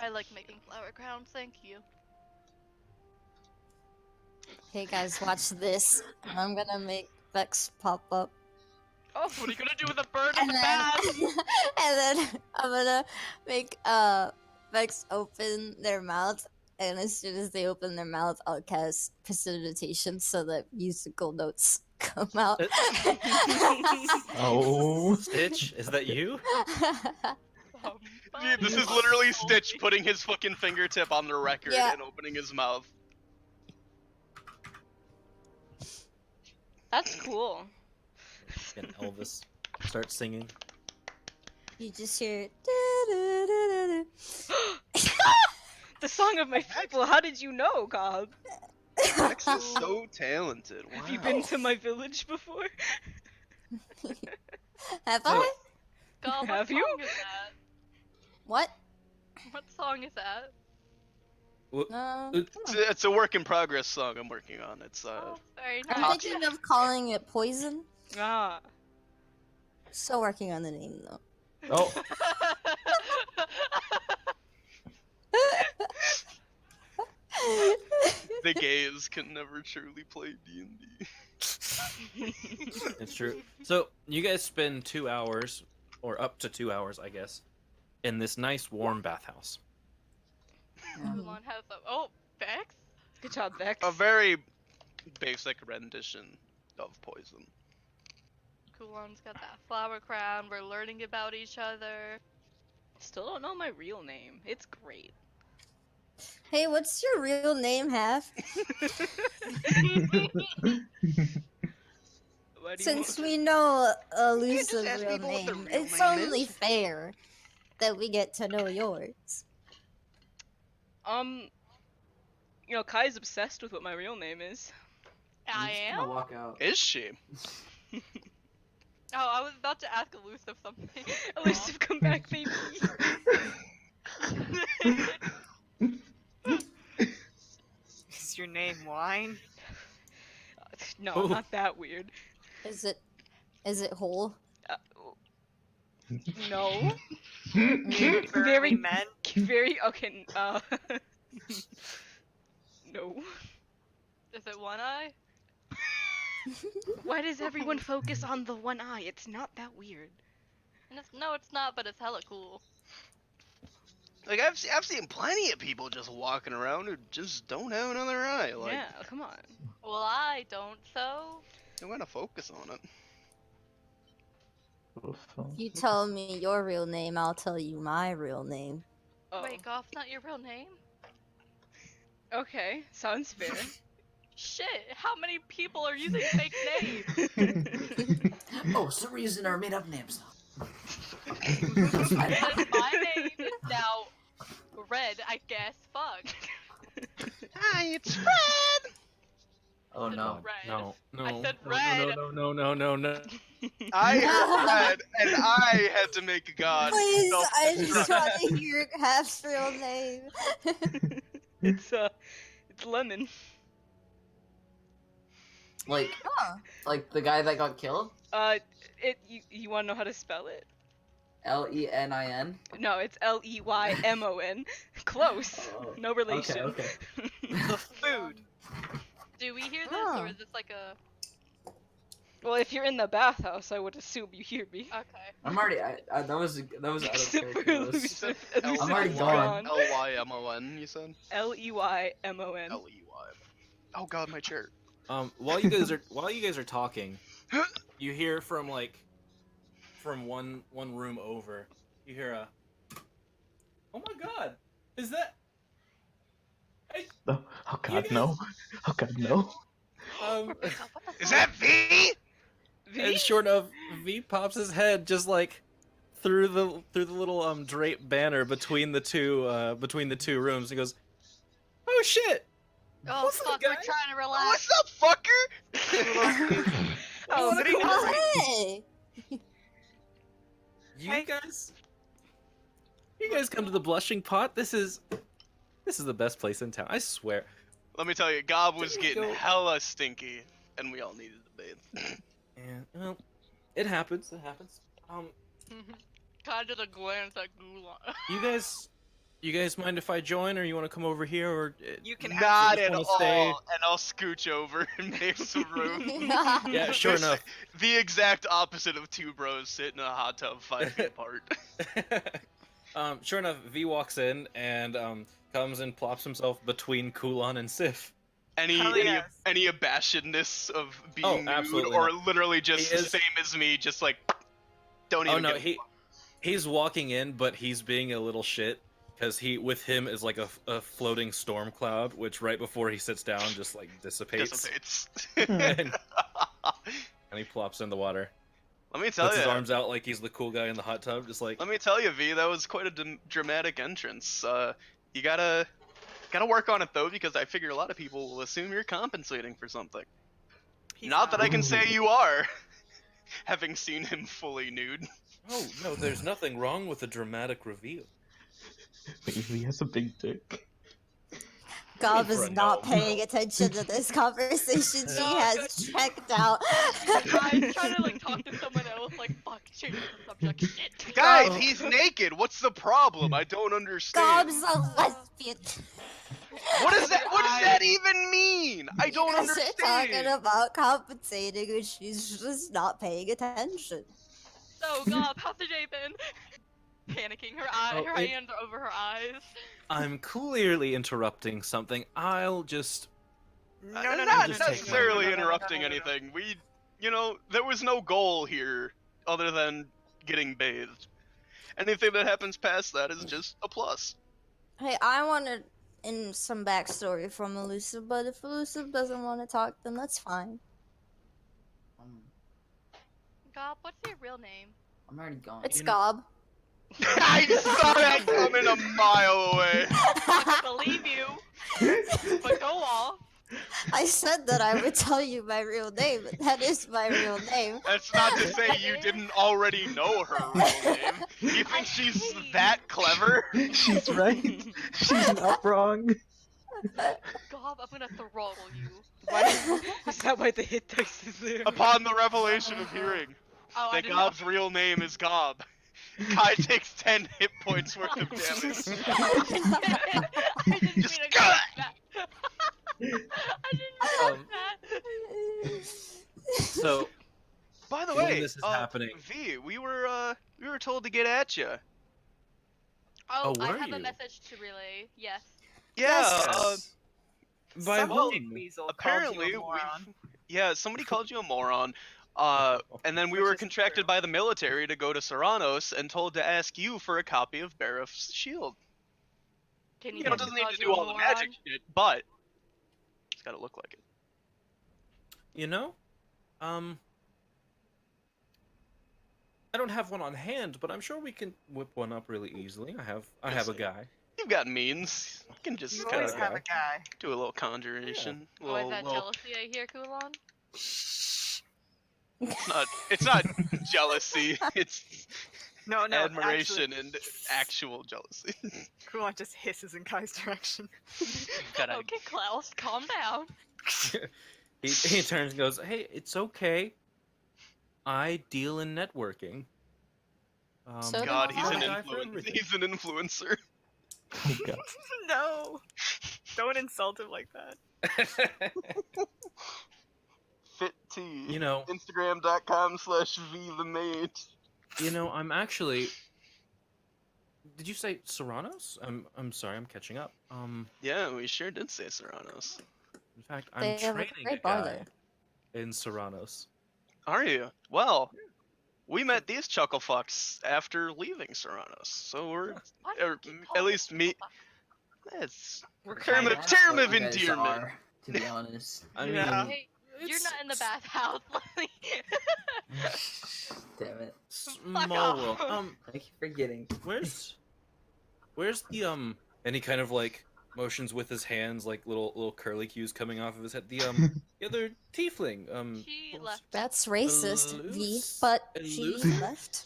I like making flower crowns, thank you. Hey guys, watch this. I'm gonna make Vex pop up. Oh, what are you gonna do with a bird in And the then, bath? and then I'm gonna make Vex open their mouth, and as soon as they open their mouth, I'll cast precipitation so that musical notes come out. Oh. Stitch, is that you? Dude, this is literally Stitch putting his fucking fingertip on the record Yeah. and opening his mouth. That's cool. And Elvis starts singing. You just hear. "Do-do-do-do-do." The song of my people. How did you know, Gob? Max is so talented. Wow. Have you been to my village before? Have I? God, Have what you? song is that? What? What song is that? It's a work in progress song I'm working on. It's Oh, very I'm nice. thinking of calling it Poison. Ah. Still working on the name though. Oh. the gays can never truly play D&D. It's true. So you guys spend 2 hours, or up to 2 hours, I guess, in this nice warm bathhouse. Kulon has a. Oh, Bex? Good job, Vex. A very basic rendition of Poison. Kulon's got that flower crown. We're learning about each other. Still don't know my real name. It's great. Hey, what's your real name, Half? What do you Since want? we know just Lusa's ask real people what their name, real it's name only is. fair that we get to know yours. You know, Kai's obsessed with what my real name is. I I'm gonna am? walk out. Is she? Oh, I was about to ask Elusive something. Elusive, come back, baby. Is your name Wine? No, Oh. not that weird. Is it whole? No. Burly Very, men? very, okay, no. Is it one eye? Why does everyone focus on the one eye? It's not that weird. And no, it's not, but it's hella cool. Like I've seen plenty of people just walking around who just don't have another eye. Like Yeah, come on. Well, I don't, so. I'm gonna focus on it. If you tell me your real name, I'll tell you my real name. Oh. Wait, Goth's not your real name? Okay, sounds fair. Shit, how many people are using fake names? Oh, it's the reason are made up names now. Because my name is now Red, I guess. Fuck. Hi, it's Fred! Oh no. Red. No, no, I said no, red. no. I heard Fred, and I had to make a god. Please, I just self-destruct. want to hear Half's real name. It's Lemon. Like Huh. like the guy that got killed? You want to know how to spell it? Lenin. No, it's Leymon. Close. Oh, No relation. Okay. The food. Do we hear this, Huh. or is this like a... Well, if you're in the bathhouse, I would assume you hear me. Okay. I'm already. that was out of Except for character. elusive. I'm Elusive already is gone. L-Y-M-O-N, you said? Leymon. L-E-Y. Oh god, my chair. While you guys are talking, you hear from one room over. You hear a. Oh my god! Is that? Oh god, no. Oh god, no. Is that V? And short of V pops his head just like through the little drape banner between the two rooms and goes, "Oh shit! Oh What's up, fuck, we're guys? trying to relax. What's up, fucker? Oh, Sitting cool. Oh, hey! You guys come to the Blushing Pot. This is the best place in town. I swear." Let me tell you, Gob was There we getting go. hella stinky, and we all needed to bathe. Yeah, well, it happens. It happens. Kind of a glance at Gulan. You guys mind if I join, or you want to come over here, or You can Not just at wanna all, stay? and I'll scooch over and make some room. Yeah, sure This- enough. The exact opposite of two bros sitting in a hot tub 5 feet apart. Sure enough, V walks in and comes and plops himself between Kulon and Sif. Any Hell any yes. any abashedness of being Oh, nude, absolutely or not. literally just He the is- same as me, just like don't even. Oh no, give he's walking in, but he's being a little shit because with him is like a floating storm cloud, which right before he sits down just like dissipates, and he plops in the water. Let me tell Puts his you. arms out like he's the cool guy in the hot tub, just like. Let me tell you, V, that was quite a dramatic entrance. You gotta work on it though, because I figure a lot of people will assume you're compensating for something. Not that I can say you are, having seen him fully nude. Oh no, there's nothing wrong with a dramatic reveal. He has a big dick. Gob For is a not no. paying attention to this conversation. She has checked out. I'm trying to like talk to someone else, like fuck, change the subject. Shit. Guys, he's naked. What's the problem? I don't understand. Gob's a lesbian. What does that even mean? I don't You guys are talking understand. about compensating and she's just not paying attention. So, Gob, how's the day been? Panicking, her hands are over her eyes. I'm clearly interrupting something. I'll just. Not just take necessarily my- interrupting anything. There was no goal here other than getting bathed. Anything that happens past that is just a plus. Hey, I wanted in some backstory from Elusive, but if Elusive doesn't want to talk, then that's fine. Gob, what's your real name? I'm already gone. It's Gob. I saw that coming a mile away. I believe you, but go off. I said that I would tell you my real name, but that is my real name. That's not to say you didn't already know her real name. You think she's that clever? She's right. She's not wrong. Gob, I'm gonna throttle you. Why is that why the hit dice is there? Upon the revelation of hearing Oh, I that didn't Gob's real name is Gob, Kai takes 10 hit points worth of damage. I didn't mean Just to cut! that. I didn't mean that. So, By the when way, this is happening. V, we were told to get at you. Oh, Oh, I were have a you? message to relay. Yes. Yeah. By Some whom? dick weasel called Apparently, you a moron. somebody called you a moron. And then we Which were is contracted true. by the military to go to Serranos and told to ask you for a copy of Bareth's shield. Can You you know, it just doesn't need call to you do a all the moron? magic shit, but it's gotta look like it. You know, I don't have one on hand, but I'm sure we can whip one up really easily. I have a guy. You've got means. You can just You kind always of have a guy. do a little conjuration. Oh, is that Little, jealousy I hear, Kulon? it's not jealousy. It's No, admiration actually, and actual jealousy. Kulon just hisses in Kai's direction. Gotta- Okay, Klaus, calm down. He turns and goes, "Hey, it's okay. I deal in networking." So do God, he's I. an Guy for everything. He's an influencer. Oh god. No! Don't insult him like that. Fit tea. You know, Instagram.com/V the mate. you know, I'm actually. Did you say Serranos? I'm sorry, I'm catching up. Yeah, we sure did say Serranos. In fact, I'm They have a training great a bar guy there. in Serranos. Are you? Well, we met these chuckle fucks after leaving Serranos, so we're What? or at least me. It's We're term kind of of. That's term what of you guys endearment. are, to be honest. I Yeah. mean, Hey, you're it's not in the bathhouse. Damn it. Small off. world. I keep forgetting. Where's the and he kind of like motions with his hands, like little curly cues coming off of his head. The other tiefling. She what was- left. That's racist, V, Elus- but she Elus- left.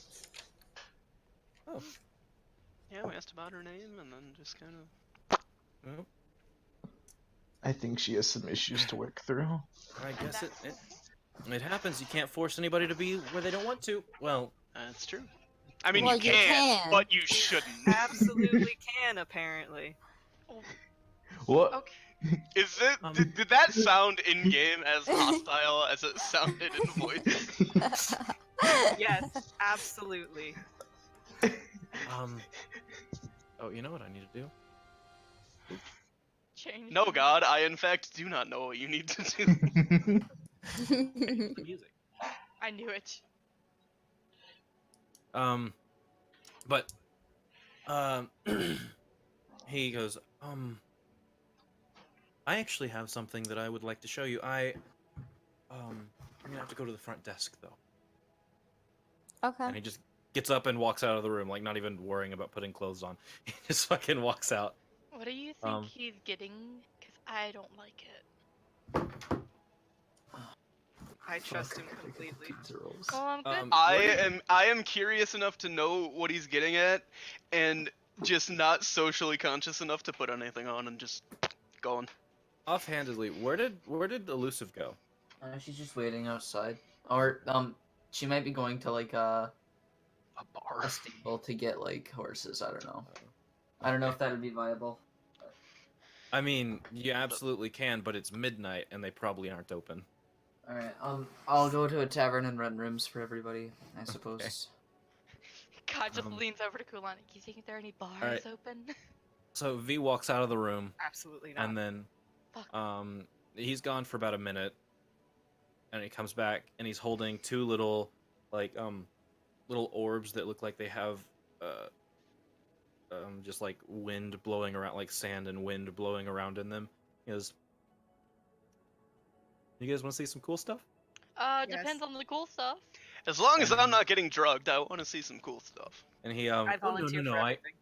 Oh, Yeah, we asked about her name and then just kind of. well, I think she has some issues to work through. I guess it happens. You can't force anybody to be where they don't want to. Well, That's true. I mean, Well, you you can, can. but you shouldn't. Absolutely can, apparently. What? Okay. Is it? Did that sound in game as hostile as it sounded in voice? Yes, absolutely. oh, you know what I need to do? Change. No, God, I in fact do not know what you need to do. The music. I knew it. But he goes, I actually have something that I would like to show you. I'm gonna have to go to the front desk though. Okay. And he just gets up and walks out of the room, like not even worrying about putting clothes on. He just fucking walks out. What do you think he's getting? Because I don't like it. I trust him completely. Oh, I'm good. I am curious enough to know what he's getting at, and just not socially conscious enough to put anything on and just going. Offhandedly, where did Elusive go? She's just waiting outside. Or, she might be going to, like, a bar. stable to get, like, horses. I don't know. I don't know if that would be viable. I mean, you absolutely can, but it's midnight and they probably aren't open. Alright, I'll go to a tavern and rent rooms for everybody, I suppose. God just leans over to Kulon. You think there are any bars Alright. open? So V walks out of the room, Absolutely not. and then Fuck. he's gone for about a minute, and he comes back and he's holding two little little orbs that look like they have just like wind blowing around, like sand and wind blowing around in them. He goes, "You guys want to see some cool stuff?" Depends on the cool stuff. As long as I'm not getting drugged, I want to see some cool stuff. And he I "Oh, no, volunteer no, for no, everything.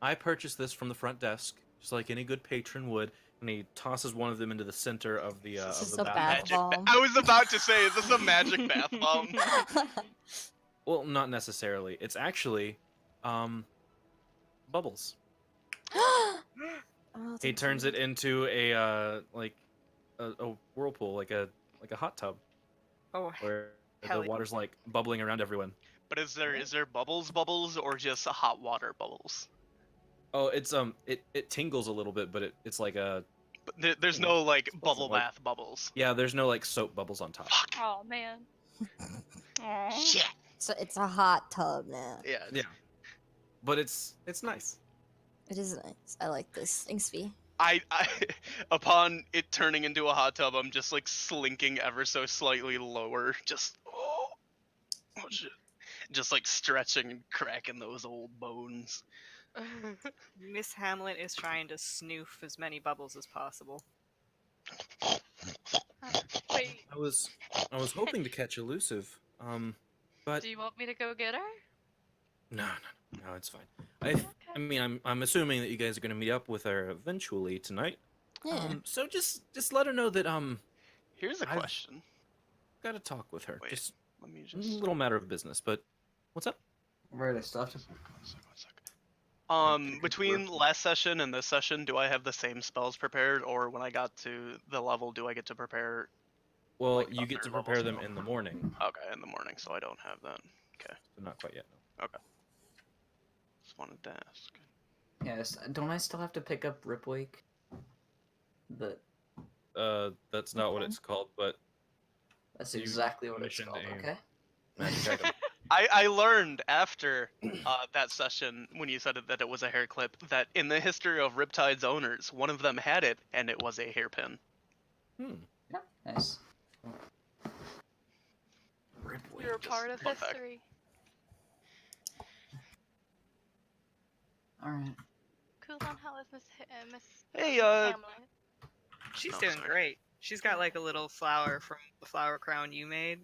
I purchased this from the front desk, just like any good patron would." And he tosses one of them into the center of the This is of a the bath bath. bomb. I was about to say, is this a magic bath bomb? Well, not necessarily. It's actually bubbles. Oh, He turns it into a like a whirlpool, like a hot tub, Oh, where hell the yeah. water's like bubbling around everyone. But is there bubbles or just hot water bubbles? Oh, it's it tingles a little bit, but it's like a But there's no like wasn't bubble like- bath bubbles. yeah. There's no like soap bubbles on top. Oh man. Aw. Shit. So it's a hot tub now. Yeah. Yeah, but it's nice. It is nice. I like this. Thanks, V. I upon it turning into a hot tub, I'm just like slinking ever so slightly lower, just oh shit, just like stretching and cracking those old bones. Miss Hamlet is trying to snoof as many bubbles as possible. Wait, I was hoping to catch elusive. But do you want me to go get her? no, it's fine. I mean, I'm assuming that you guys are gonna meet up with her eventually tonight. Yeah. So just let her know that Here's a I've question. got to talk with her. Wait, Just let me a just. little matter of business. But what's up? Right, I still have to. One sec. Between last session and this session, do I have the same spells prepared, or when I got to the level, do I get to prepare? Well, like, you a get to third level prepare them spell? in the morning. Okay, in the morning, so I don't have that. Okay. So not quite yet. No. Okay. Just wanted to ask. Yes, don't I still have to pick up Ripwake? The That's not what it's called, but That's you exactly what it's commissioned called. a Okay. magic item. I learned after that session when you said it, that it was a hair clip, that in the history of Riptide's owners, one of them had it, and it was a hairpin. Hmm. Yeah. Nice. You're a Just part of fun fact. history. All right. Kulon, how is Miss Hey, Hamlet? She's Oh, doing sorry. great. She's got like a little flower from the flower crown you made.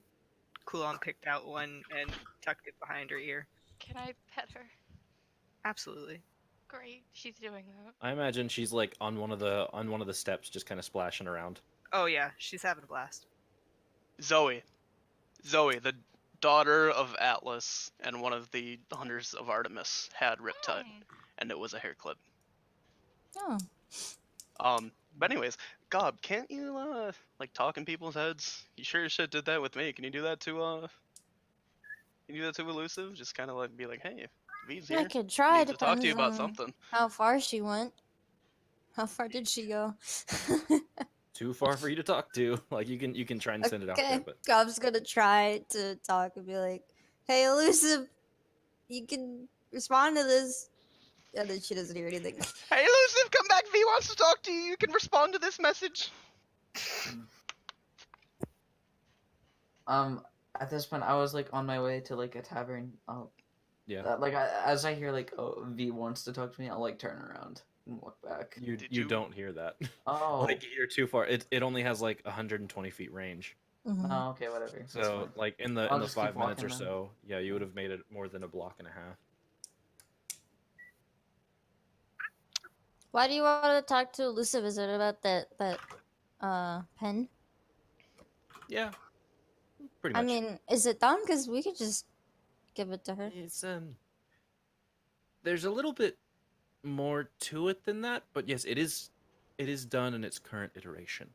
Kulon picked out one and tucked it behind her ear. Can I pet her? Absolutely. Great, she's doing that. I imagine she's like on one of the steps, just kind of splashing around. Oh yeah, she's having a blast. Zoe, the daughter of Atlas and one of the hunters of Artemis, had Riptide, and it was a hair clip. Oh. But anyways, Gob, can't you like talk in people's heads? You sure as shit did that with me. Can you do that to Elusive? Just kind of like be like, hey, V's here. I could try, Needs to talk to you depends about on something. how far she went. How far did she go? Too far for you to talk to. Like you can try and send it out there, Okay, but Gob's gonna try to talk and be like, "Hey, elusive, you can respond to this," and then she doesn't hear anything. Hey, Elusive, come back. V wants to talk to you. You can respond to this message. At this point, I was like on my way to like a tavern. yeah, As I hear like, oh, V wants to talk to me, I'll like turn around and look back. you don't hear that. Oh. Like you're too far. It only has like 120 feet range. Mhm. Oh, okay, whatever. That's So fine. like in I'll the just keep 5 minutes or walking then. so, yeah, you would have made it more than a block and a half. Why do you want to talk to elusive? Is it about that pen? Yeah, pretty I much. mean, is it done? Because we could just give it to her. It's there's a little bit more to it than that, but yes, it is done in its current iteration.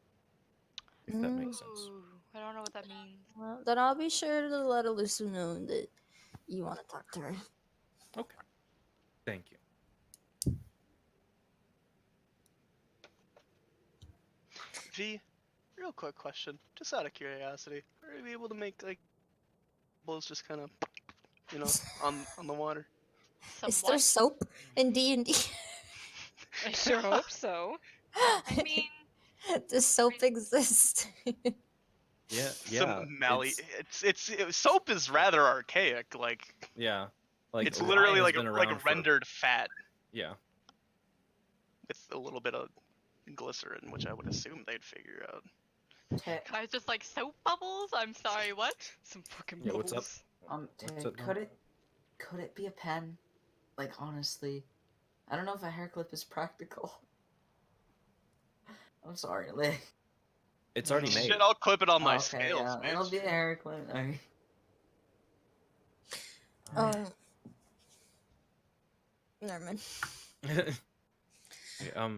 If that makes sense. Ooh, I don't know what that means. Well, then I'll be sure to let elusive know that you want to talk to her. Okay. Thank you. V, real quick question, just out of curiosity, are you able to make like bubbles just kind of, on the water? Is there soap in D&D? I sure hope so. I mean, Does soap exist? Yeah, Some soap is rather archaic. Like yeah. Like it's lye literally has like been a around for- rendered fat Yeah. with a little bit of glycerin, which I would assume they'd figure out. guys, just like soap bubbles. I'm sorry, what? Some fucking Yeah, what's up? bubbles. What's Ted, up, could it be a pen? Like honestly, I don't know if a hair clip is practical. I'm sorry, like. It's already made. Shit, I'll clip it on my Okay, scales. yeah, it'll be a hair clip. Alright. Never mind. Yeah,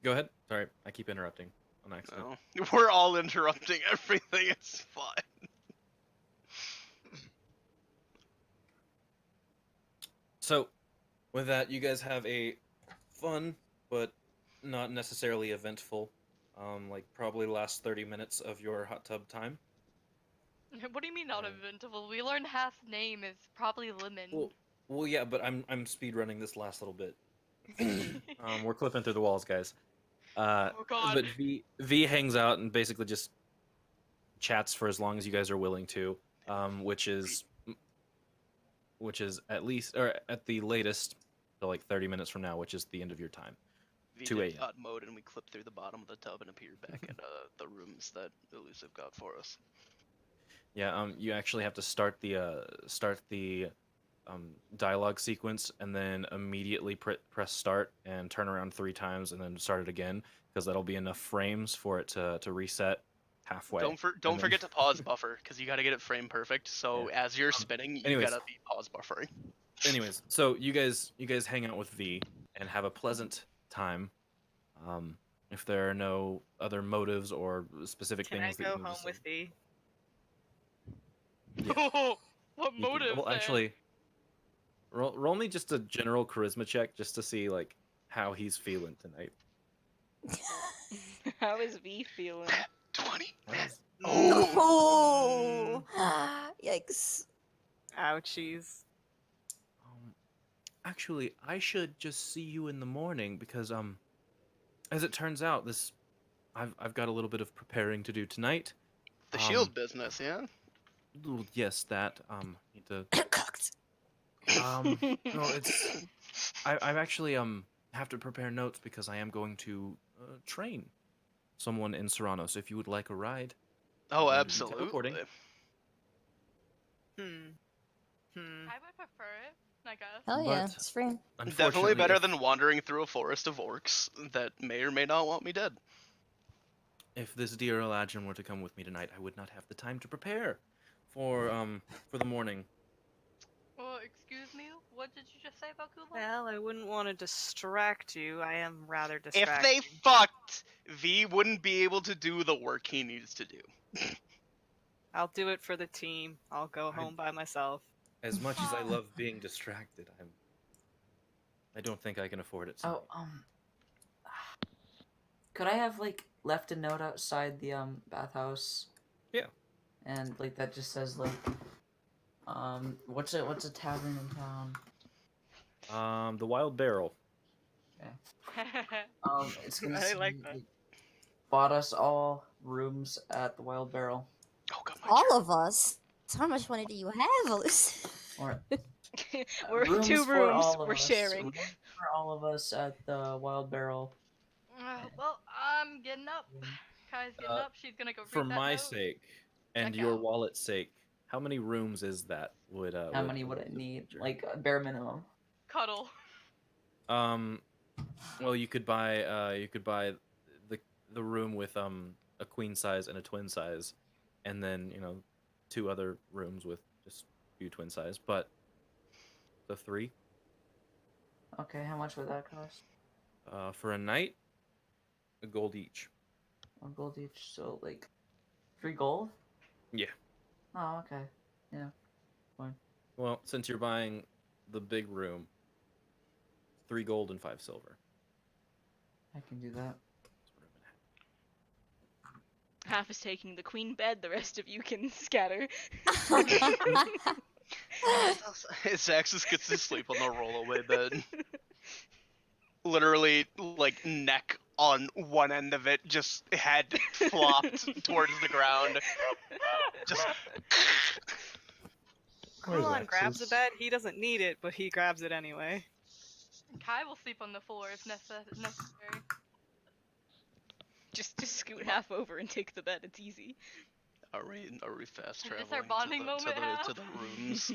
go ahead. Sorry, I keep interrupting on accident. No. We're all interrupting everything. It's fine. So, with that, you guys have a fun but not necessarily eventful, like probably last 30 minutes of your hot tub time. What do you mean not inventable? We learned Hath's name is probably Lemon. Well, yeah, but I'm speed running this last little bit. We're clipping through the walls, guys. Oh god. But V hangs out and basically just chats for as long as you guys are willing to, which is at least or at the latest, so like 30 minutes from now, which is the end of your time. V 2 did a.m. God mode, and we clipped through the bottom of the tub and appeared back at the rooms that Elusive got for us. Yeah, you actually have to start the dialogue sequence and then immediately press start and turn around 3 times and then start it again because that'll be enough frames for it to reset halfway. Don't forget to pause buffer because you got to get it frame perfect. So Yeah. as you're spinning, you anyways. gotta be pause buffering. Anyways, so you guys hang out with V and have a pleasant time. If there are no other motives or specific Can I things that go you need home to say. with thee? Yeah. What You can- motive? well, then? actually, roll me just a general charisma check just to see like how he's feeling tonight. How is V feeling? 20. Oh, yikes! Ouchies. Actually, I should just see you in the morning because as it turns out, I've got a little bit of preparing to do tonight. The shield business, yeah. Well, yes, that need to Cooked. no, it's I've actually have to prepare notes because I am going to train someone in Serrano. So if you would like a ride, Oh, I'm gonna be absolutely. teleporting. Hmm. I would prefer it, I guess. Hell yeah, But it's free. Definitely unfortunately, better if, than wandering through a forest of orcs that may or may not want me dead. if this dear Eladrin were to come with me tonight, I would not have the time to prepare for the morning. Well, excuse me, what did you just say about Kula? Well, I wouldn't want to distract you. I am rather If distracted. they fucked, V wouldn't be able to do the work he needs to do. I'll do it for the team. I'll go home by myself. As much as I love being distracted, I don't think I can afford it. Oh, could I have like left a note outside the bathhouse? Yeah. And like that just says like, what's a tavern in town? The Wild Barrel. It's gonna I say, like that. bought us all rooms at the Wild Barrel. Oh, God, my All chair. of us. How much money do you have, Lucy? Or We're rooms 2 for rooms. all of We're us. sharing. Rooms for all of us at the Wild Barrel. Well, I'm getting up. Kai's getting up. She's gonna go read For that my note. sake and Check your out. wallet's sake, how many rooms is that? How many would I need? Like a bare minimum. Cuddle. Well, you could buy the room with a queen size and a twin size, and then 2 other rooms with just a few twin size, but the 3 Okay, how much would that cost? for a night, a gold each. 1 gold each, so like 3 gold? Yeah. Oh, okay. Yeah. Fine. Well, since you're buying the big room, 3 gold and 5 silver. I can do that. Half is taking the queen bed, the rest of you can scatter. Zaxxus gets to sleep on the rollaway bed. Literally, like, neck on one end of it, just head flopped towards the ground. Just. Kulon grabs the bed. He doesn't need it, but he grabs it anyway. Kai will sleep on the floor if necessary. Just scoot half over and take the bed. It's easy. Are we fast Is traveling this our bonding moment, Hal? to the rooms? Is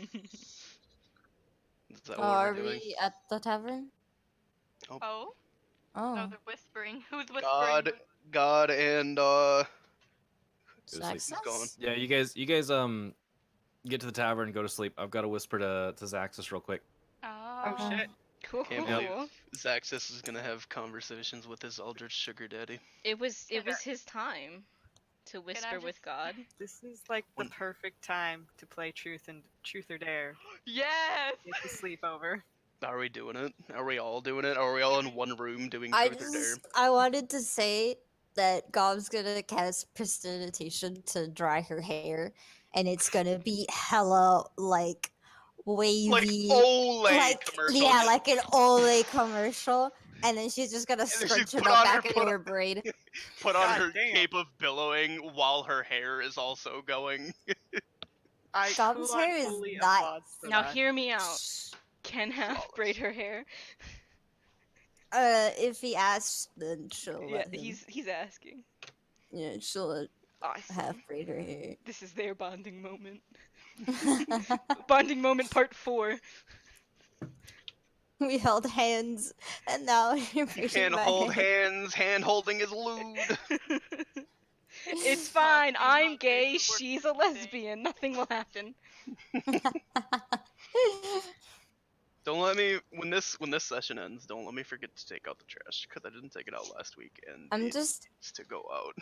that what Are we're doing? we at the tavern? Oh? Oh. No, they're whispering. Who's whispering? God, and Zaxxus? gone. Yeah, you guys get to the tavern and go to sleep. I've got to whisper to Zaxxus real quick. Oh shit. Cool. Can't believe Zaxxus is gonna have conversations with his eldritch sugar daddy. It was his time to whisper with God. This is like the perfect time to play Truth or Dare. Yes! Get the sleepover. Are we doing it? Are we all doing it? Are we all in one room doing Truth or Dare? I wanted to say that Gob's gonna cast prestidigitation to dry her hair, and it's gonna be hella like wavy, Olay like commercial. yeah, like an Olay commercial, and then she's just gonna And then she's scrunch it put up on back her- into put her braid. Put on God her damn. cape of billowing while her hair is also going. I Gob's full-on hair is fully nice. applaud for Now that. hear me out. Can half braid her hair? If he asks, then she'll Yeah, let him. he's asking. Yeah, she'll let Awesome. half braid her hair. This is their bonding moment. Bonding moment part 4. We held hands, and now you're braiding Can't my hold hair. hands, hand holding is lewd. It's fine. Talking I'm about gay. paperwork She's a lesbian. Nothing will happen. Don't let me when this session ends. Don't let me forget to take out the trash because I didn't take it out last week and I'm it just, needs to go out.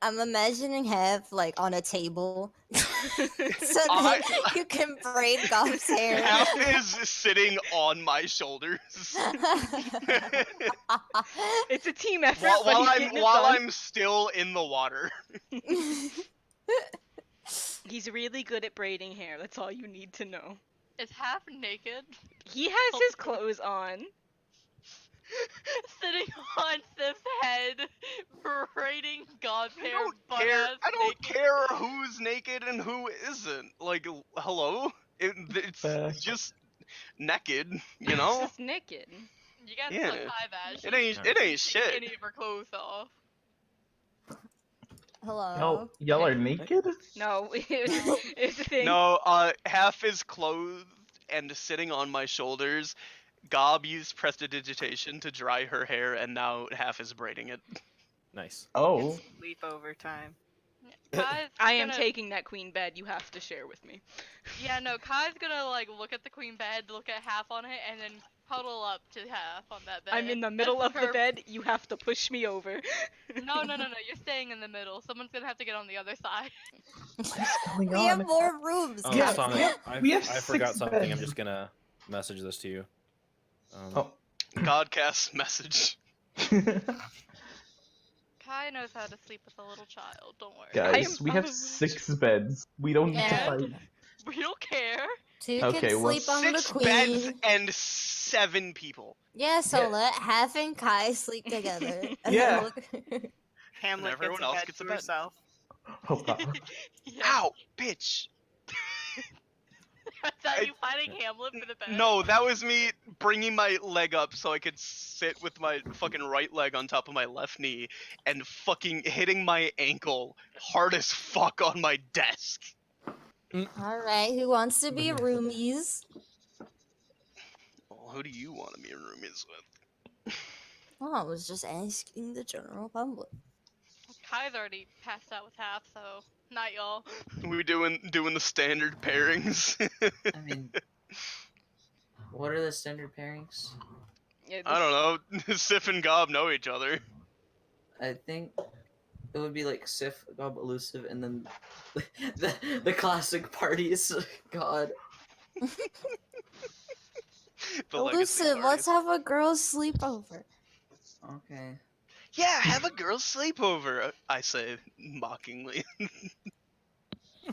I'm imagining Half like on a table, so I- that you can braid Gob's hair. Half is sitting on my shoulders It's a team effort, while, but while he's I'm getting it while done. I'm still in the water. He's really good at braiding hair. That's all you need to know. Is half naked, He has his clothes on. sitting on Sif's head, braiding God's hair, butt Care, ass I don't naked. care who's naked and who isn't. Like, hello, it's Facts. just naked, you He's know. just naked. You gotta Yeah. tell Kai that. It ain't She shit. take any of her clothes off. Hello. Y'all are naked? No, it's the thing. No, half is clothed and sitting on my shoulders. Gob used prestidigitation to dry her hair, and now half is braiding it. Nice. Oh. Sleepover time. Kai's I am gonna- taking that queen bed. You have to share with me. Yeah, no, Kai's gonna like look at the queen bed, look at half on it, and then huddle up to half on that bed. I'm in the This middle is of the her- bed. You have to push me over. No, you're staying in the middle. Someone's gonna have to get on the other side. Going We have on? more rooms. Oh, Yeah, Sonic, we have I forgot 6 something. I'm beds. just gonna message this to you. Oh. Godcast message. Kai knows how to sleep with a little child. Don't worry. Guys, we have probably- 6 beds. We don't need to Yeah. fight. We don't care. 2 Okay, can well, sleep on the 6 queen. beds and 7 people. Yeah, so Yeah. let Half and Kai sleep together. Yeah. Hamlet everyone gets a else bed gets to a bed. herself. Oh, God. Yeah. Ow, bitch. Is that I- you fighting Hamlet for the bed? No, that was me bringing my leg up so I could sit with my fucking right leg on top of my left knee and fucking hitting my ankle hard as fuck on my desk. Alright, who wants to be roomies? Well, who do you want to be roomies with? Oh, I was just asking the general public. Kai's already passed out with half, so not y'all. We doing the standard pairings? I mean, what are the standard pairings? Yeah, I don't know. Sif and Gob know each other. I think it would be like Sif, Gob, Elusive, and then the classic parties. God. The legacy Elusive, let's parties. have a girls' sleepover. Okay. Yeah, have a girls' sleepover, I say mockingly.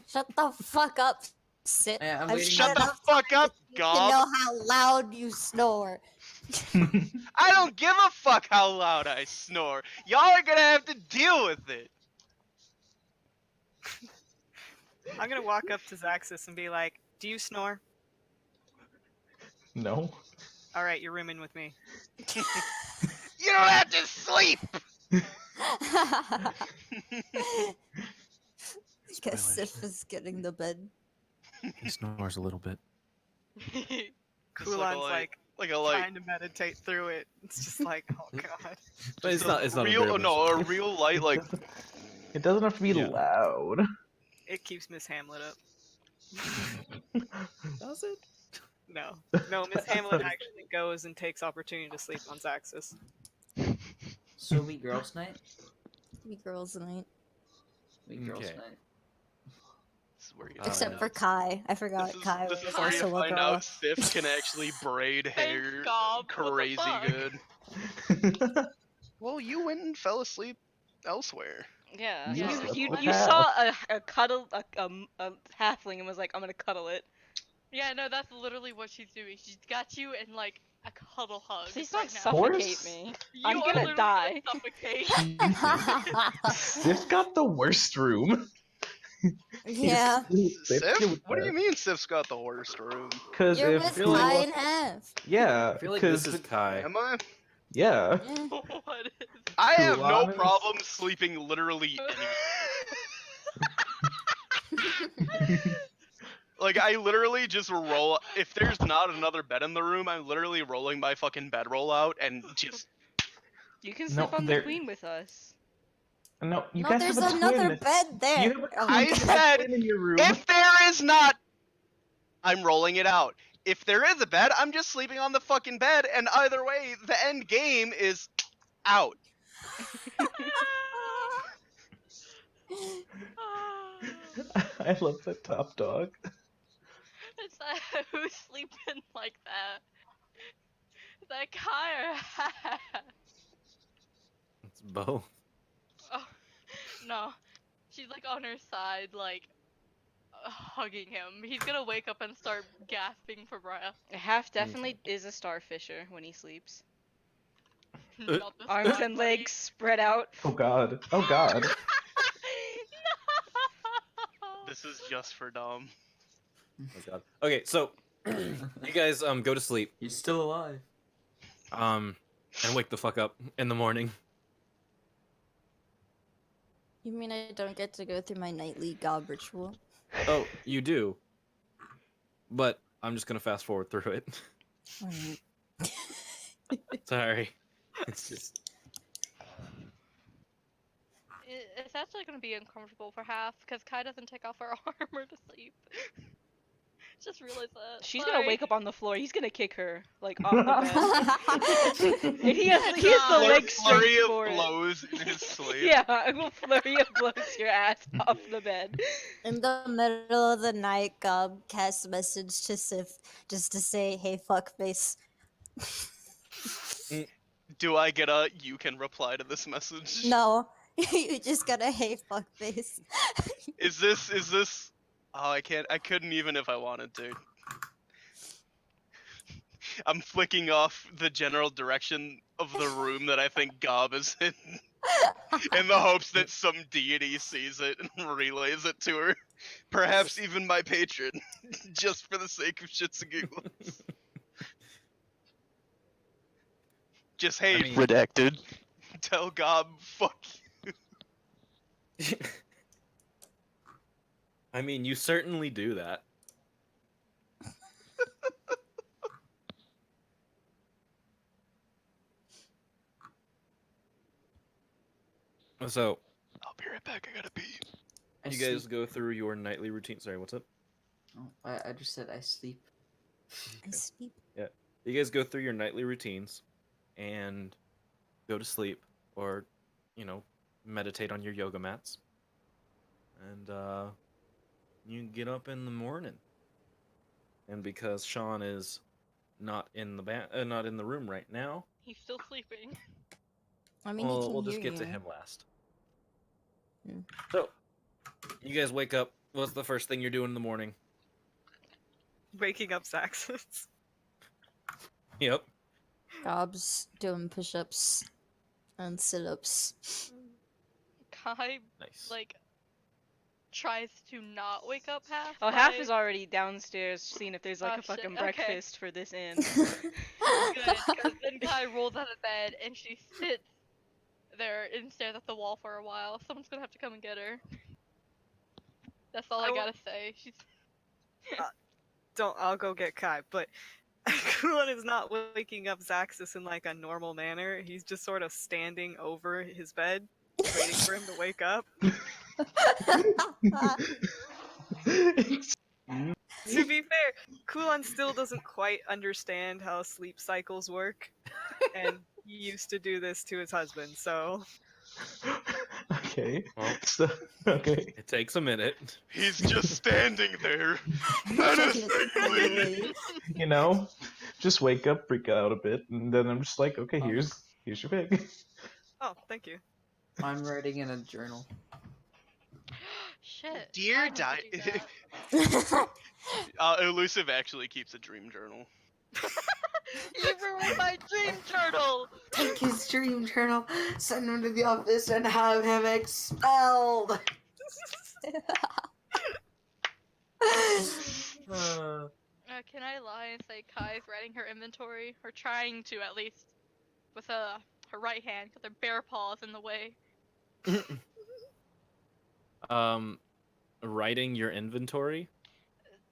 Shut the fuck up, Sit. Yeah, I'm I've waiting Shut said the enough fuck up, to Gob! know how loud you snore. I don't give a fuck how loud I snore. Y'all are gonna have to deal with it. I'm gonna walk up to Zaxxas and be like, "Do you snore? No. All right, you're rooming with me." You don't have to sleep. Guess Sif is getting the bed. He snores a little bit. Just Kulan's like like a light. trying to meditate through it. It's just like, oh god. But it's not. It's not real. a No, a real light. Like It doesn't have to be Yeah. loud. It keeps Miss Hamlet up. Does it? No, Miss Hamlet actually goes and takes opportunity to sleep on Zaxxas. So we girls' night. We girls' night. We girls' Okay. night. this is where you Except find for out. Kai. I forgot This is, Kai this is was where you also a find girl. out Sif can actually braid hair Gob, what the crazy fuck? good. Well, you went and fell asleep elsewhere. Yeah, Yeah, you that's you half. saw a cuddle a halfling and was like, I'm gonna cuddle it. Yeah, no, that's literally what she's doing. She's got you in like a cuddle hug. Please right don't now. suffocate Horse? me. You I'm are gonna literally die. gonna suffocate. Sif's got the worst room. Yeah. Sif? What do you mean Sif's got the worst room? Because You're if with feel like- Kai and Ev. yeah, I feel like this is because Kai. Am I? yeah. Yeah. What is? I have no Kulan is- problem sleeping literally anywhere. Like, I literally just roll. If there's not another bed in the room, I'm literally rolling my fucking bedroll out and just. You can No, sleep on the there- queen with us. No, you No, guys there's have a another twin. bed there. You have a Oh, I queen said, twin in your room. if there is not, I'm rolling it out. If there is a bed, I'm just sleeping on the fucking bed, and either way, the end game is out. I love that top dog. It's that who's sleeping like that? Is that Kai or Hat? It's both. Oh, no. She's like on her side, like hugging him. He's gonna wake up and start gasping for breath. Half definitely is a starfisher when he sleeps. Not this Arms time, and buddy. legs spread out. Oh god. Oh god. No! This is just for Dom. Oh god. Okay, so you guys go to sleep. He's still alive. And wake the fuck up in the morning. You mean I don't get to go through my nightly gob ritual? Oh, you do. But I'm just gonna fast forward through it. Alright. Sorry. It's just It's actually gonna be uncomfortable for half because Kai doesn't take off her armor to sleep. Just realized that. She's Sorry. gonna wake up on the floor. He's gonna kick her like off the bed. And he has the leg Flurry strength of for it. blows in his sleep. Yeah, I will flurry of blows your ass off the bed. In the middle of the night, Gob casts a message to Sif just to say, "Hey, fuckface." Do I get a you can reply to this message? No, you just got a "Hey, fuckface." Is this oh, I couldn't even if I wanted to. I'm flicking off the general direction of the room that I think Gob is in the hopes that some deity sees it and relays it to her. Perhaps even my patron, just for the sake of shits and giggles. Just, hey, I mean- redacted. Tell Gob, fuck you. I mean, you certainly do that. So, I'll be right back, I gotta pee. you guys go through your nightly routine. Sorry, what's up? Oh, I just said I sleep. I sleep. You guys go through your nightly routines and go to sleep or, meditate on your yoga mats. And you get up in the morning. And because Sean is not in the not in the room right now, He's still sleeping. I mean, he can we'll just hear get to you. him last. Hmm. So, you guys wake up. What's the first thing you're doing in the morning? Waking up Saxons. Yep. Gob's doing push-ups and sit-ups. Kai Nice. like tries to not wake up half. Oh, half by- is already downstairs seeing if there's like Oh, a fucking shit, okay. breakfast for this inn. Good, 'cause then Kai rolls out of bed and she sits there and stares at the wall for a while. Someone's gonna have to come and get her. That's all I I wa- gotta say. She's I'll go get Kai, but Kulan is not waking up Zaxxas in like a normal manner. He's just sort of standing over his bed, waiting for him to wake up. To be fair, Kulan still doesn't quite understand how sleep cycles work, and he used to do this to his husband, so... Okay. Well, So, okay. it takes a minute. He's just standing there, menacingly. Just wake up, freak out a bit, and then I'm just like, okay, here's your pig. Oh, thank you. I'm writing in a journal. shit. Dear I need to Di- do that. Elusive actually keeps a dream journal. You ruined my dream journal! Take his dream journal, send him to the office, and have him expelled. Can I lie and say Kai's writing her inventory? Or trying to, at least. With her right hand, because her bare paw is in the way. Writing your inventory.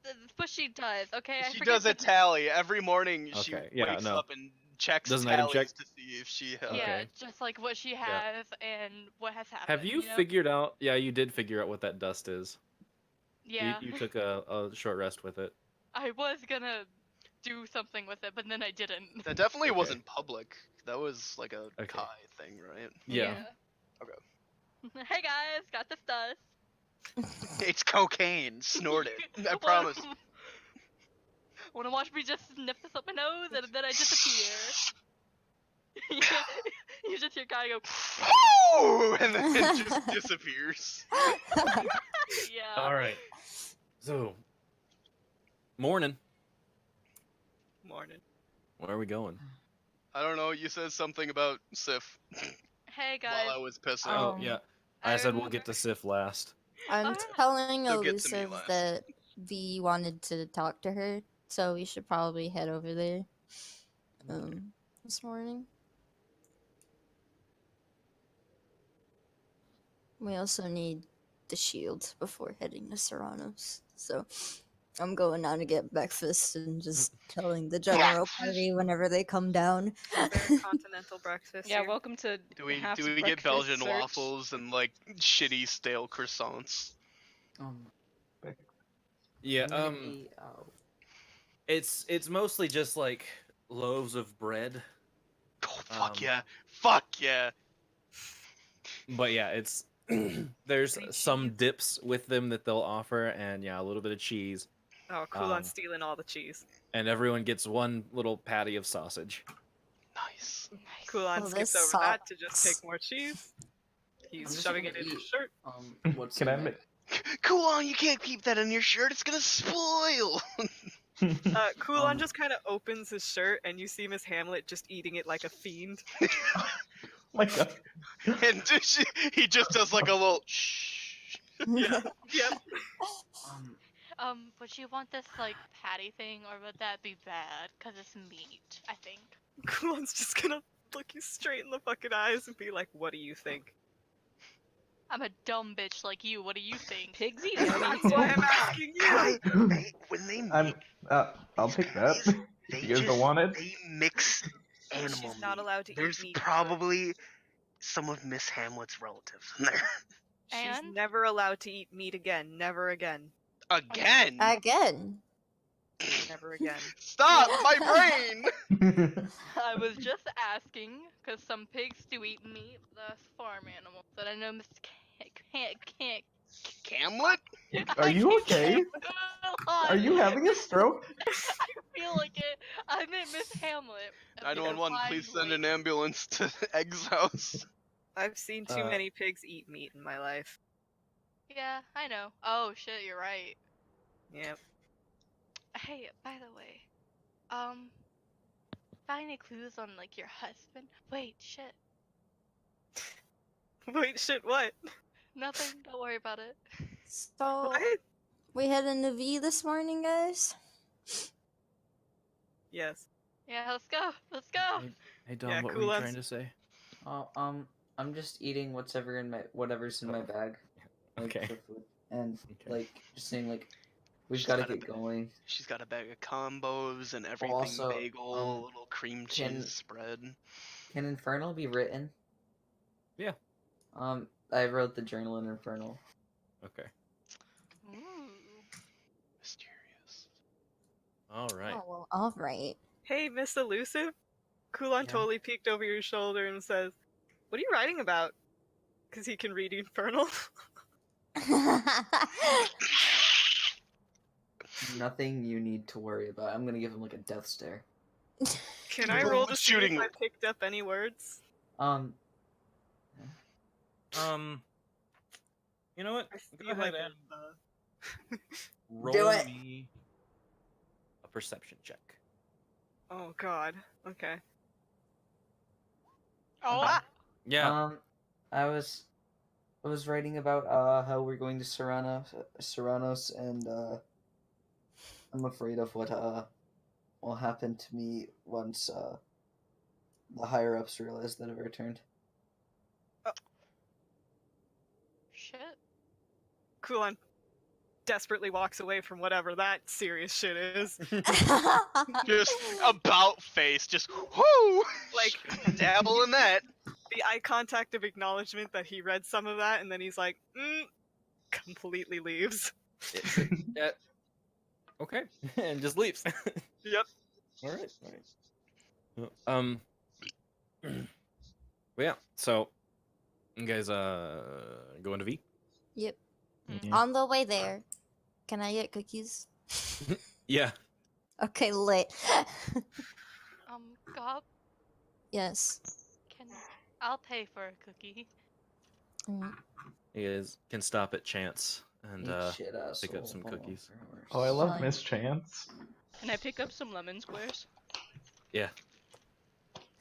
That's what she does, okay? I She forget does a the- tally every morning. She Okay, yeah, wakes no. up and checks Does an item tallies check? to see if she has. Yeah, Okay. just like what she has and what has happened. Have you know? figured out? Yeah, you did figure out what that dust is. Yeah. You took a short rest with it. I was gonna do something with it, but then I didn't. That definitely Okay. wasn't public. That was like a Okay. Kai thing, right? Yeah. Okay. Hey guys, got this dust. It's cocaine. Snort it. I promise. Wanna watch me just sniff this up my nose and then I disappear? You just hear Kai go. Oh! And then it just disappears. Yeah. All right. So, morning. Morning. Where are we going? I don't know. You said something about Sif Hey guys. while I was pissing. Oh Um, yeah, I I said we'll remember- get to Sif last. I'm Alright. telling They'll get to me Elusive last. that V wanted to talk to her, so we should probably head over there. This morning. We also need the shield before heading to Serrano's, so I'm going now to get breakfast and just telling the general party whenever they come down. Is there a continental breakfast? Yeah, here? welcome to Do we Half's get breakfast Belgian search. waffles and like shitty stale croissants? Yeah. I'm gonna eat out. It's mostly just like loaves of bread. Oh fuck Um, yeah! Fuck yeah! But yeah, it's there's Any some cheese? dips with them that they'll offer, and yeah, a little bit of cheese, Oh, cool on Um, stealing all the cheese. and everyone gets one little patty of sausage. Nice. Cool on Oh, skips this over that to just sucks. take more cheese. I'm He's just shoving gonna it in his eat. shirt. What's Can in I my- make? Cool on, you can't keep that in your shirt. It's gonna spoil. Coolon Um, just kind of opens his shirt, and you see Miss Hamlet just eating it like a fiend. My God. And he just does like a little shh. Yeah. Yep. Would you want this like patty thing, or would that be bad? Cause it's meat, I think. Coolon's just gonna look you straight in the fucking eyes and be like, "What do you think?" I'm a dumb bitch like you. What do you think? Pigs eat That's meat. why I'm asking you. Kai, when they I'm. meet, I'll take that. they You guys don't want it? They mix animal She's not meat. allowed to eat There's meat, so- probably some of Miss Hamlet's relatives in there. She's And? never allowed to eat meat again. Never again. Again? Again. Never again. Stop! My brain! I was just asking, cause some pigs do eat meat. That's farm animals, and I know Miss can't. Camlet? Are you okay? Are you having a stroke? I feel like it. I meant Miss Hamlet. 911, please send an ambulance to Egg's house. I've seen too Uh, many pigs eat meat in my life. Yeah, I know. Oh shit, you're right. Yep. Hey, by the way, find any clues on like your husband? Wait, shit. Wait, shit, what? Nothing. Don't worry about it. So What? we heading to V this morning, guys. Yes. Yeah, let's go. Let's go. Hey Dom, Yeah, what cool were you on- trying to say? I'm just eating whatever's in my bag. Like, Okay. for food. And Okay. like just saying like we've She's got to gotta get going. She's got a bag of combos and everything Also, bagel, little cream can- cheese spread. Can Infernal be written? Yeah. I wrote the journal in Infernal. Okay. Ooh. Mysterious. All right. Oh well, all right. Hey, Miss Elusive? Coolon Yeah. totally peeked over your shoulder and says, "What are you writing about?" Because he can read Infernal. Nothing you need to worry about. I'm gonna give him like a death stare. Can I Who roll was to see shooting- if I picked up any words? You know what? I Go feel ahead like and I'm, roll it. me perception check. Oh god. Okay. Oh, Yeah. I was writing about how we're going to Serranos, and I'm afraid of what will happen to me once the higher ups realize that I've returned. shit. Kulon desperately walks away from whatever that serious shit is. Just about face, just whoo, Like dabble in that. the eye contact of acknowledgement that he read some of that, and then he's like, completely leaves. Yeah. Okay. And just leaves. Yep. All right. All right. But yeah. So you guys go into V. Yep. Mm-hmm. On the way there, can I get cookies? Yeah. Okay, lit. Gob, Yes. I'll pay for a cookie. Mm. You guys can stop at Chance and Eat shit, pick up asshole. some Hold on cookies. for hours. Oh, I love Fine. Miss Chance. Can I pick up some lemon squares? Yeah.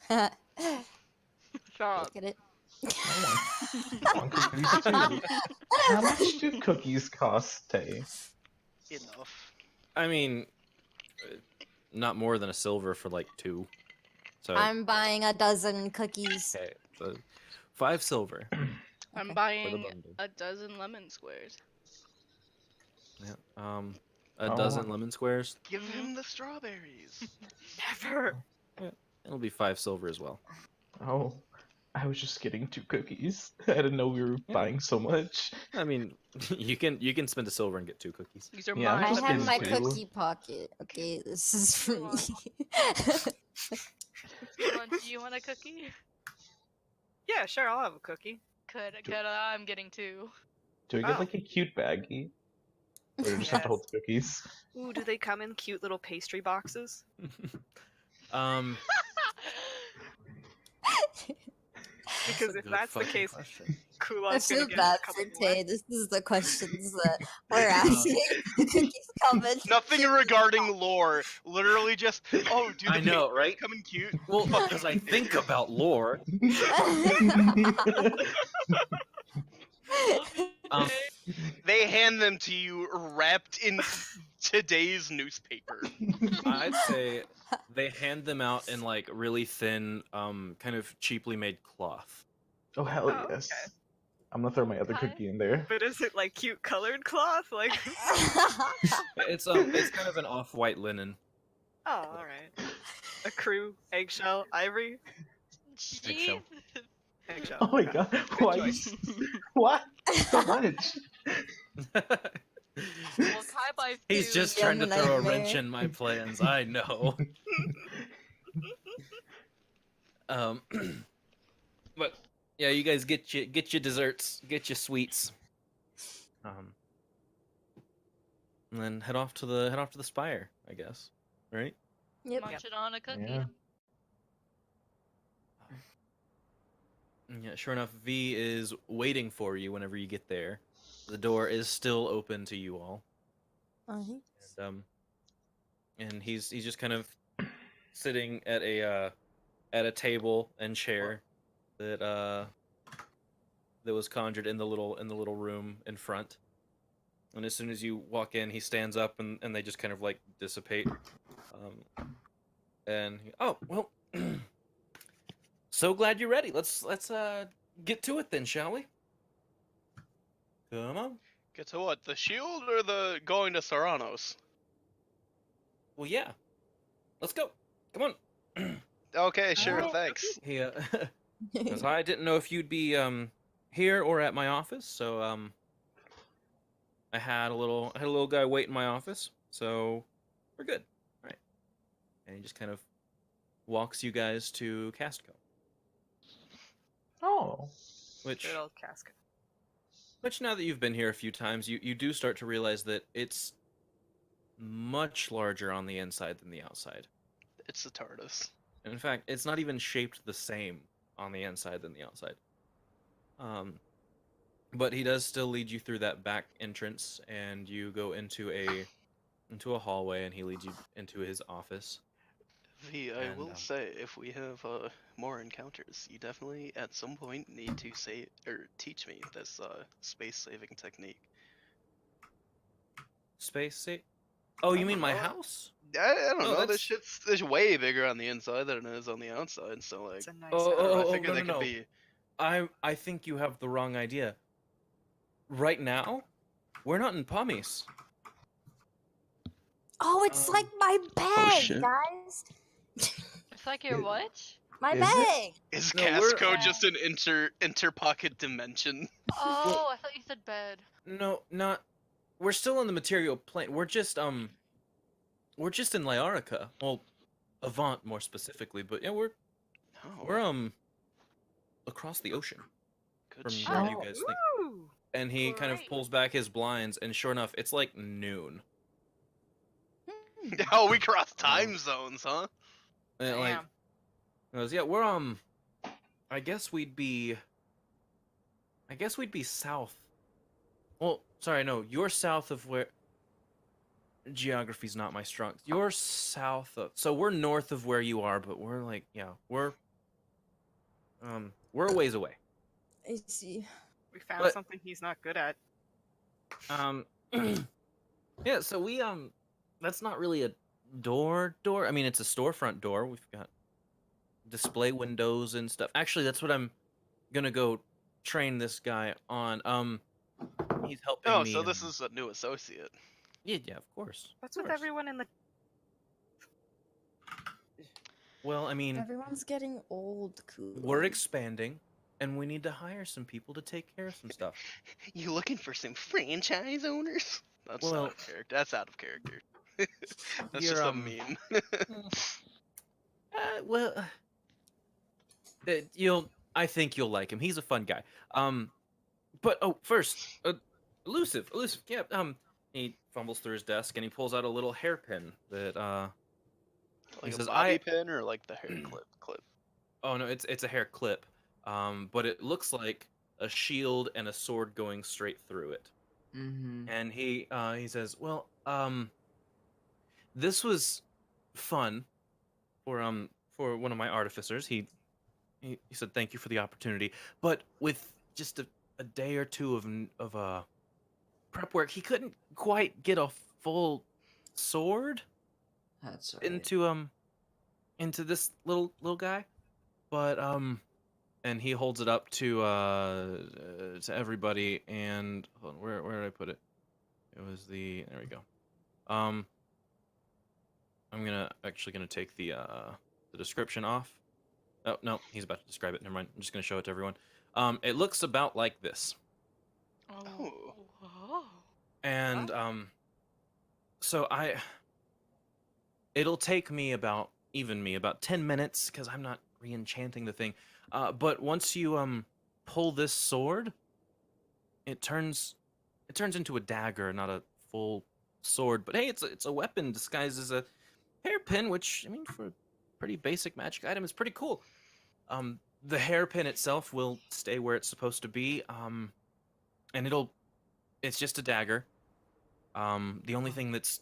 Look Shut up. at it. I want cookies too. How much do cookies cost, Tay? Enough. I mean, not more than a silver for like 2. So I'm buying a dozen cookies. okay, so 5 silver. I'm Okay. buying bundle. a dozen lemon squares. Yeah. A Oh. dozen lemon squares. Give him the strawberries. Never. It'll be 5 silver as well. Oh, I was just getting 2 cookies. I didn't know we were buying so much. I mean, you can spend a silver and get 2 cookies. These are Yeah, I'm mine. I just have getting my 2. cookie pocket. Okay, this is for Come me. Do you want a cookie? Yeah, sure, I'll have a cookie. Good. I'm getting 2. Do we get Oh. like a cute baggie? Or do we just have to hold the cookies? Ooh, do they come in cute little pastry boxes? Because if Good that's the fucking case, question. I Kulon's gonna feel get bad a for couple more. Tay. This is the questions that we're asking. The cookies coming. Nothing regarding lore. Literally just, oh, do the I know, pastries right? come in cute? Well, because I think about lore. They hand them to you wrapped in today's newspaper. I'd say they hand them out in like really thin, kind of cheaply made cloth. Oh, hell Oh, yes. okay. I'm gonna throw my other Okay. cookie in there. But is it like cute colored cloth? Like, It's kind of an off-white linen. oh, all right. A crew, eggshell, ivory, Eggshell. Jesus. eggshell. Oh my okay. god. Good Why? choice. What? So much? Well, Kai buys 2. He's just Young trying to throw a nightmare. wrench in my plans. I know. But yeah, you guys get your desserts, get your sweets, and then head off to the spire, I guess. Right? Yep. Munching on a cookie. Yeah. Yeah. Sure enough, V is waiting for you whenever you get there. The door is still open to you all. And he's just kind of sitting at a table and chair that was conjured in the little room in front. And as soon as you walk in, he stands up and they just kind of like dissipate. Oh well, so glad you're ready. Let's get to it then, shall we? Come on. Get to what? The shield or the going to Serranos? Well, yeah. Let's go. Come on. Okay, sure, Alright. thanks. He because I didn't know if you'd be here or at my office, so I had a little guy wait in my office, so we're good. All right. And he just kind of walks you guys to Castco, Oh. which Good old casket. now that you've been here a few times, you do start to realize that it's much larger on the inside than the outside. It's the TARDIS. And in fact, it's not even shaped the same on the inside than the outside. But he does still lead you through that back entrance, and you go into into a hallway, and he leads you into his office. V, I And, will say, if we have more encounters, you definitely at some point need to say or teach me this space saving technique. Space sa- Oh, you mean my Uh, house? I don't No, know. This that's shit's there's way bigger on the inside than it is on the outside. So like, It's a nice oh, house. I don't know. I oh, figure no, they no, could no. be. I think you have the wrong idea. Right now, we're not in Pommies. Oh, it's like my bag, shit. guys. It's like your what? My Is it? bag. Is No, we're Casco Yeah. just an inter pocket dimension? Oh, I thought you said bed. no, not. We're still on the material plane. We're just in Lyarica. Well, Avant more specifically, but yeah, we're Oh, across the ocean good from shit. where you Oh. guys think. Woo! And he kind of Great. pulls back his blinds, and sure enough, it's like noon. Oh, we crossed time zones, huh? And like, Damn. he goes, yeah, we're I guess we'd be south. Well, sorry, no, you're south of where. Geography's not my strong. You're south of, so we're north of where you are, but we're like, yeah, we're a ways away. I see. We found But- something he's not good at. Yeah, so we that's not really a door. I mean, it's a storefront door. We've got display windows and stuff. Actually, that's what I'm gonna go train this guy on. He's helping Oh, me. so this is a new associate. Yeah, of course. What's of with course. everyone in the? Well, I mean, Everyone's getting old, cool. we're expanding, and we need to hire some people to take care of some stuff. You looking for some franchise owners? That's Well- out of character. That's out of character. That's You're, just a meme. Well, I think you'll like him. He's a fun guy. But first, elusive. Yeah. He fumbles through his desk and he pulls out a little hairpin that Like says, a bobby pin or like the hair clip? Oh no, it's a hair clip. But it looks like a shield and a sword going straight through it. Mm-hmm. And he says, "Well, this was fun for one of my artificers. He said thank you for the opportunity, but with just a day or two of prep work, he couldn't quite get a full sword That's all right. into this little guy. But and he holds it up to everybody. And hold on, where did I put it? It was there we go. I'm actually gonna take the description off. Oh no, he's about to describe it. Never mind. I'm just gonna show it to everyone. It looks about like this. Oh. Oh. And so it'll take me about 10 minutes because I'm not re-enchanting the thing. But once you pull this sword, it turns into a dagger, not a full sword. But hey, it's a weapon disguised as a hairpin, which I mean for a pretty basic magic item is pretty cool. The hairpin itself will stay where it's supposed to be. And it's just a dagger. The only thing that's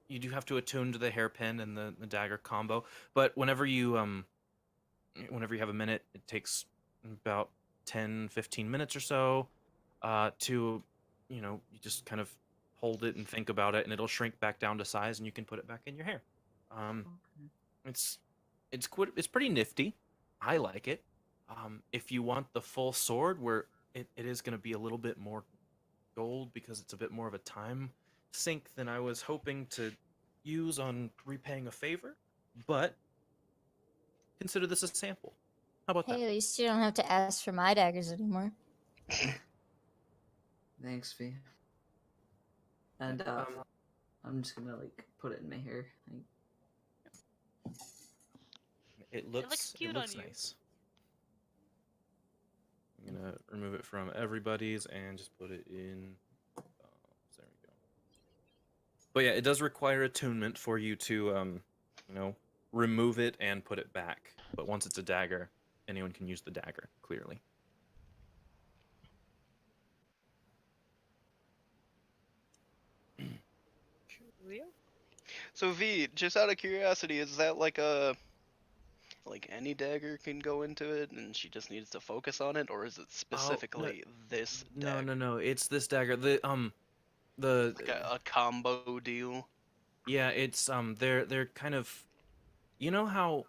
you do have to attune to the hairpin and the dagger combo. But whenever you have a minute, it takes about 10-15 minutes or so to you just kind of hold it and think about it, and it'll shrink back down to size, and you can put it back in your hair. It's pretty nifty. I like it. If you want the full sword, where it is going to be a little bit more gold because it's a bit more of a time sink than I was hoping to use on repaying a favor, but consider this a sample. How about Hey, that? at least you don't have to ask for my daggers anymore. Thanks, V. And I'm just gonna like put it in my hair. Like, It looks cute on you. nice. I'm gonna remove it from everybody's and just put it in. There we go. But yeah, it does require attunement for you to remove it and put it back. But once it's a dagger, anyone can use the dagger, clearly. Leo? So V, just out of curiosity, is that like any dagger can go into it, and she just needs to focus on it, or is it specifically this No, dagger? no. It's this dagger. The Like a combo deal. yeah. It's they're kind of, you know how,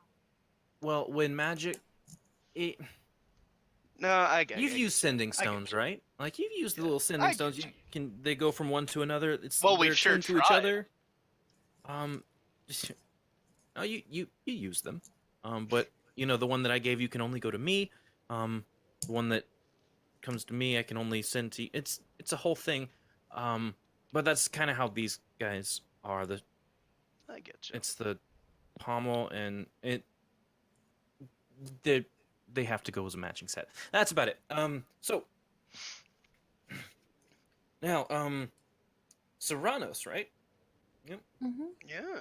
well, when magic, it, No, I get you've you. used sending I get stones, you. right? Like you've used the Yeah, little sending I stones. get You you. can they go from one to another. It's Well, we they're sure tuned to each tried. other. Um, oh, you use them. But you know the one that I gave you can only go to me. The one that comes to me I can only send to you. It's a whole thing. But that's kind of how these guys are. I get you. It's the pommel and they they have to go as a matching set. That's about it. So now Serranos, right? Yep. Mm-hmm. Yeah.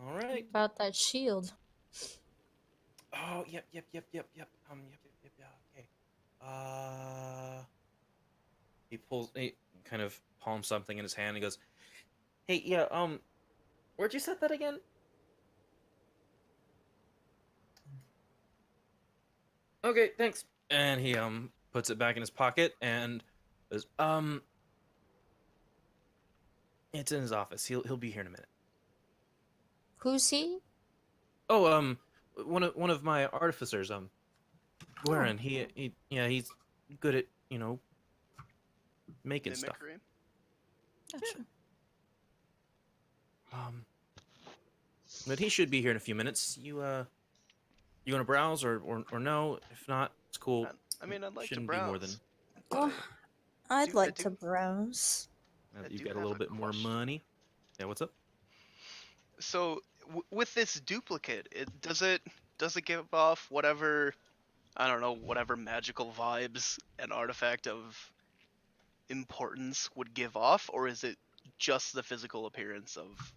All right. About that shield. Oh, yep. Okay. He kind of palms something in his hand. He goes, "Hey, yeah. Where'd you set that again?" Okay, thanks. And he puts it back in his pocket and goes, it's in his office. He'll be here in a minute. Who's he? Oh, one of my artificers, Guerin. He's good at, making stuff. Mimicry. Gotcha. But he should be here in a few minutes. You want to browse or no? If not, it's cool. I mean, I'd like to Shouldn't be more than. browse. Well, I'd I like do- to browse. Now that I you've do got a have little a bit more question. money. Yeah, what's up? So with this duplicate, does it give off whatever, I don't know, whatever magical vibes an artifact of importance would give off, or is it just the physical appearance of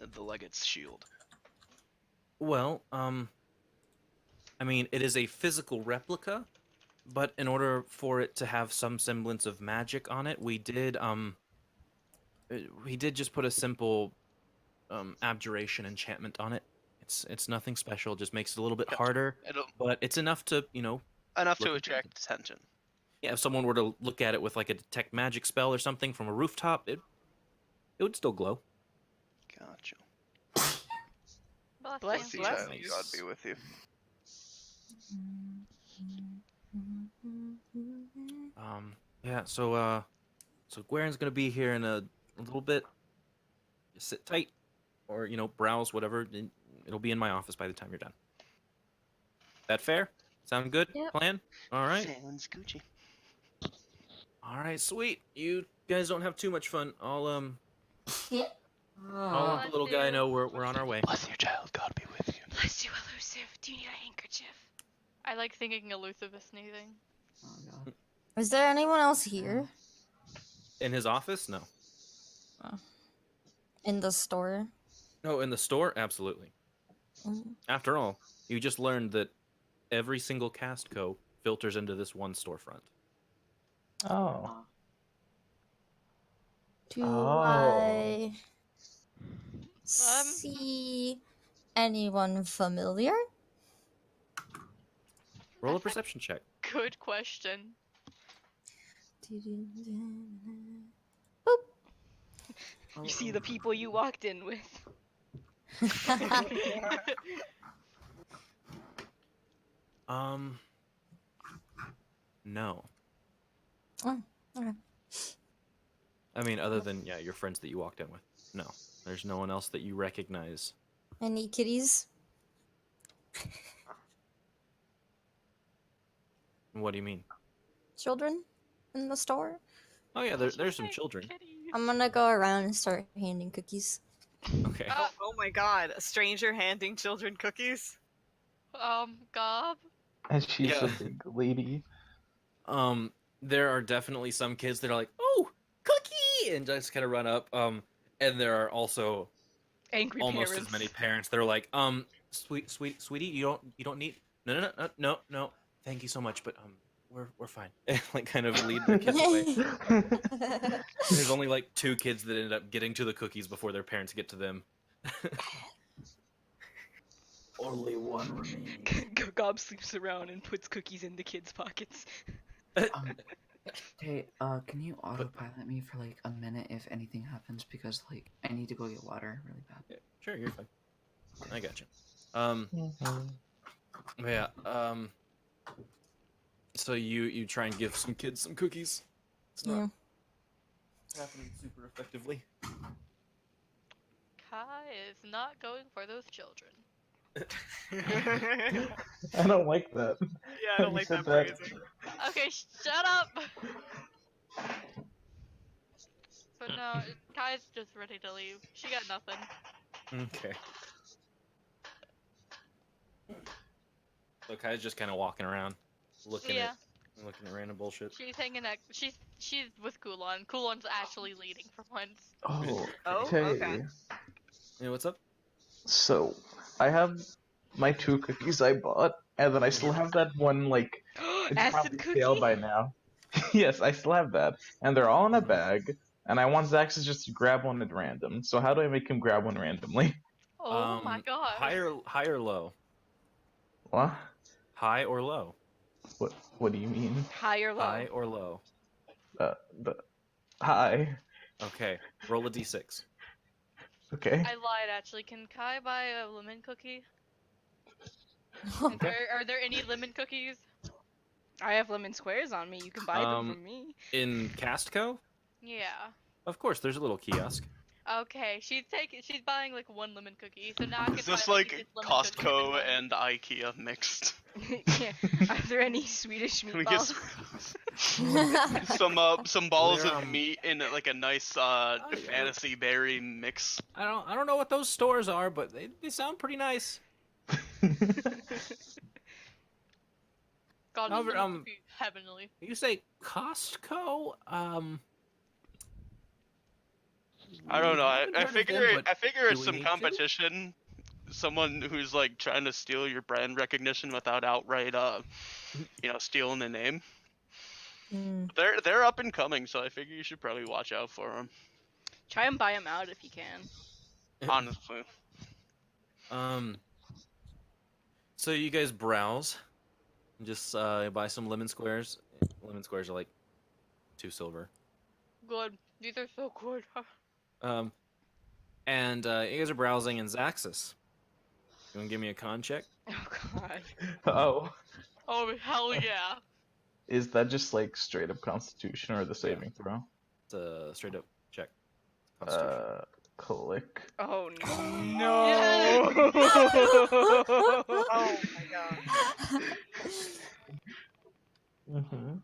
the legate's shield? Well, I mean, it is a physical replica, but in order for it to have some semblance of magic on it, we did just put a simple abjuration enchantment on it. It's nothing special, just makes it a little bit Gotcha. harder, It'll but it's enough to, enough to look attract attention. yeah, if someone were to look at it with like a detect magic spell or something from a rooftop, it would still glow. Gotcha. Bless You, you. child. Nice. God be with you. Yeah, so Guerin's gonna be here in a little bit. Just sit tight, or browse whatever. And it'll be in my office by the time you're done. That fair? Sound good? Yep. Plan? All right. Sounds Gucci. All right, sweet. You guys don't have too much fun. I'll let Bless the little guy you. know we're on our way. Bless your child. God be with you. Bless you, elusive. Do you need a handkerchief? I like thinking elusive is sneezing. Oh god. Is there anyone else here? In his office? No. In the store? No, in the store? Absolutely. Mm. After all, you just learned that every single Castco filters into this one storefront. Oh. Do Oh. I see anyone familiar? Roll a That's a perception check. good question. You see the people you walked in with. No. Oh, okay. I mean, other than your friends that you walked in with. No, there's no one else that you recognize. Any kitties? What do you mean? Children in the store? Oh yeah, there's some children. I'm gonna go around and start handing cookies. Okay. Oh my god, a stranger handing children cookies? Gob? And she's Yeah. a big lady. There are definitely some kids that are like, "Oh, cookie!" and just kind of run up. And there are also Angry almost parents. as many parents that are like, sweetie, you don't need. No. Thank you so much, but we're fine. And like kind of lead the kids away. There's only like 2 kids that ended up getting to the cookies before their parents get to them. Only one remains. Gob sleeps around and puts cookies in the kids' pockets. Hey, can you autopilot me for like a minute if anything happens? Because like I need to go get water really bad. Yeah, sure, you're fine. I got you. Yeah. So you try and give some kids some cookies. It's not happening super effectively. Kai is not going for those children. I don't like that. Yeah, I don't You like said that phrasing. Okay, shut up! But no, Kai's just ready to leave. She got nothing. Okay. So Kai's just kind of walking around, looking Yeah. at random bullshit. She's hanging out. She's with Kulon. Kulon's actually leading for once. Oh, Oh, okay. okay. Yeah, what's up? So, I have my 2 cookies I bought, and then I still have that one, like, it's Acid probably cookie? stale by now. Yes, I still have that. And they're all in a bag, and I want Zaxus just to grab one at random. So how do I make him grab one randomly? Oh my god. High or low? What? High or low? What do you mean? High or low? High or low? The high. Okay, roll a d6. Okay. I lied actually. Can Kai buy a lemon cookie? Okay. Are there any lemon cookies? I have lemon squares on me. You can buy them from me. In Castco? Yeah. Of course, there's a little kiosk. Okay, she's buying like 1 lemon cookie, so now I can Is this buy, like these lemon cookies Costco and IKEA mixed? Yeah. Are there any Swedish Can we get meatballs? some balls Where, of meat in like a nice fantasy berry mix? I don't know what those stores are, but they sound pretty nice. God, However, lemon cookie, heavenly. You say Costco? I don't know. I haven't heard of figure them, but I figure do it's we some need to? competition. Someone who's like trying to steal your brand recognition without outright stealing the name. They're up and coming, so I figure you should probably watch out for them. Try and buy them out if you can. Honestly. So you guys browse, and just buy some lemon squares. Lemon squares are like 2 silver. Good. These are so good. And you guys are browsing in Zaxxas. You wanna give me a con check? Oh god. Oh. Oh hell yeah. Is that just like straight up Constitution or the saving throw? It's a straight up check. Constitution. Click. Oh no. No. Oh my god. Mm-hmm.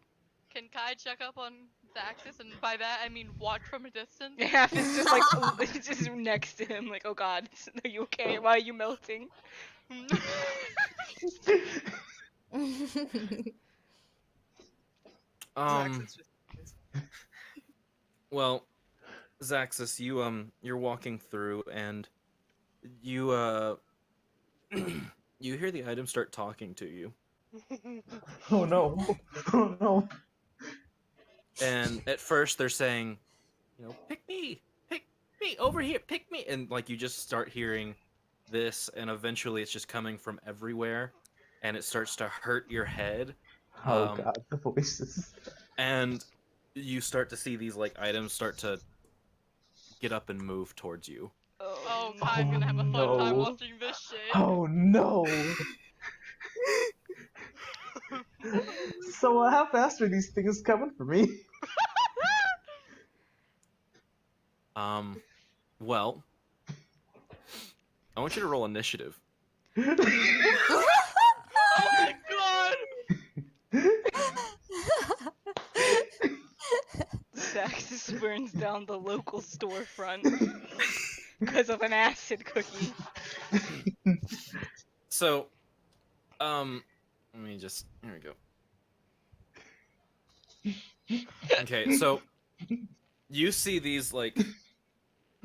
Can Kai check up on Zaxxas, and by that I mean watch from a distance? Yeah, it's just like it's just next to him, like, oh god, are you okay? Why are you melting? Well, Zaxxas, you're walking through and you you hear the items start talking to you. Oh no. Oh no. And at first they're saying, pick me, over here, pick me, and like you just start hearing this, and eventually it's just coming from everywhere, and it starts to hurt your head. Oh god, the voices. And you start to see these like items start to get up and move towards you. Oh, Kai's gonna have a fun time watching this shit. Oh no. So how fast are these things coming for me? Well, I want you to roll initiative. Oh my god! Zaxxas burns down the local storefront because of an acid cookie. So, let me just, here we go. Okay, so you see these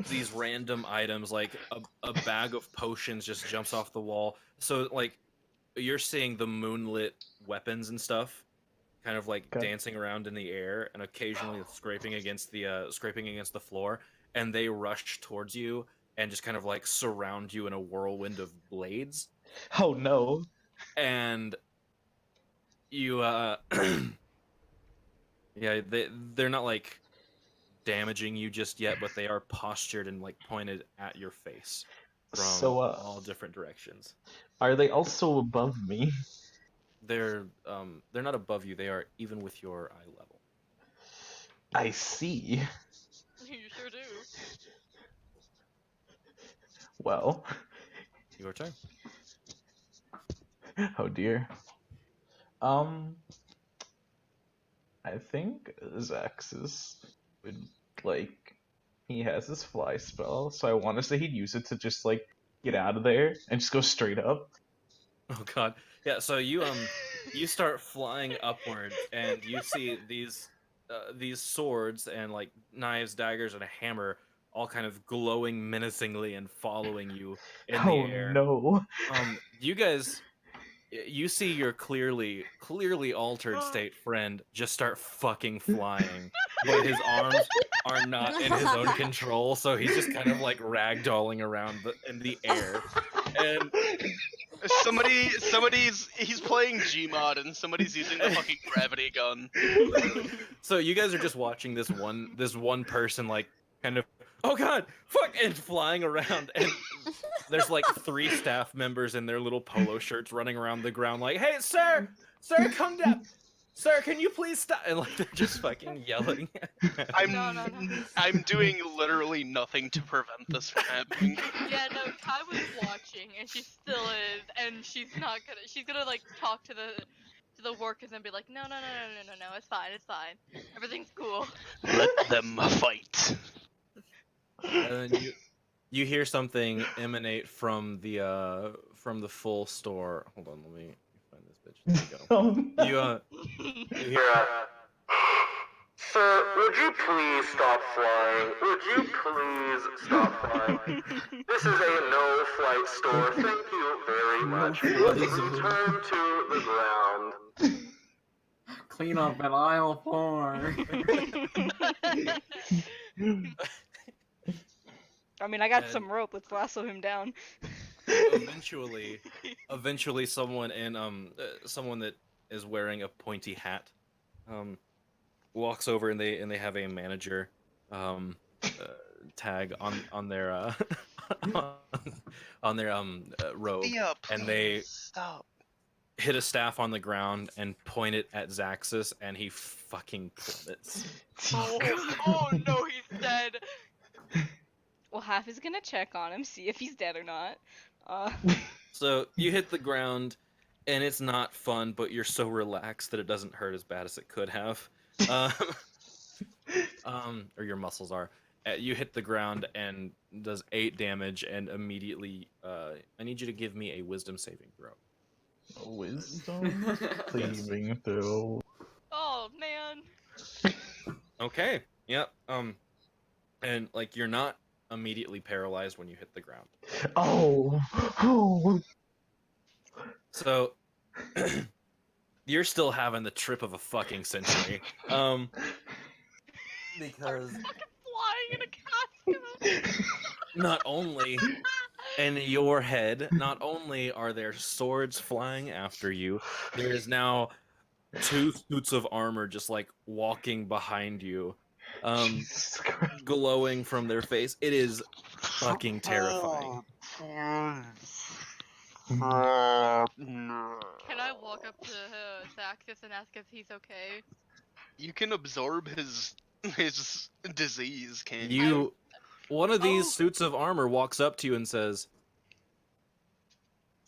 these random items, like a bag of potions just jumps off the wall. So like you're seeing the moonlit weapons and stuff kind of like Okay. dancing around in the air and occasionally scraping against the floor, and they rush towards you and just kind of like surround you in a whirlwind of blades. Oh no. And you yeah, they're not like damaging you just yet, but they are postured and like pointed at your face from So, all different directions. are they also above me? They're not above you, they are even with your eye level. I see. You sure do. Well, Your turn. oh dear. I think Zaxus would like he has his fly spell, so I want to say he'd use it to just like get out of there and just go straight up. Oh god. Yeah, so you start flying upwards and you see these swords and like knives, daggers, and a hammer all kind of glowing menacingly and following you in the Oh air. no. You guys, you see your clearly altered state friend just start fucking flying, but his arms are not in his own control, so he's just kind of like ragdolling around in the air. And he's playing Gmod and somebody's using the fucking gravity gun. so you guys are just watching this one person like kind of, oh god, fuck, and flying around, and there's like 3 staff members in their little polo shirts running around the ground like, hey sir, come down, sir, can you please stop, and like they're just fucking yelling. I'm doing literally nothing to prevent this from happening. Yeah, no, Kai was watching, and she still is, and she's gonna like talk to the workers and be like, no, it's fine, everything's cool. Let them fight. And then you hear something emanate from the full store. Hold on, let me find this bitch. There you go. You hear Sir, would you please stop flying? Would you please stop flying? This is a no-flight store. Thank you very much. Return to the ground. Clean up an aisle 4. I mean, I got some rope. Let's lasso him down. Eventually, someone that is wearing a pointy hat, walks over and they have a manager, tag on their robe, Thea, and they stop. hit a staff on the ground and point it at Zaxus, and he fucking plummets. Oh no, he's dead. Well, Half is gonna check on him, see if he's dead or not. So you hit the ground, and it's not fun, but you're so relaxed that it doesn't hurt as bad as it could have. Or your muscles are. You hit the ground and does 8 damage, and immediately, I need you to give me a wisdom saving throw. A wisdom saving throw. Oh man. Okay. Yep. And like you're not immediately paralyzed when you hit the ground. Oh. So you're still having the trip of a fucking century. Because Flying in a casket. not only in your head, not only are there swords flying after you, there is now 2 suits of armor just like walking behind you, glowing from their face. It is fucking terrifying. Can I walk up to Zaxus and ask if he's okay? You can absorb his disease, can't You, one of these suits of armor walks up to you and says,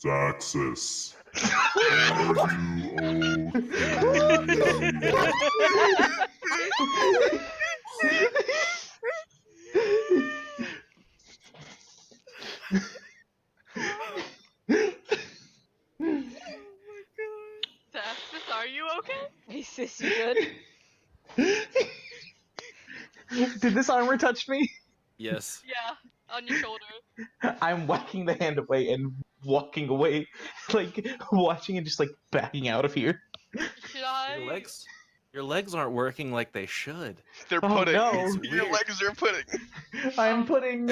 Zaxus, are you Zaxus, are you okay? Hey sis, you good? Did this armor touch me? yes. Yeah, on your shoulder. I'm whacking the hand away and walking away, like watching it just like backing out of here. Should I? Your legs aren't working like they should. They're Oh, pudding. no. It's Your weird. legs are pudding. I'm putting.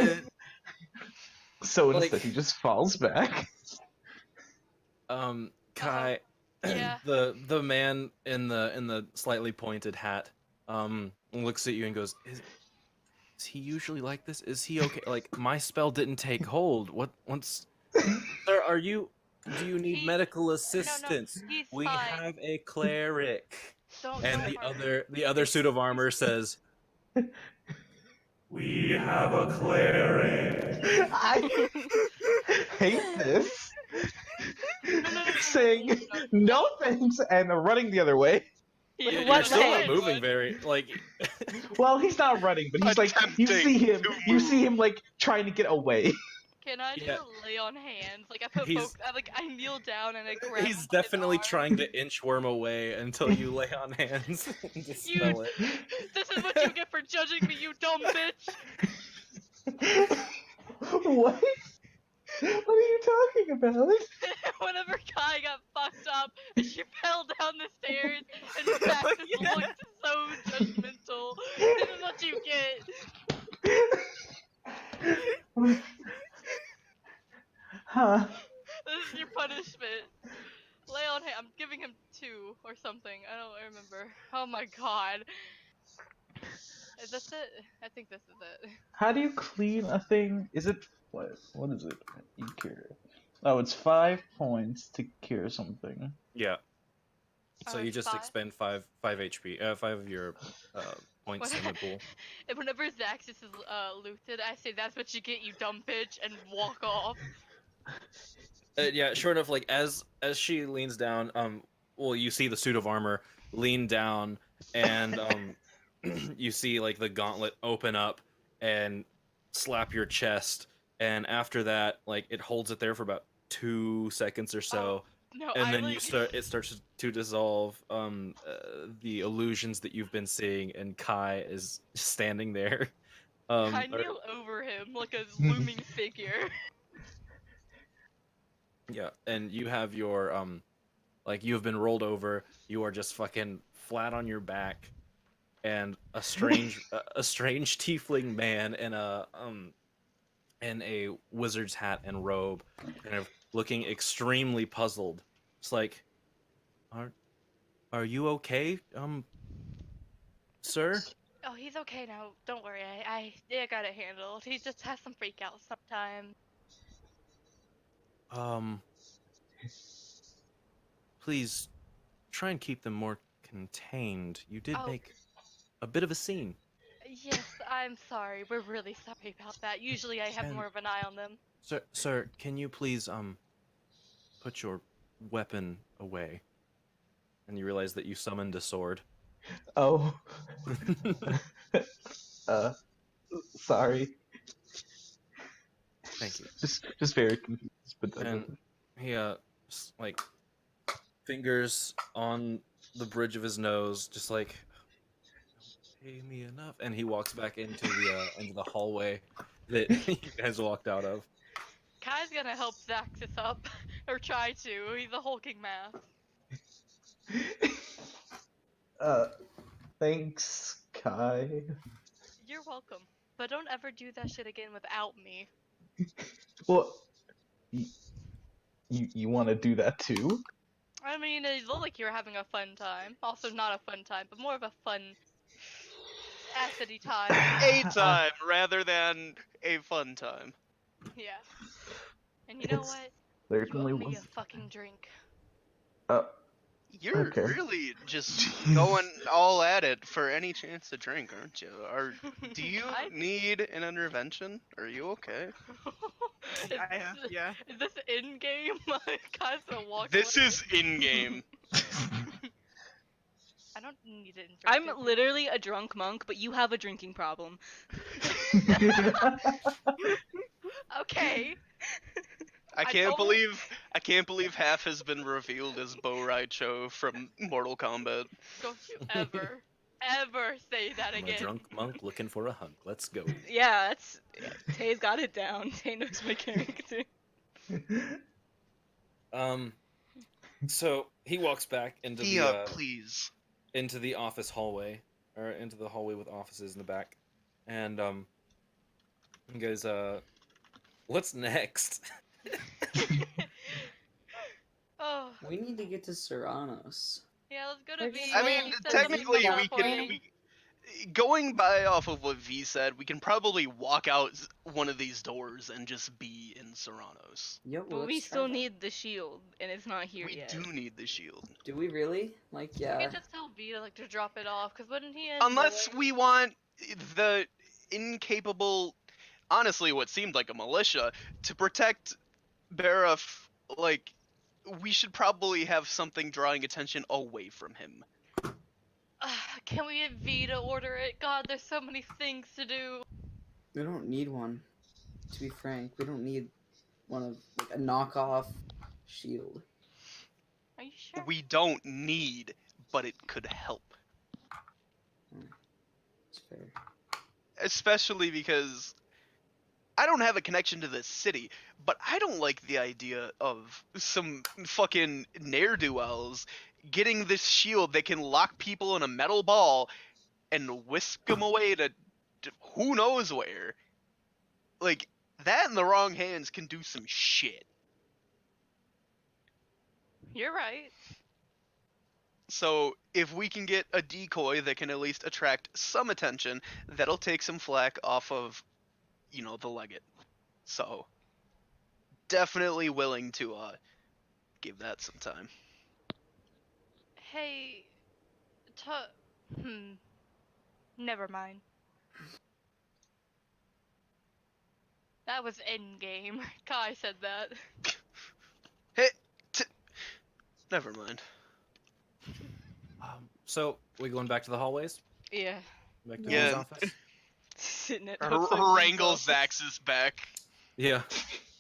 So Like- instead, he just falls back. Kai, Yeah. the man in the slightly pointed hat, looks at you and goes, "Is he usually like this? Is he okay? Like my spell didn't take hold. Sir, do you need medical assistance? he's We fine. have a cleric." Don't And hurt the other suit of armor says, We have a cleric. I hate this. Saying no thanks and running the other way. With You're what still not leg? moving very like. Well, he's not running, but he's like you see him like trying to get away. Can I do Yeah. a lay on hands? Like I put He's- I kneel down and I grab. He's him definitely by his trying to inchworm away until you lay on hands and dispel it. arm. This is what you get for judging me, you dumb bitch. What? What are you talking about? Whenever Kai got fucked up, she fell down the stairs, and Max just looked so judgmental. This is what you get. Huh? This is your punishment. Lay on hand. I'm giving him 2 or something. I don't remember. Oh my god. Is this it? I think this is it. How do you clean a thing? Is it what? What is it? You cure. Oh, it's 5 points to cure something. Yeah. So you just 5? expend 5 HP, 5 of your points in the pool. And whenever Zaxxus is looted, I say, "That's what you get, you dumb bitch," and walk off. Yeah, sure enough, like as she leans down, well, you see the suit of armor lean down, and you see like the gauntlet open up and slap your chest, and after that, like it holds it there for about 2 seconds or so, No, and I then like... it starts to dissolve. The illusions that you've been seeing, and Kai is standing there. I kneel over him like a looming figure. Yeah, and you have your like you have been rolled over. You are just fucking flat on your back, and a strange tiefling man in a wizard's hat and robe, kind of looking extremely puzzled. It's like, are you okay, sir? Oh, he's okay now. Don't worry. I got it handled. He just has some freakouts sometimes. Please try and keep them more contained. You did Oh. make a bit of a scene. Yes, I'm sorry. We're really sorry about that. Usually I have And- more of an eye on them. Sir, can you please put your weapon away? And you realize that you summoned a sword. Oh. Sorry. Thank you. Just very confused, but And he like fingers on the bridge of his nose, just like pay me enough, and he walks back into the hallway that you guys walked out of. Kai's gonna help Zaxxus up. Or try to. He's a hulking mass. Thanks, Kai. You're welcome. But don't ever do that shit again without me. Well, you want to do that too? I mean, it looked like you were having a fun time. Also not a fun time, but more of a fun acidy time. A time rather than a fun time. Yeah. And you know It's what? certainly You owe me a was. fucking drink. You're Okay. really just going all at it for any chance to drink, aren't you? Do you need an intervention? Are you okay? Yeah. Is this in game? Kai's gonna walk This away. is in game. I don't need it. I'm literally a drunk monk, but you have a drinking problem. Okay. I can't believe half has been revealed as Bo Raicho from Mortal Kombat. Don't you ever say that I'm again. a drunk monk looking for a hug. Let's go. Yeah, Tay's got it down. Tay knows my character. So he walks back into Please. into the office hallway, or into the hallway with offices in the back, and he goes, "What's next?" Oh, We need to get to Serranos. yeah, let's go to We're V. just I like- mean, He said technically, some we can. teleporting. Going by off of what V said, we can probably walk out one of these doors and just be in Serranos. Yep, well, But we let's try still that. need the shield, and it's not here We yet. do need the shield. Do we really? Like, We yeah. could just tell V to drop it off, because wouldn't he end Unless nowhere? we want the incapable, honestly, what seemed like a militia, to protect Baraf, like, we should probably have something drawing attention away from him. Can we get V to order it? God, there's so many things to do. We don't need one. To be frank, we don't need one of like a knockoff shield. Are you sure? We don't need, but it could help. It's fair. Especially because I don't have a connection to this city, but I don't like the idea of some fucking ne'er-do-wells getting this shield that can lock people in a metal ball and whisk them away to who knows where. Like, that in the wrong hands can do some shit. You're right. So, if we can get a decoy that can at least attract some attention, that'll take some flack off of, the legate. So, definitely willing to, give that some time. Hey, never mind. That was endgame. Kai said that. Hey, never mind. So we going back to the hallways? Yeah. Back to Yeah. his office? Sitting at Wrangle Zax's back. Yeah.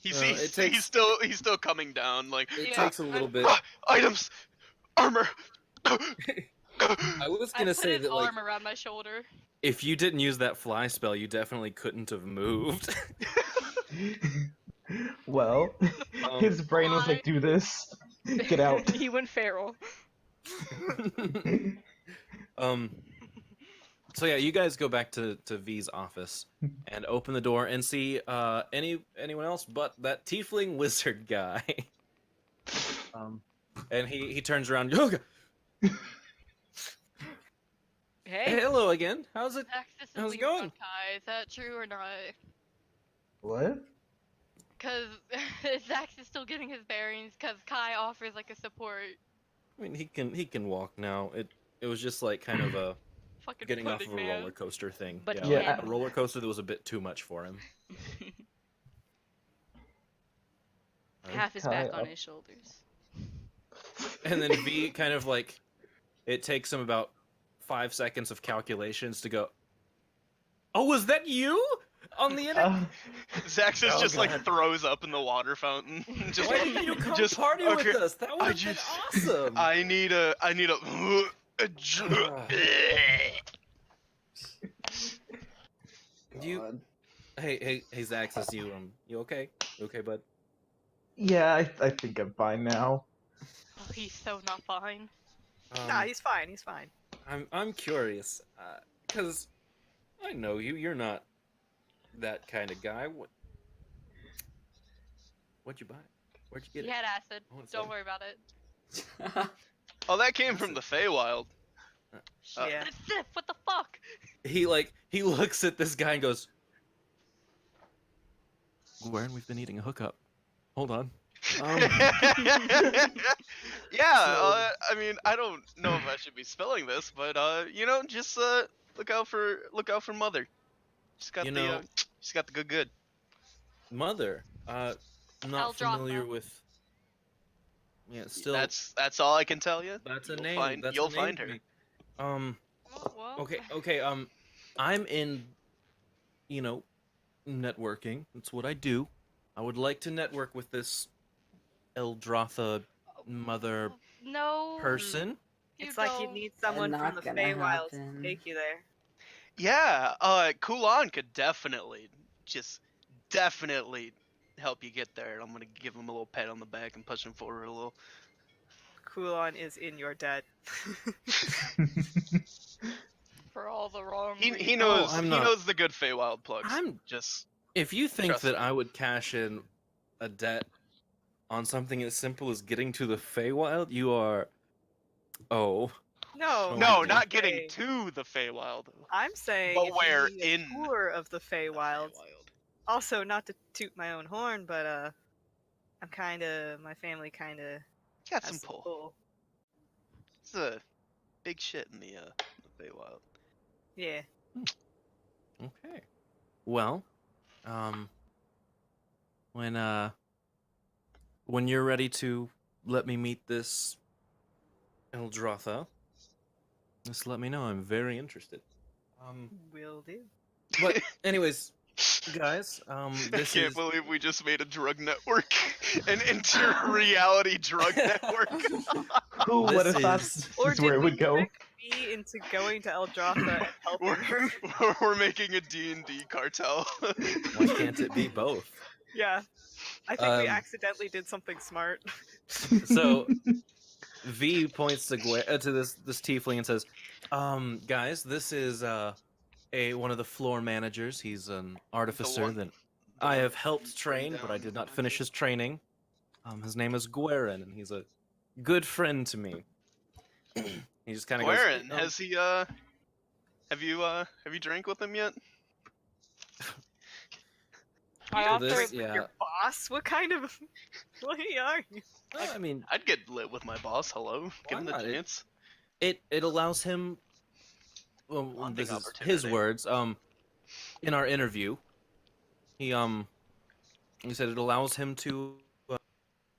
He's it takes he's still coming down. Like, it takes a little bit. Items, armor. I was gonna say his that, like, arm around my shoulder. if you didn't use that fly spell, you definitely couldn't have moved. Well, his brain was like, do this. Get out. He went feral. So yeah, you guys go back to V's office and open the door and see anyone else but that tiefling wizard guy. And he turns around. Oh, God. Hey. Hello again. How's it? Axis is How's it leaving on going? Kai. Is that true or not? What? Because Zax is still getting his bearings. Because Kai offers like a support. I mean, he can walk now. It was just like kind of a Fucking getting off of a pudding man. roller coaster thing. But yeah, like a roller coaster that was a bit too much for him. Half his back on his shoulders. And then V kind of like, it takes him about 5 seconds of calculations to go, oh, was that you? On the internet? Zax is Oh, just God. like throws up in the water fountain. Just, Why didn't you come just, party okay, with us? That would I have been awesome. I need a You, hey, Zax, is you okay? You okay, bud? Yeah, I think I'm fine now. Oh, he's so not fine. Nah, he's fine. He's fine. I'm curious, because I know you. You're not that kind of guy. What'd you buy? Where'd you get He it? had acid. I wanna Don't see. worry about it. Oh, that came from the Feywild. Yeah. Sif, what the fuck? He looks at this guy and goes, "Where? We've been eating a hookup. Hold on." Yeah, I mean, I don't know if I should be spelling this, but just look out for Mother. She's got she's got the good. Mother. Not Eldrama. familiar with. Yeah, still. That's all I can tell you. That's a You'll name. Find, That's you'll a name find to her. me. Well, Okay. I'm in. Networking. That's what I do. I would like to network with this Eldrotha mother no. person. It's like you need someone from the Feywild to take you there. Yeah, Kulan could definitely help you get there. I'm gonna give him a little pat on the back and push him forward a little. Kulon is in your debt. For all the wrong He reasons. knows I'm he not- knows the good Feywild plugs. I'm- Just If you think Trust that me. I would cash in a debt on something as simple as getting to the Feywild, you are. Oh. No, no, I'm not just getting saying- to the Feywild. I'm saying But if where you need a in tour of the Feywild. Also, not to toot my own horn, but my family kinda Got has some some pull. pull. It's a big shit in the Feywild. Yeah. Okay. Well, when you're ready to let me meet this Eldrotha, just let me know. I'm very interested. Will do. But anyways, guys, I this can't is believe we just made a drug network, an inter-reality drug network. Who would have thought is- this Or is where did it we would go? trick B into going to Eldrotha and helping her? We're making a D&D cartel. Why can't it be both? Yeah. I think we Um, accidentally did something smart. So V points to to this tiefling and says, guys, this is one of the floor managers. He's an artificer one- that the I one have that helped you bring train, but down I did the not finish magic. his training. His name is Guerin, and he's a good friend to me. He just kind of goes. Guerin, has he have you drank with him yet? I You offer. This, drink with yeah. your boss? What kind of what are you? I mean, I'd get lit with my boss. Hello, give him the not? chance. It allows him. Well, Bonding this is his opportunity. words. In our interview, he said it allows him to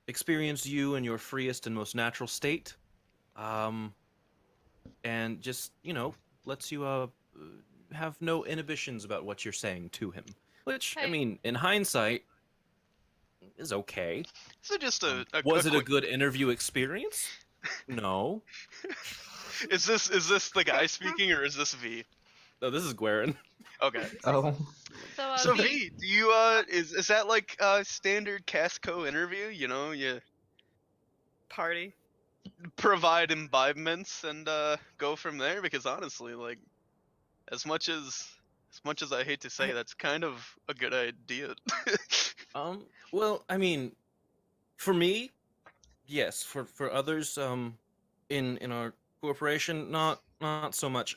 experience you in your freest and most natural state, and just lets you have no inhibitions about what you're saying to him. Which I Hey. mean, in hindsight, is okay. So just a Was it a quick- good interview experience? No. Is this the guy speaking or is this V? No, this is Guerin. Okay. Oh. So V, do you is that like a standard Casco interview? You know, you Party. provide imbibements and go from there, because honestly, like as much as I hate to say, that's kind of a good idea. Well, I mean, for me, yes. For others, in our corporation, not so much.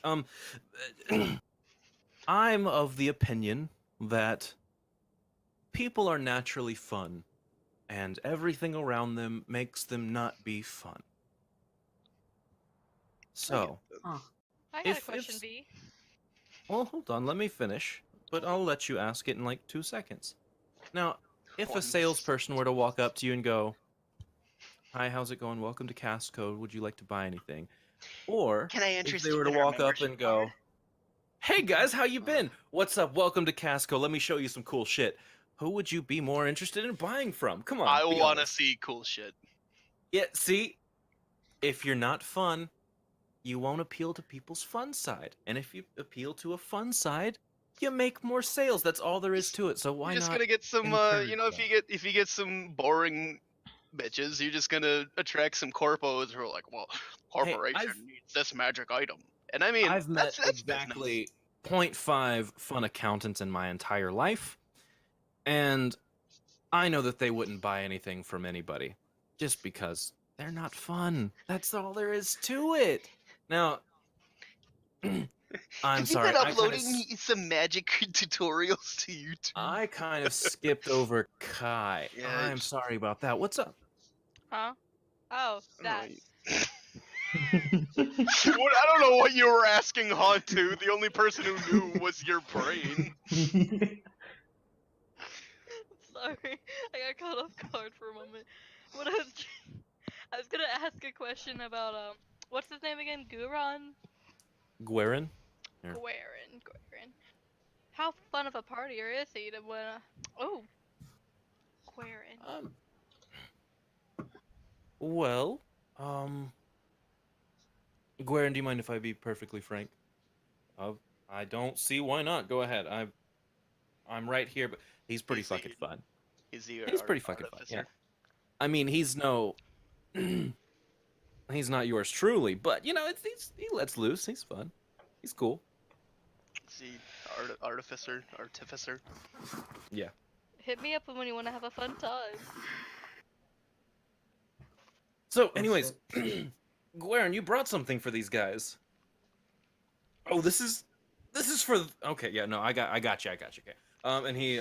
I'm of the opinion that people are naturally fun, and everything around them makes them not be fun. So, I got if- a question, if- V. well, hold on, let me finish, but I'll let you ask it in like 2 seconds. Now, if a One salesperson were to walk up to you and go, "Hi, how's it going? Welcome to Castcode. Would you like to buy anything?" Or Can I if interest they you were to in our walk up membership and go, card? "Hey guys, how you been? What's up? Welcome to Casco. Let me show you some cool shit." Who would you be more interested in buying from? Come on, I be want to honest. see cool shit. Yeah, see, if you're not fun, you won't appeal to people's fun side, and if you appeal to a fun side, you make more sales. That's all there is to it. So why You're just not? gonna get some encourage if you get some boring bitches, you're just gonna attract some corpos who are like, well, corporation I've- needs this magic item. And I mean, I've met that's exactly 0.5 fun accountants in my entire life, and I know that they wouldn't buy anything from anybody just because they're not fun. That's all there is to it. Now, I'm Have sorry. you been I kinda uploading some magic tutorials to YouTube? I kind of skipped over Kai. Yeah, I'm sorry about that. What's up? Huh? Oh, that. What, I don't know what you were asking Hantu. The only person who knew was your brain. Sorry, I got caught off guard for a moment. What I was gonna ask a question about what's his name again? Guron? Guerin? Here. Guerin. How fun of a partier is he to wanna? Oh, Guerin. Well, Guerin, do you mind if I be perfectly frank? I don't see why not. Go ahead. I'm right here, but he's pretty fucking fun. He's Pretty fucking fun. Yeah. artificer. I mean, he's no he's not yours truly, but you know, he lets loose. He's fun. He's cool. Is he artificer? Yeah. Hit me up when you want to have a fun time. So, Oh, anyways, shit. Gwaren, you brought something for these guys. Oh, this is for. Okay, yeah, no, I got you. Okay. And he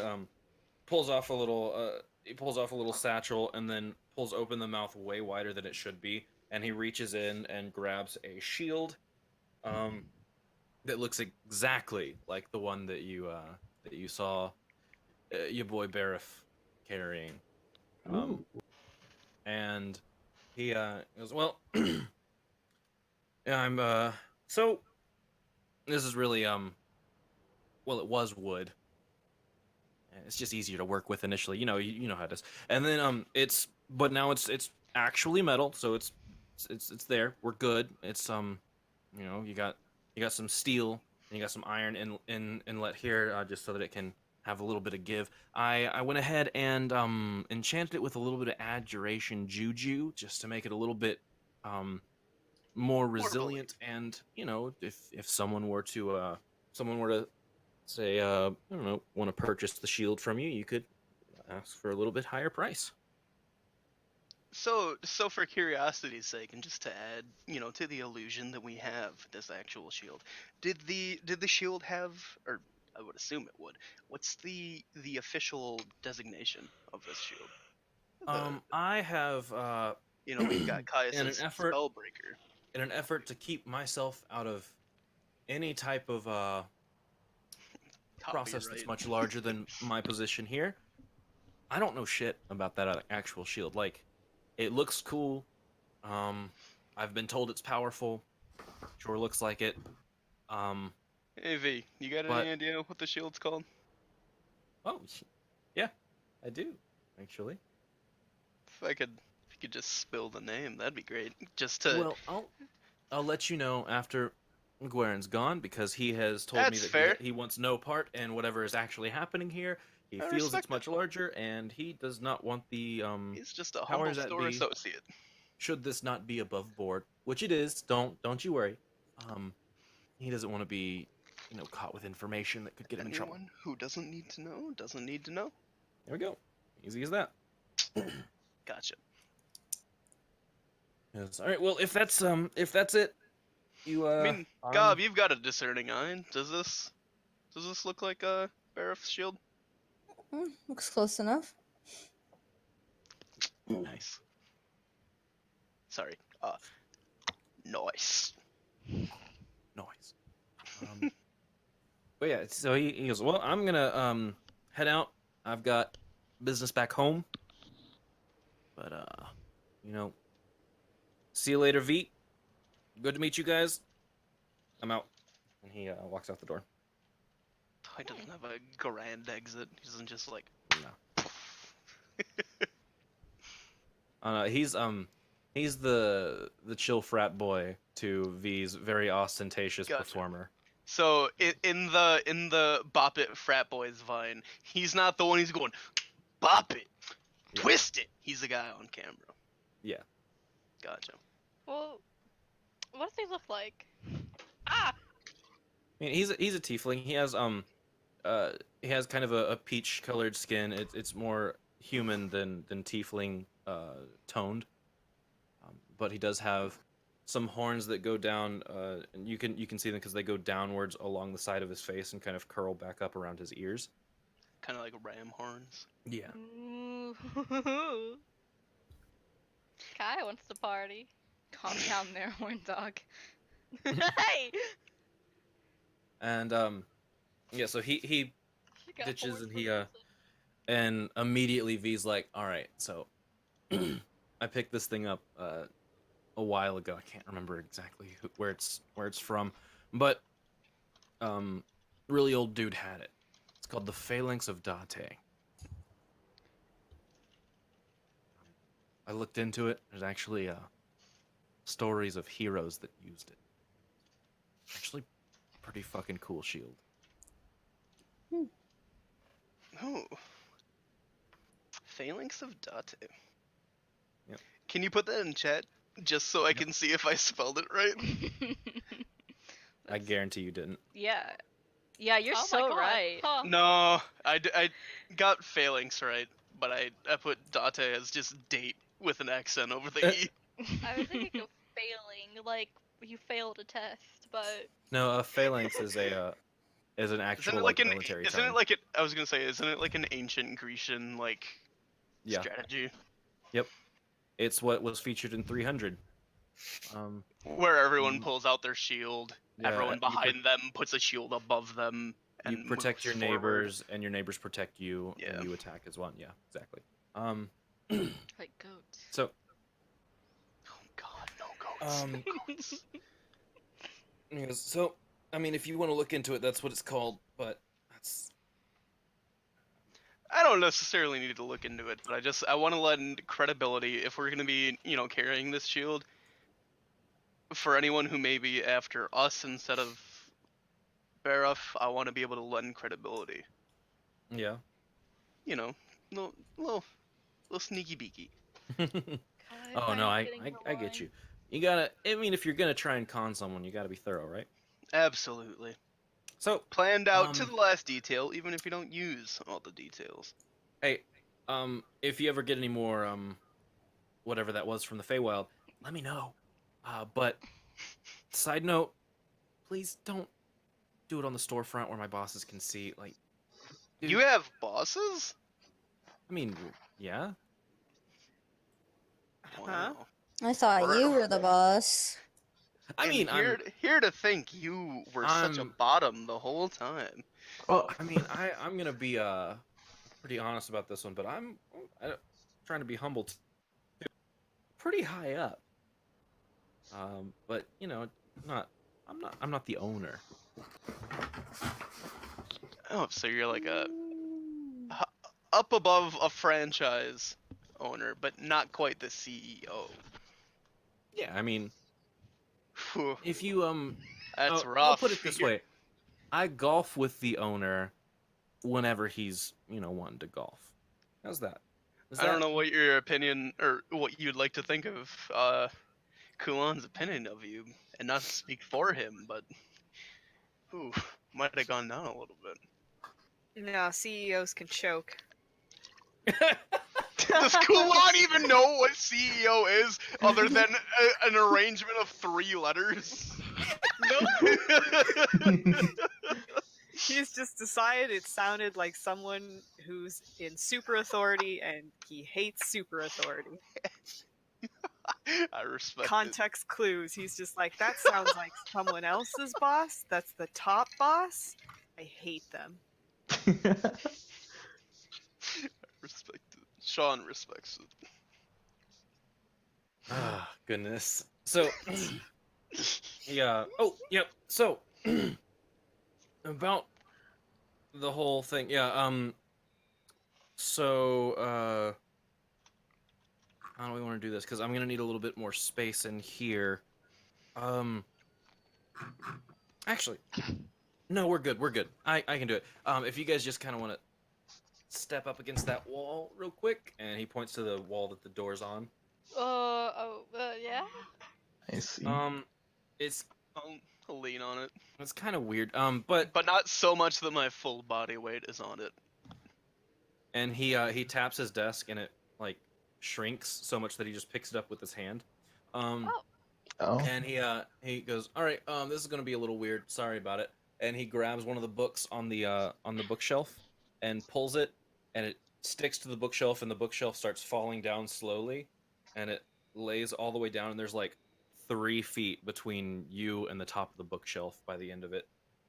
pulls off a little satchel and then pulls open the mouth way wider than it should be, and he reaches in and grabs a shield, that looks exactly like the one that you saw your boy Barif carrying. Ooh. And he goes, well, yeah, I'm so this is really well, it was wood. It's just easier to work with initially. You know how it is. And then but now it's actually metal, so it's there. We're good. It's you got some steel and you got some iron in inlet here, just so that it can have a little bit of give. I went ahead and enchanted it with a little bit of add duration juju, just to make it a little bit more resilient. And if someone were to say, I don't know, want to purchase the shield from you, you could ask for a little bit higher price. So for curiosity's sake, and just to add, to the illusion that we have this actual shield, did the shield have, or I would assume it would. What's the official designation of this shield? I have we've got Caius's Spellbreaker. In an effort to keep myself out of any type of process that's much larger than my position here, I don't know shit about that actual shield. Like, it looks cool. I've been told it's powerful. Sure looks like it. Hey V, you got any idea what the shield's called? Oh, yeah, I do, actually. If you could just spill the name, that'd be great. Just to. Well, I'll let you know after Gwaren's gone, because he has told me that he wants no part in whatever is actually happening here. He feels it's much larger, and he does not want the He's just a humble store associate. Should this not be above board, which it is, don't you worry. He doesn't want to be, caught with information that could get him in trouble. Anyone who doesn't need to know doesn't need to know. There we go. Easy as that. Gotcha. Yes. All right. Well, if that's it, you. I mean, Gob, you've got a discerning eye. Does this look like a Barif's shield? Looks close enough. Nice. Sorry. Nice. But yeah, so he goes, well, I'm gonna head out. I've got business back home. But see you later, V. Good to meet you guys. I'm out. And he walks out the door. He doesn't have a grand exit. He doesn't just like. No. He's the chill frat boy to V's very ostentatious performer. So in the Bop It frat boys vine, he's not the one who's going bop it, twist it. He's the guy on camera. Yeah. Gotcha. Well, what do they look like? Ah! I mean, he's a tiefling. He has kind of a peach colored skin. It's more human than tiefling toned. But he does have some horns that go down, and you can see them because they go downwards along the side of his face and kind of curl back up around his ears. Kind of like ram horns. Yeah. Ooh. Kai wants to party. Calm down there, horn dog. Hey! And yeah, so he ditches and and immediately V's like, all right, so I picked this thing up a while ago. I can't remember exactly where it's from, but really old dude had it. It's called the Phalanx of Date. I looked into it. There's actually stories of heroes that used it. Actually, pretty fucking cool shield. Oh. Phalanx of Date. Yep. Can you put that in chat? just so I can see if I spelled it right. I guarantee you didn't. Yeah. Yeah, you're Oh my so God. right. Huh. No, I got phalanx right, but I put date as just date with an accent over the E. I was thinking of failing, like you failed a test, but No, a phalanx is a is an Isn't actual it like like an military isn't term. it like it I was gonna say, isn't it like an ancient Grecian like Yeah. strategy? Yep. It's what was featured in 300. Where everyone you- pulls out their shield, Yeah, everyone you pro- behind them puts a shield above them, you and protect moves your forward. neighbors, and your neighbors protect you, Yeah. and you attack as one. Yeah, exactly. Like goats. So, Oh God, no goats. Goats. anyways, so I mean, if you want to look into it, that's what it's called. But that's I don't necessarily need to look into it, but I want to lend credibility if we're gonna be, carrying this shield for anyone who may be after us instead of Baruf. I want to be able to lend credibility. yeah. You know, little sneaky beaky. Oh no, I get you. You gotta. I mean, if you're gonna try and con someone, you gotta be thorough, right? Absolutely. So Planned out to the last detail, even if you don't use all the details. Hey, if you ever get any more whatever that was from the Feywild, let me know. But side note, please don't do it on the storefront where my bosses can see. Like, dude, You have bosses? I mean, yeah. Huh? I thought you were the boss. I mean, here to think you were such a bottom the whole time. Oh, I mean, I'm gonna be pretty honest about this one, but I'm trying to be humble too. Pretty high up. But you know, I'm not the owner. Oh, so you're like up above a franchise owner, but not quite the CEO. Yeah, I mean, Whew. if you That's rough. I'll put it this way: I golf with the owner whenever he's wanting to golf. How's that? I don't know what your opinion or what you'd like to think of Kulan's opinion of you, and not to speak for him, but might have gone down a little bit. No, CEOs can choke. Does Kulan even know what CEO is, other than an arrangement of 3 letters? He's just decided it sounded like someone who's in super authority and he hates super authority. I respect Context clues. He's just like, that sounds like someone else's boss. That's the top boss. I hate them. Respect it. Sean respects it. Ah, goodness. So, yeah. Oh, yep. So, about the whole thing. Yeah. So, how do we want to do this? Because I'm gonna need a little bit more space in here. Actually, no, we're good. We're good. I can do it. If you guys just kind of want to step up against that wall real quick, and he points to the wall that the door's on. Yeah. I see. It's I'll lean on it. It's kind of weird. But not so much that my full body weight is on it. And he taps his desk, and it like shrinks so much that he just picks it up with his hand. And he goes, "All right, this is gonna be a little weird. Sorry about it." And he grabs one of the books on the bookshelf and pulls it, and it sticks to the bookshelf, and the bookshelf starts falling down slowly, and it lays all the way down, and there's like 3 feet between you and the top of the bookshelf by the end of it.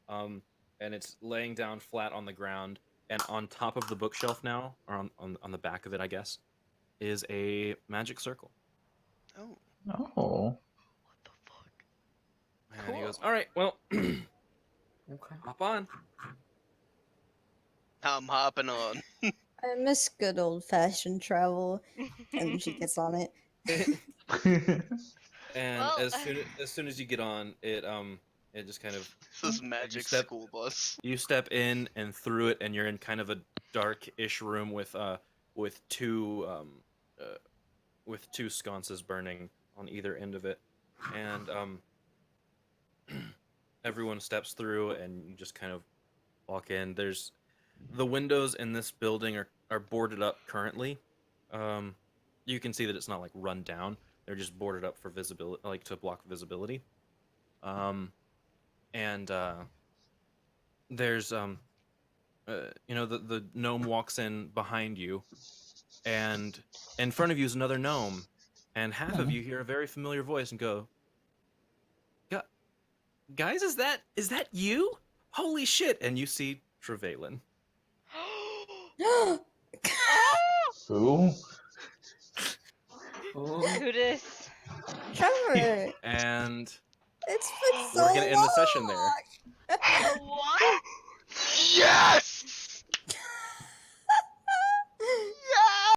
And it's laying down flat on the ground, and on top of the bookshelf now, or on the back of it, I guess, is a magic circle. Oh. Oh. And he goes, "All right, well, Okay. hop on." I'm hopping on. I miss good old fashioned travel. And she gets on it. And Well, as soon as you get on, it just kind of This is magic school bus. You step in and through it, and you're in kind of a dark-ish room with two sconces burning on either end of it, and everyone steps through, and you just kind of walk in. There's the windows in this building are boarded up currently. You can see that it's not like run down. They're just boarded up for visibility, like to block visibility. And there's the gnome walks in behind you, and in front of you is another gnome, and half of you hear a very familiar voice and go, guys, is that you? Holy shit! And you see Trevelyan. Who? Who dis? Trevor, And it's been so we're gonna end the session there. long. What? Yes!